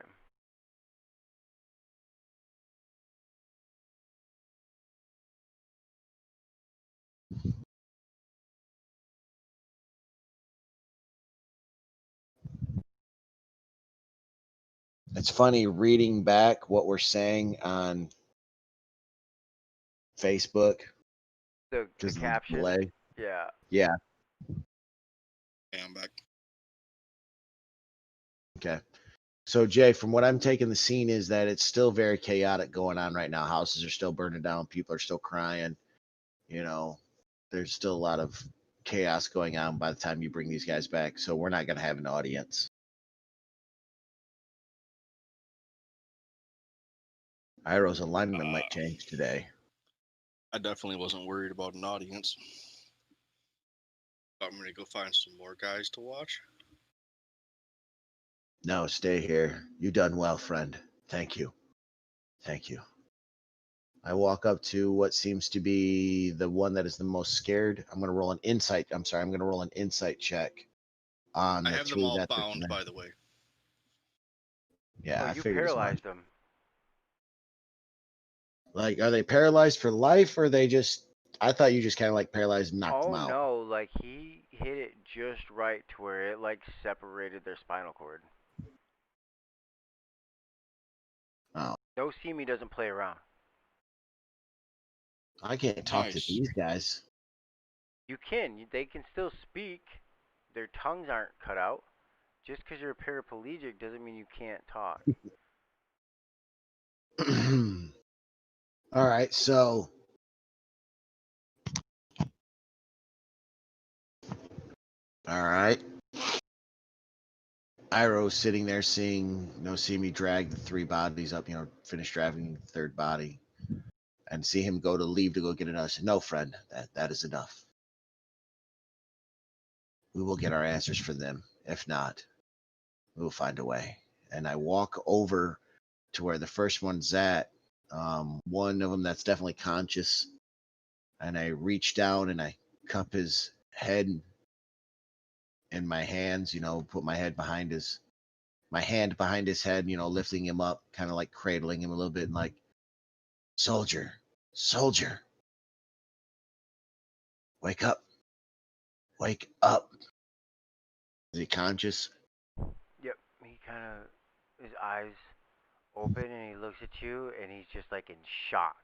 C: It's funny reading back what we're saying on Facebook
A: The
C: because of the
A: caption.
C: delay.
A: Yeah.
C: Yeah.
B: Yeah, I'm back.
C: Okay. So Jay, from what I'm taking, the scene is that it's still very chaotic going on right now. Houses are still burning down. People are still crying. You know, there's still a lot of chaos going on by the time you bring these guys back. So we're not going to have an audience. Iroh's alignment might change today.
B: I definitely wasn't worried about an audience. I'm gonna go find some more guys to watch.
C: No, stay here. You done well, friend. Thank you. Thank you. I walk up to what seems to be the one that is the most scared. I'm going to roll an insight. I'm sorry. I'm going to roll an insight check on
B: I
C: the
B: have them
C: three
B: all
C: that they're
B: bound,
C: connected.
B: by the way.
C: Yeah,
A: Oh,
C: I
A: you
C: figured as much.
A: paralyzed them.
C: Like, are they paralyzed for life, or they just? I thought you just kind of like paralyzed and knocked them
A: Oh
C: out.
A: no, like he hit it just right to where it like separated their spinal cord.
C: Oh,
A: Noseeme doesn't play around.
C: I can't talk to
B: Nice.
C: these guys.
A: You can. They can still speak. Their tongues aren't cut out. Just because you're paraplegic doesn't mean you can't talk.
C: All right, so all right. Iroh's sitting there seeing Noseeme drag the three bodies up, finish dragging the third body, and see him go to leave to go get another. No, friend, that is enough. We will get our answers for them. If not, we will find a way. And I walk over to where the first one's at. One of them that's definitely conscious, and I reach down and I cup his head in my hands. Put my hand behind his head. Lifting him up, kind of like cradling him a little bit, and like, soldier, soldier, wake up, wake up. Is he conscious?
A: Yep. He kind of, his eyes open and he looks at you and he's just like in shock.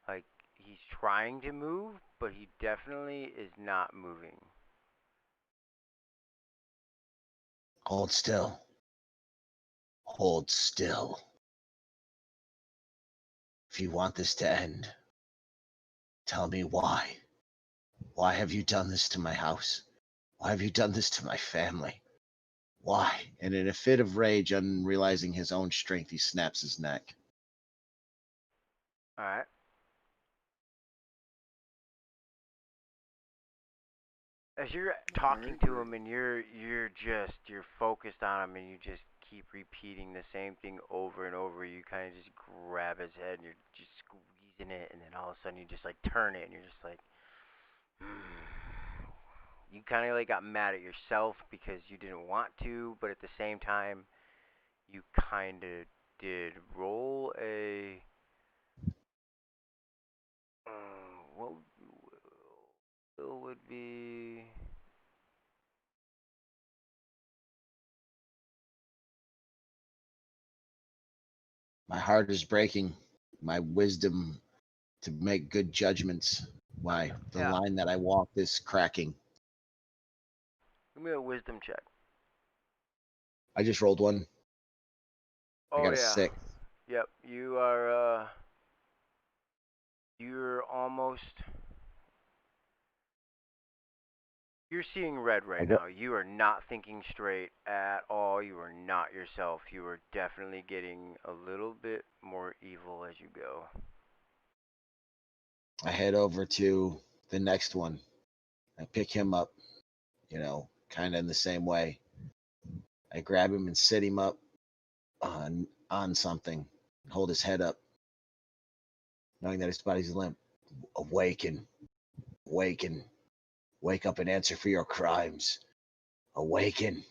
A: Like he's trying to move, but he definitely is not moving.
C: Hold still. Hold still. If you want this to end, tell me why. Why have you done this to my house? Why have you done this to my family? Why? And in a fit of rage, unrealizing his own strength, he snaps his neck.
A: All right. As you're talking
B: Alright,
A: to
B: great.
A: him and you're focused on him and you just keep repeating the same thing over and over, you kind of just grab his head and you're just squeezing it, and then all of a sudden you just like turn it and you're just like, you kind of like got mad at yourself because you didn't want to, but at the same time you kind of did. Roll a what would be.
C: My heart is breaking. My wisdom to make good judgments. Why? The
A: Yeah,
C: line that I walk is cracking.
A: give me a wisdom check.
C: I just rolled one. I
A: Oh
C: got a
A: yeah.
C: 6.
A: Yep, you are you're almost you're seeing red
C: I
A: right
C: got,
A: now. You are not thinking straight at all. You are not yourself. You are definitely getting a little bit more evil as you go.
C: I head over to the next one. I pick him up, kind of in the same way. I grab him and sit him up on something, hold his head up, knowing that his body's limp. Awaken. Awaken. Wake up and answer for your crimes. Awaken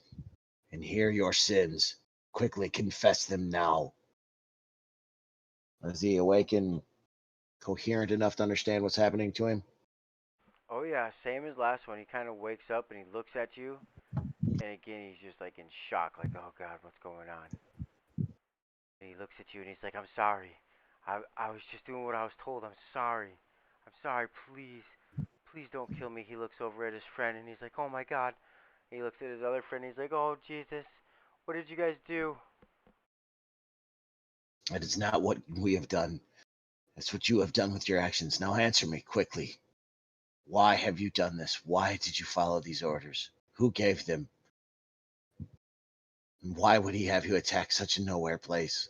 C: and hear your sins. Quickly confess them now. Is he awakened, coherent enough to understand what's happening to him?
A: Oh yeah, same as last one. He kind of wakes up and he looks at you, and again he's just like in shock, like, oh God, what's going on? And he looks at you and he's like, I'm sorry. I was just doing what I was told. I'm sorry. I'm sorry. Please, please don't kill me. He looks over at his friend and he's like, oh my God. He looks at his other friend. And he's like, oh Jesus, what did you guys do?
C: That is not what we have done. That's what you have done with your actions. Now answer me quickly. Why have you done this? Why did you follow these orders? Who gave them? And why would he have you attack such a nowhere place?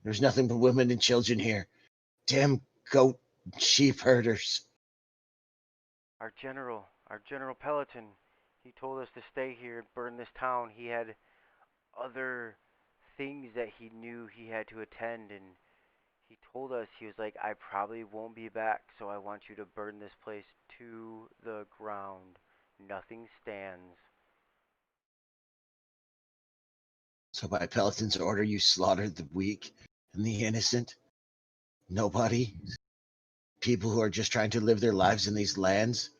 C: There's nothing but women and children here. Damn goat sheep herders.
A: Our General Pelatin, he told us to stay here and burn this town. He had other things that he knew he had to attend, and he told us, he was like, I probably won't be back, so I want you to burn this place to the ground. Nothing stands.
C: So by Pelatin's order, you slaughtered the weak and the innocent? Nobody? People who are just trying to live their lives in these lands?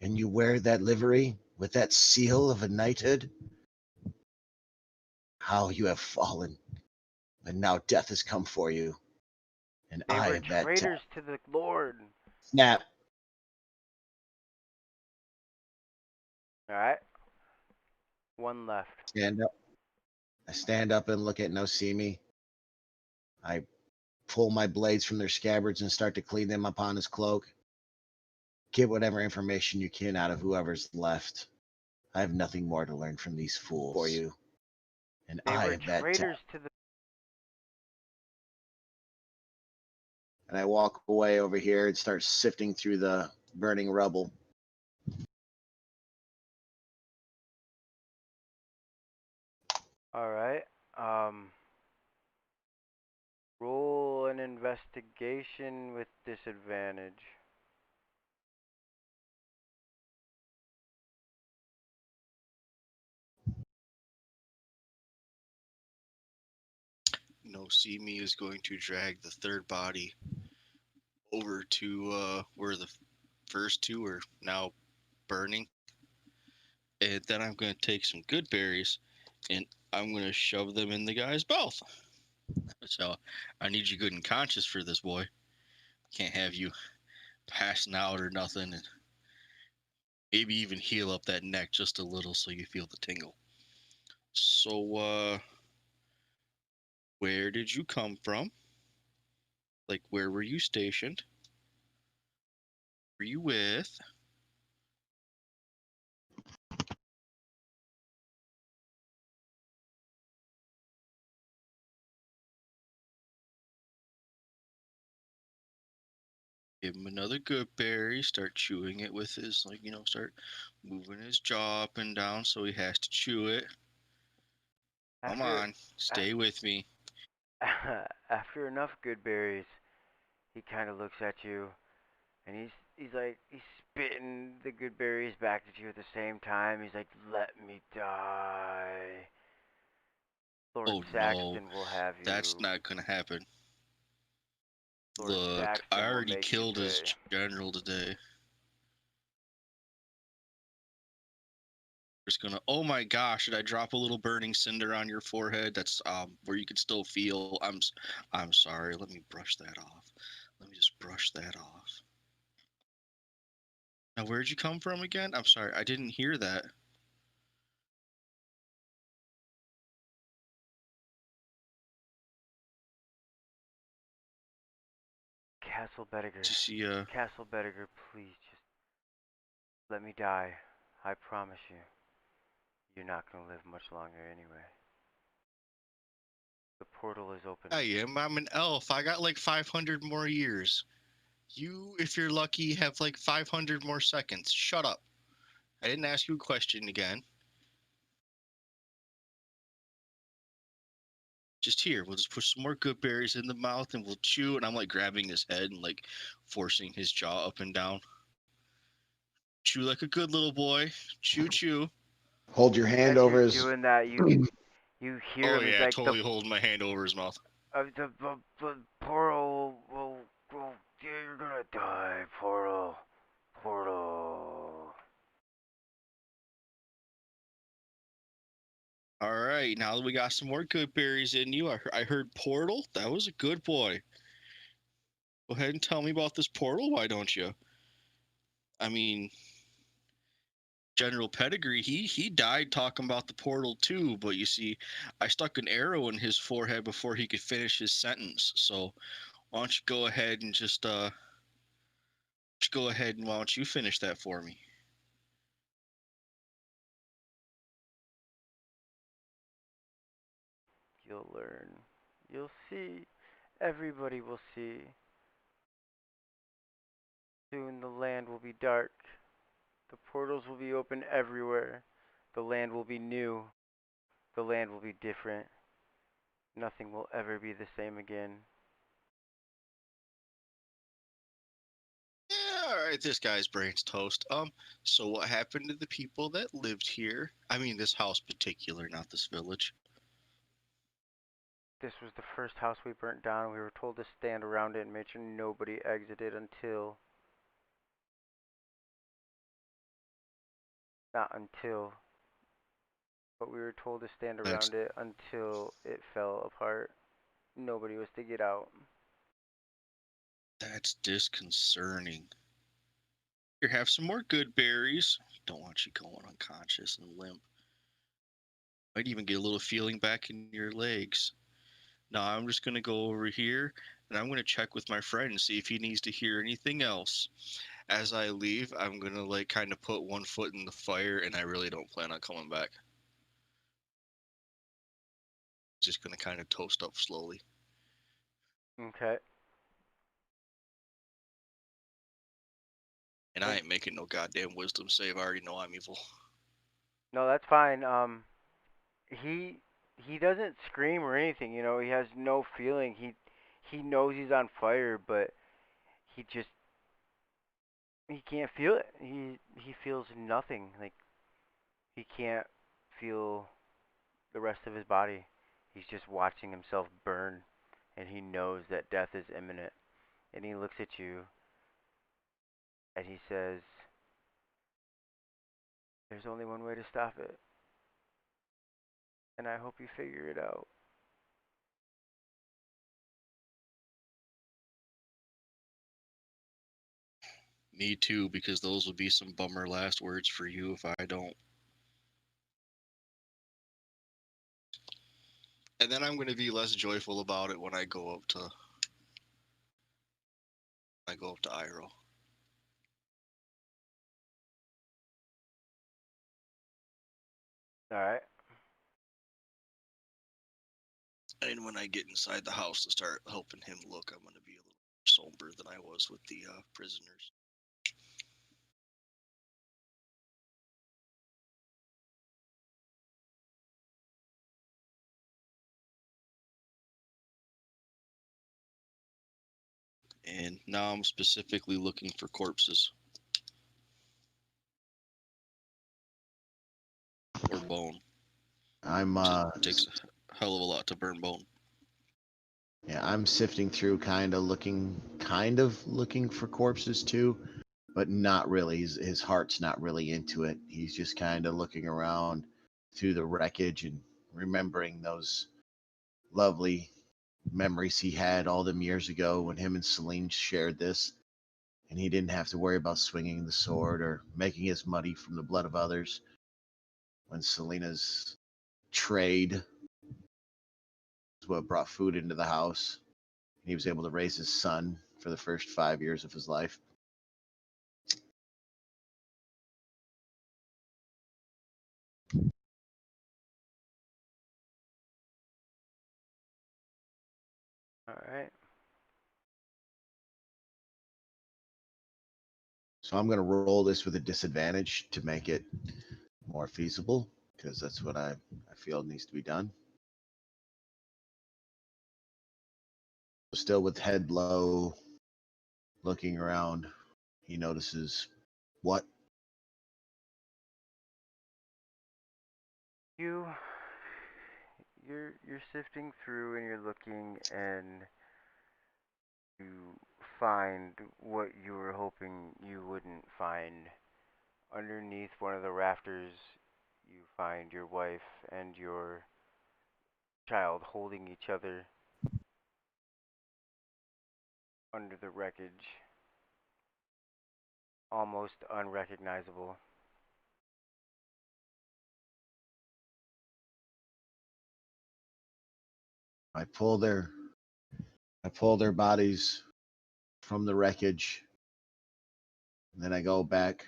C: And you wear that livery with that seal of a knighthood? How you have fallen. And now death has come for you. And
A: They
C: I
A: were
C: am that death.
A: traitors to the Lord.
C: Snap.
A: Alright? One left.
C: Stand up. I stand up and look at Noseeme. I pull my blades from their scabbards and start to clean them upon his cloak. Get whatever information you can out of whoever's left. I have nothing more to learn from these fools for you. And
A: They
C: I
A: were
C: am that death.
A: traitors to the...
C: And I walk away over here and start sifting through the burning rubble.
A: Alright. Roll an investigation with disadvantage.
B: Noseeme is going to drag the third body over to where the first two are now burning. And then I'm going to take some good berries and I'm going to shove them in the guy's mouth. So I need you good and conscious for this, boy. Can't have you passing out or nothing. And maybe even heal up that neck just a little so you feel the tingle. So, where did you come from? Like, where were you stationed? Were you with? Give him another good berry. Start chewing it with his, like, start moving his jaw up and down so he has to chew it. Come
A: After
B: on, stay with me.
A: after enough good berries, he kind of looks at you, and he's spitting the good berries back at you at the same time. He's like, "Let me die. Lord
B: Oh no,
A: Saxton will have
B: that's
A: you.
B: not gonna happen.
A: Lord
B: Look, I
A: Saxton will
B: already
A: make you
B: killed his
A: pay."
B: general today. Just gonna. Oh my gosh! Did I drop a little burning cinder on your forehead? That's where you can still feel. I'm sorry. Let me brush that off. Let me just brush that off. Now, where'd you come from again? I'm sorry, I didn't hear that.
A: Castle Bediger,
B: Did you see?
A: Castle Bediger, please just let me die. I promise you, you're not gonna live much longer anyway. The portal is open.
B: I am. I'm an elf. I got like 500 more years. You, if you're lucky, have like 500 more seconds. Shut up. I didn't ask you a question again. Just here, we'll just put some more good berries in the mouth and we'll chew. And I'm like grabbing his head and like forcing his jaw up and down. Chew like a good little boy. Chew, chew.
C: Hold your hand
A: As
C: over
A: you're
C: his.
A: doing that, you hear
B: Oh
A: him. He's
B: yeah,
A: like
B: totally holding my hand over his mouth.
A: the portal will yeah, you're gonna die. Portal.
B: All right, now that we got some more good berries in you, I heard portal. That was a good boy. Go ahead and tell me about this portal. Why don't you? I mean, General Pedigree, he died talking about the portal too, but you see, I stuck an arrow in his forehead before he could finish his sentence. So why don't you go ahead and just go ahead and why don't you finish that for me?
A: You'll learn. You'll see. Everybody will see. Soon the land will be dark. The portals will be open everywhere. The land will be new. The land will be different. Nothing will ever be the same again.
B: Yeah, all right, this guy's brain's toast. So what happened to the people that lived here? I mean, this house particular, not this village.
A: This was the first house we burnt down. We were told to stand around it and make sure nobody exited until. Not until. But we were told to stand
B: That's
A: around it until it fell apart. Nobody was to get out.
B: that's disconcerting. Here, have some more good berries. Don't want you going unconscious and limp. Might even get a little feeling back in your legs. Now I'm just gonna go over here and I'm gonna check with my friend and see if he needs to hear anything else. As I leave, I'm gonna like kind of put one foot in the fire, and I really don't plan on coming back. Just gonna kind of toast up slowly.
A: Okay.
B: And I ain't making no goddamn wisdom save. I already know I'm evil.
A: No, that's fine. He doesn't scream or anything, you know. He has no feeling. He knows he's on fire, but he just he can't feel it. He feels nothing. Like he can't feel the rest of his body. He's just watching himself burn, and he knows that death is imminent. And he looks at you and he says, "There's only one way to stop it, and I hope you figure it out."
B: Me too, because those would be some bummer last words for you if I don't. And then I'm gonna be less joyful about it when I go up to Iroh.
A: All right.
B: And when I get inside the house to start helping him look, I'm gonna be a little somber than I was with the prisoners. And now I'm specifically looking for corpses or bone.
C: I'm
B: It takes a hell of a lot to burn bone.
C: yeah, I'm sifting through kind of looking for corpses too, but not really. His heart's not really into it. He's just kind of looking around through the wreckage and remembering those lovely memories he had all them years ago when him and Celine shared this, and he didn't have to worry about swinging the sword or making his money from the blood of others. When Selena's trade is what brought food into the house, and he was able to raise his son for the first 5 years of his life.
A: All right.
C: So I'm going to roll this with a disadvantage to make it more feasible, because that's what I feel needs to be done. Still with head low, looking around, he notices what?
A: You you're sifting through and you're looking and you find what you were hoping you wouldn't find. Underneath one of the rafters, you find your wife and your child holding each other under the wreckage, almost unrecognizable.
C: I pull their I pull their bodies from the wreckage. And then I go back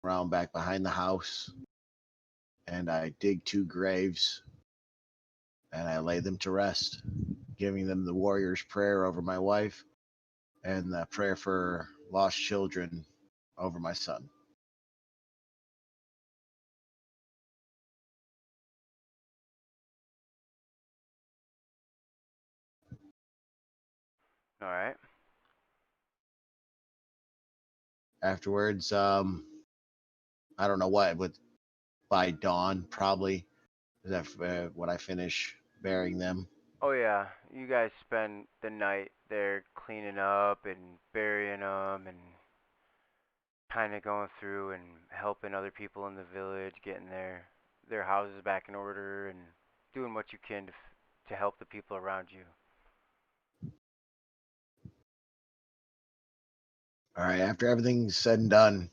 C: around back behind the house and I dig 2 graves and I lay them to rest, giving them the warrior's prayer over my wife and the prayer for lost children over my son.
A: All right.
C: Afterwards, I don't know what, but by dawn, probably, is that when I finish burying them.
A: Oh yeah, you guys spend the night there cleaning up and burying them and kind of going through and helping other people in the village getting their houses back in order and doing what you can to help the people around you.
C: All right, after everything's said and done,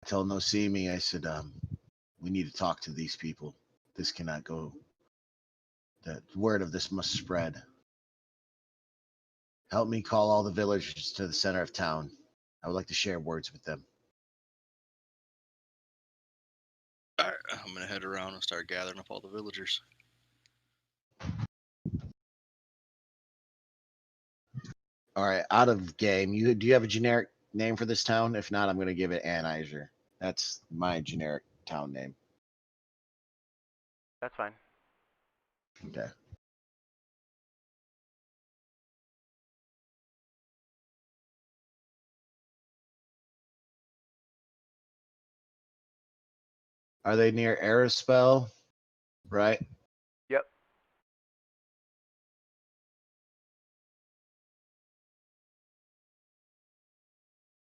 C: I tell Noseeme, I said, we need to talk to these people. This cannot go. The word of this must spread. Help me call all the villagers to the center of town. I would like to share words with them.
B: All right, I'm gonna head around and start gathering up all the villagers.
C: All right, out of game, do you have a generic name for this town? If not, I'm going to give it Anheuser. That's my generic town name.
A: That's fine.
C: Okay. Are they near Arispel? Right.
A: Yep.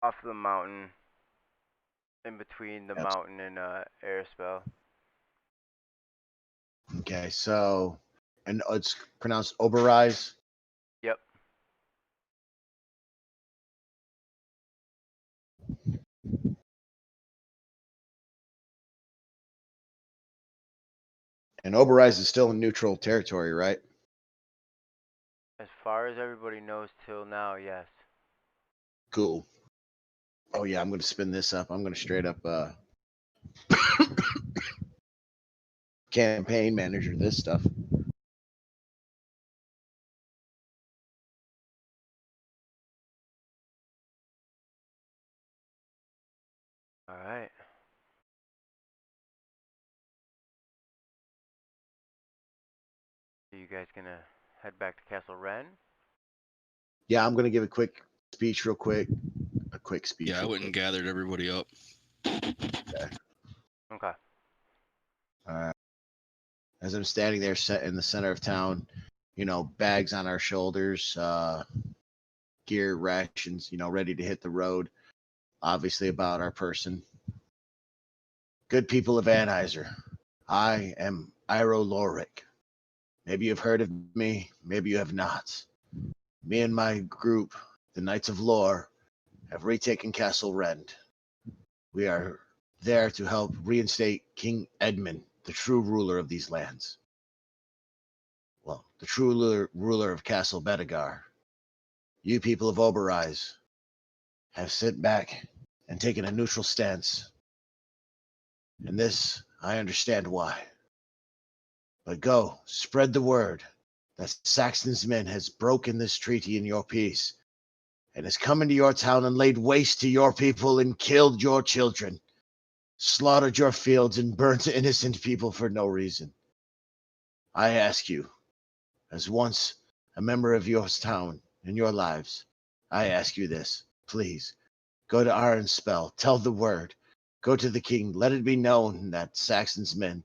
A: Off the mountain, in between the
C: Yes.
A: mountain and Airspell.
C: Okay. So, and it's pronounced Oberreis.
A: Yep.
C: And Oberreis is still in neutral territory, right?
A: As far as everybody knows till now, yes.
C: Cool. Oh yeah, I'm going to spin this up. I'm going to straight up campaign manager this stuff.
A: All right. So you guys gonna head back to Castle Rend?
C: Yeah, I'm going to give a quick speech, real quick. A quick speech.
B: Yeah, I
C: real
B: went and
C: quick.
B: gathered everybody up.
A: Okay.
C: As I'm standing there set in the center of town, bags on our shoulders, gear, rations, ready to hit the road, obviously about our person. Good people of Anheuser, I am Iroh. Maybe you've heard of me, maybe you have not. Me and my group, the Knights of Lore, have retaken Castle Rend. We are there to help reinstate King Edmund, the true ruler of these lands. Well, the true ruler of Castle Bedegar. You people of Oberreis have sent back and taken a neutral stance. And this, I understand why. But go, spread the word that Saxton's men has broken this treaty in your peace and has come into your town and laid waste to your people and killed your children, slaughtered your fields and burnt innocent people for no reason. I ask you, as once a member of your town and your lives, I ask you this, please. Go to Ironspell, tell the word. Go to the king. Let it be known that Saxon's men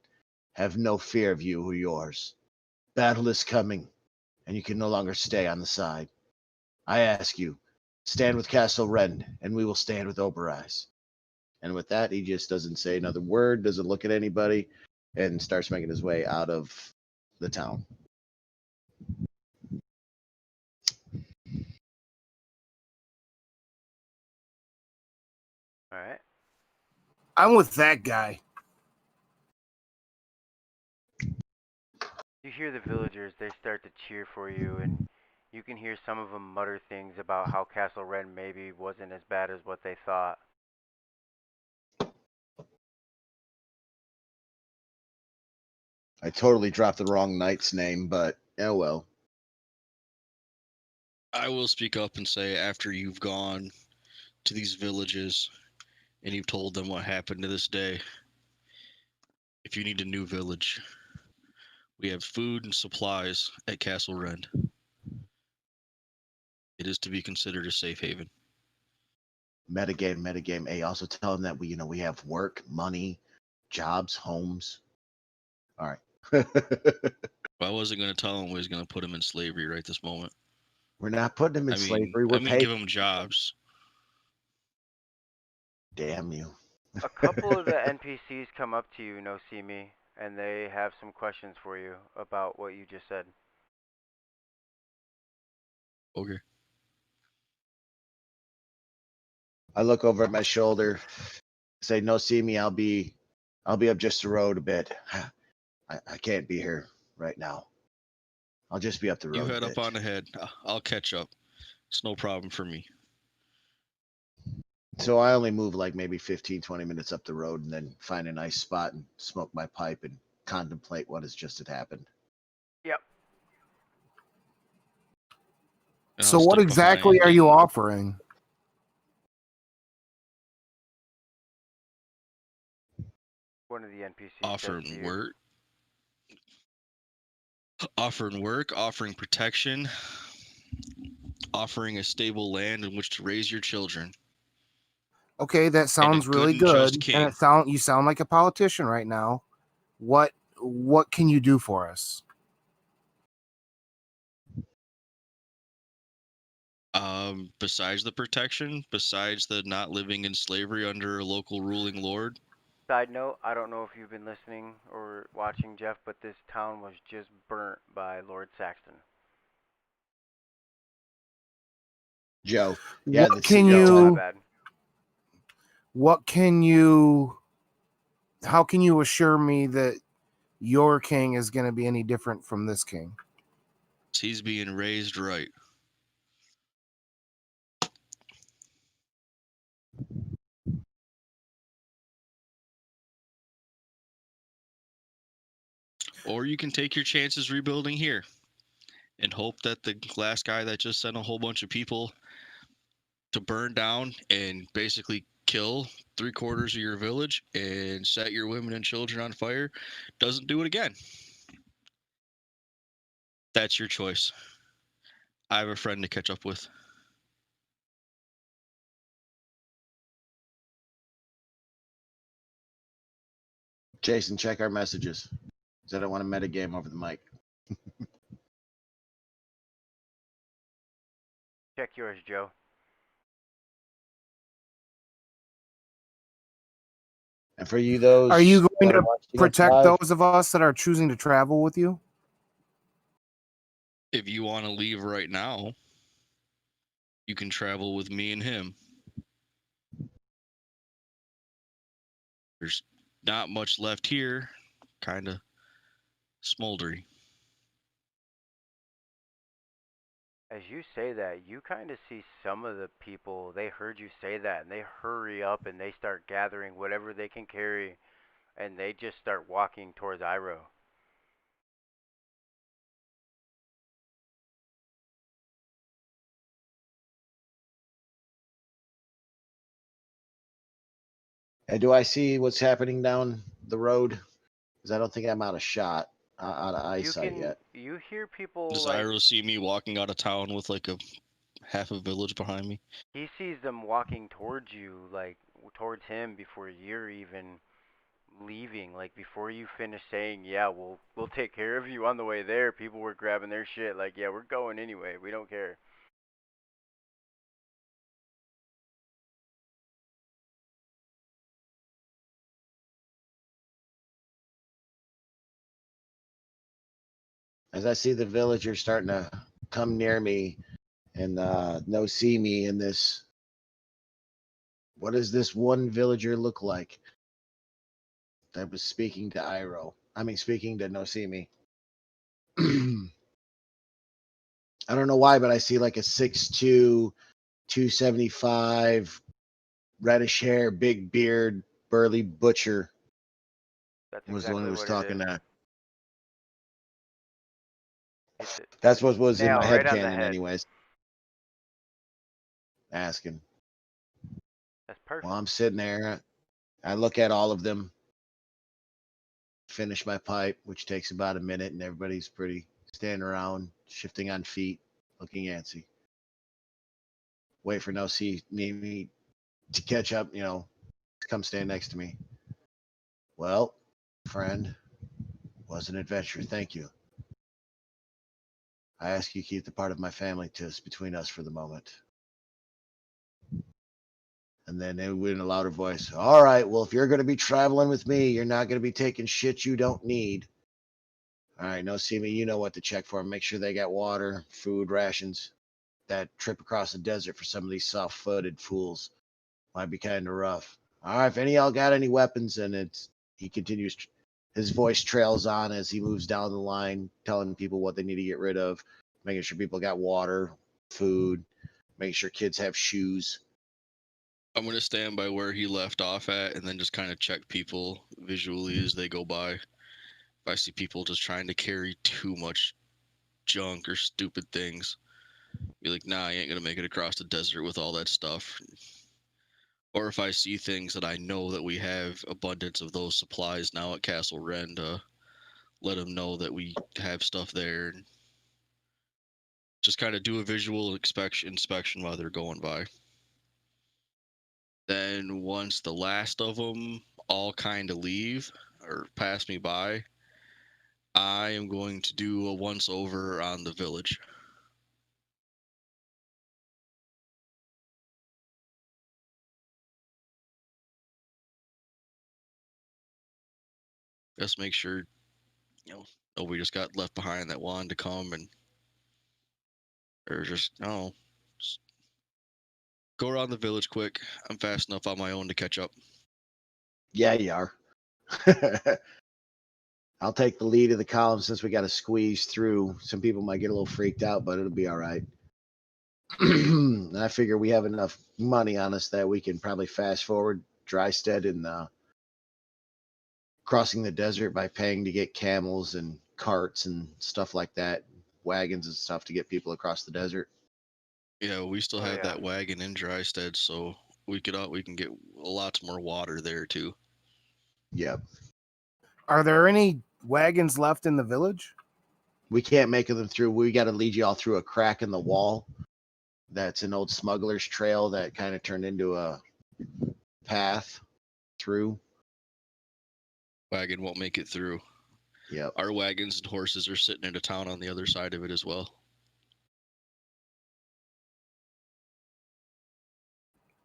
C: have no fear of you or yours. Battle is coming, and you can no longer stay on the side. I ask you, stand with Castle Rend, and we will stand with Obereyes. And with that, he just doesn't say another word, doesn't look at anybody, and starts making his way out of the town.
A: All right.
D: I'm with that guy.
A: You hear the villagers, they start to cheer for you, and you can hear some of them mutter things about how Castle Rend maybe wasn't as bad as what they thought.
C: I totally dropped the wrong knight's name, but oh well.
B: I will speak up and say, after you've gone to these villages and you've told them what happened to this day, if you need a new village, we have food and supplies at Castle Rend. It is to be considered a safe haven.
C: Metagame. Hey, also tell them that we have work, money, jobs, homes. All right.
B: I wasn't going to tell him we was going to put him in slavery right this moment.
C: We're not putting them in slavery. We're
B: give him jobs.
C: Damn you.
A: A couple of the NPCs come up to you, Noseeme, and they have some questions for you about what you just said.
B: Okay.
C: I look over at my shoulder, say, Noseeme, I'll be up just the road a bit. I can't be here right now. I'll just be up the road.
B: You head up on ahead. I'll catch up. It's no problem for me.
C: So I only move like maybe 15, 20 minutes up the road and then find a nice spot and smoke my pipe and contemplate what has just happened.
A: Yep.
D: So what exactly are you offering?
A: One of the NPCs
B: offering work, offering protection, offering a stable land in which to raise your children.
D: Okay, that sounds really good. And you sound like a politician right now. What can you do for us?
B: Besides the protection, besides the not living in slavery under a local ruling lord.
A: Side note, I don't know if you've been listening or watching, Jeff, but this town was just burnt by Lord Saxton.
C: Joe,
D: yeah, how can you assure me that your king is going to be any different from this king?
B: He's being raised right. Or you can take your chances rebuilding here and hope that the last guy that just sent a whole bunch of people to burn down and basically kill 3/4 of your village and set your women and children on fire doesn't do it again. That's your choice. I have a friend to catch up with.
C: Jason, check our messages. Because I don't want to metagame over the mic.
A: Check yours, Joe.
C: And for you, those...
D: Are you going to protect those of us that are choosing to travel with you?
B: If you want to leave right now, you can travel with me and him. There's not much left here, kind of smoldery.
A: As you say that, you kind of see some of the people, they heard you say that, and they hurry up and they start gathering whatever they can carry, and they just start walking towards Iroh.
C: And do I see what's happening down the road? Because I don't think I'm out of shot, out of eyesight yet.
A: You hear people
B: Does Iroh see me walking out of town with like a half a village behind me.
A: He sees them walking towards you, like towards him before you're even leaving. Like before you finish saying, "Yeah, we'll take care of you on the way there." People were grabbing their shit, like, "Yeah, we're going anyway. We don't care."
C: As I see the villagers starting to come near me and Noseeme in this, what does this one villager look like? That was speaking to Iroh. I mean, speaking to Noseeme. I don't know why, but I see like a 6'2", 275, reddish hair, big beard, burly butcher.
A: That's
C: Was the one
A: exactly
C: who was
A: what it
C: talking
A: is.
C: to.
A: Hits it.
C: That's
A: Hits
C: what
A: the
C: was in
A: nail
C: my head
A: right on the
C: canon,
A: head.
C: anyways. Asking.
A: That's perfect.
C: While I'm sitting there, I look at all of them, finish my pipe, which takes about a minute, and everybody's pretty standing around, shifting on feet, looking antsy. Wait for Noseeme to catch up, come stand next to me. Well, friend, was an adventure. Thank you. I ask you keep the part of my family between us for the moment. And then it went in a louder voice. All right, well, if you're going to be traveling with me, you're not going to be taking shit you don't need. All right, Noseeme, you know what to check for. Make sure they got water, food, rations. That trip across the desert for some of these soft-footed fools might be kind of rough. All right, if any of y'all got any weapons, and he continues, his voice trails on as he moves down the line, telling people what they need to get rid of, making sure people got water, food, making sure kids have shoes.
B: I'm going to stand by where he left off at and then just kind of check people visually as they go by. If I see people just trying to carry too much junk or stupid things, be like, nah, I ain't going to make it across the desert with all that stuff. Or if I see things that I know that we have abundance of those supplies now at Castle Rend, let them know that we have stuff there. And just kind of do a visual inspection while they're going by. Then once the last of them all kind of leave or pass me by, I am going to do a once over on the village. Just make sure, nobody just got left behind that wanted to come or just go around the village quick. I'm fast enough on my own to catch up.
C: Yeah, you are. I'll take the lead of the column since we got to squeeze through. Some people might get a little freaked out, but it'll be all right. I figure we have enough money on us that we can probably fast forward Drystead and crossing the desert by paying to get camels and carts and stuff like that, wagons and stuff to get people across the desert.
B: Yeah, we still have that wagon in Drystead, so we can get lots more water there too.
C: Yep.
D: Are there any wagons left in the village?
C: We can't make them through. We got to lead you all through a crack in the wall. That's an old smuggler's trail that kind of turned into a path through.
B: Wagon won't make it through.
C: Yep.
B: Our wagons and horses are sitting in a town on the other side of it as well.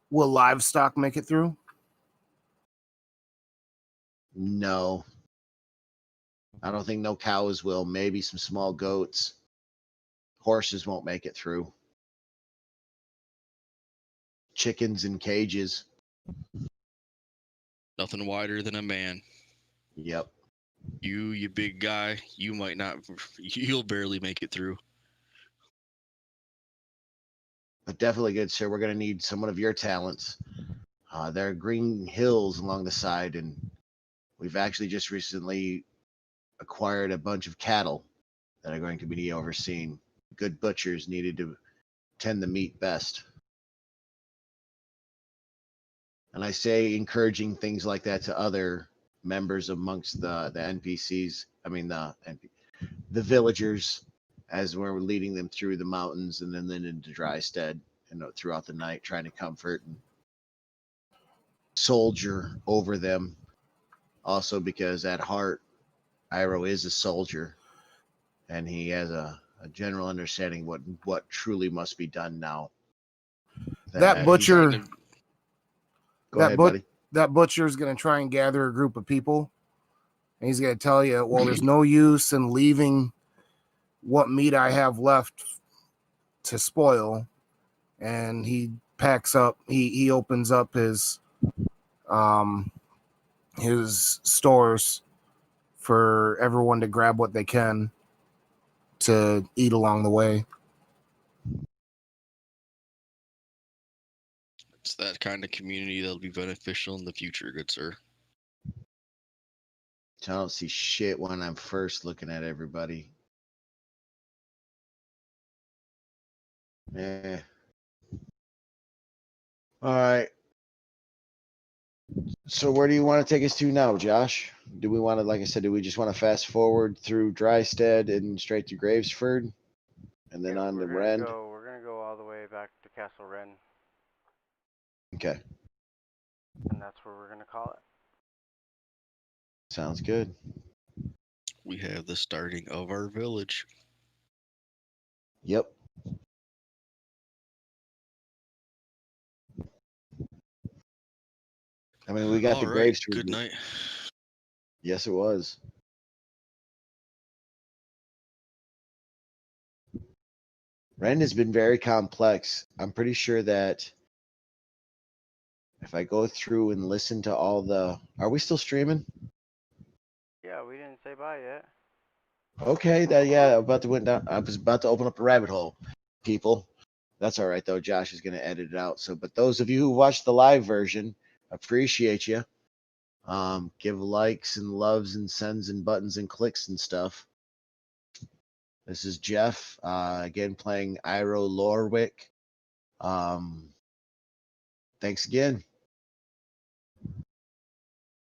D: Will livestock make it through?
C: No. I don't think no cows will. Maybe some small goats. Horses won't make it through. Chickens in cages.
B: Nothing wider than a man.
C: Yep.
B: You big guy, you might not, you'll barely make it through.
C: But definitely good, sir. We're going to need some of your talents. There are green hills along the side, and we've actually just recently acquired a bunch of cattle that are going to be overseen. Good butchers needed to tend the meat best. And I say encouraging things like that to other members amongst the NPCs. I mean the villagers as we're leading them through the mountains and then into Drystead, throughout the night, trying to comfort and soldier over them. Also, because at heart, Iroh is a soldier, and he has a general understanding what truly must be done now.
D: That butcher.
C: Go ahead, buddy.
D: That butcher is going to try and gather a group of people, and he's going to tell you, well, there's no use in leaving what meat I have left to spoil. And he packs up, he opens up his stores for everyone to grab what they can to eat along the way.
B: It's that kind of community that'll be beneficial in the future, good sir.
C: I don't see shit when I'm first looking at everybody. Yeah. All right. So where do you want to take us to now, Josh? Do we want to, like I said, do we just want to fast forward through Drystead and straight to Gravesford, and then on to Rend?
A: We're gonna go all the way back to Castle Rend.
C: Okay.
A: And that's where we're gonna call it.
C: Sounds good.
B: We have the starting of our village.
C: Yep. I mean, we got
B: all
C: the
B: right,
C: Gravesford.
B: Good night.
C: Yes, it was. Rend has been very complex. I'm pretty sure that if I go through and listen to all the... Are we still streaming?
A: Yeah, we didn't say bye yet.
C: Okay, I was about to open up a rabbit hole, people. That's all right, though. Josh is going to edit it out. But those of you who watched the live version, appreciate you. Give likes and loves and sends and buttons and clicks and stuff. This is Jeff, again, playing Iroh Lorwick. Thanks again.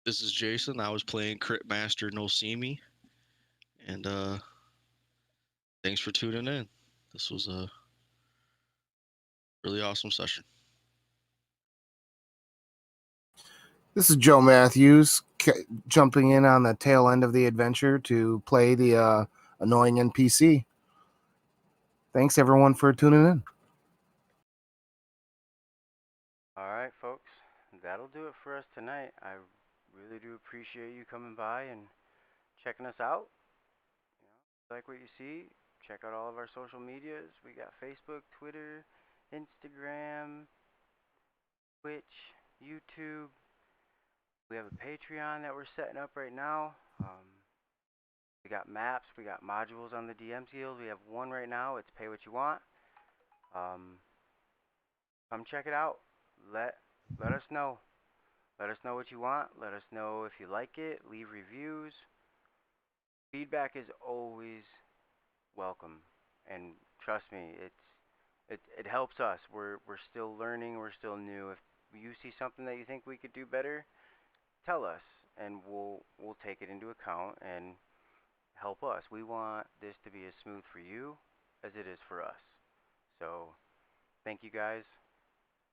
B: This is Jason. I was playing Crit Master Noseeme. And thanks for tuning in. This was a really awesome session.
D: This is Joe Matthews, jumping in on the tail end of the adventure to play the annoying NPC. Thanks, everyone, for tuning in.
A: All right, folks. That'll do it for us tonight. I really do appreciate you coming by and checking us out. Like what you see, check out all of our social medias. We got Facebook, Twitter, Instagram, Twitch, YouTube. We have a Patreon that we're setting up right now. We got maps, we got modules on the DM Guild. We have one right now. It's pay what you want. Come check it out. Let us know. Let us know what you want. Let us know if you like it. Leave reviews. Feedback is always welcome, and trust me, it helps us. We're still learning. We're still new. If you see something that you think we could do better, tell us, and we'll take it into account and help us. We want this to be as smooth for you as it is for us. So, thank you guys.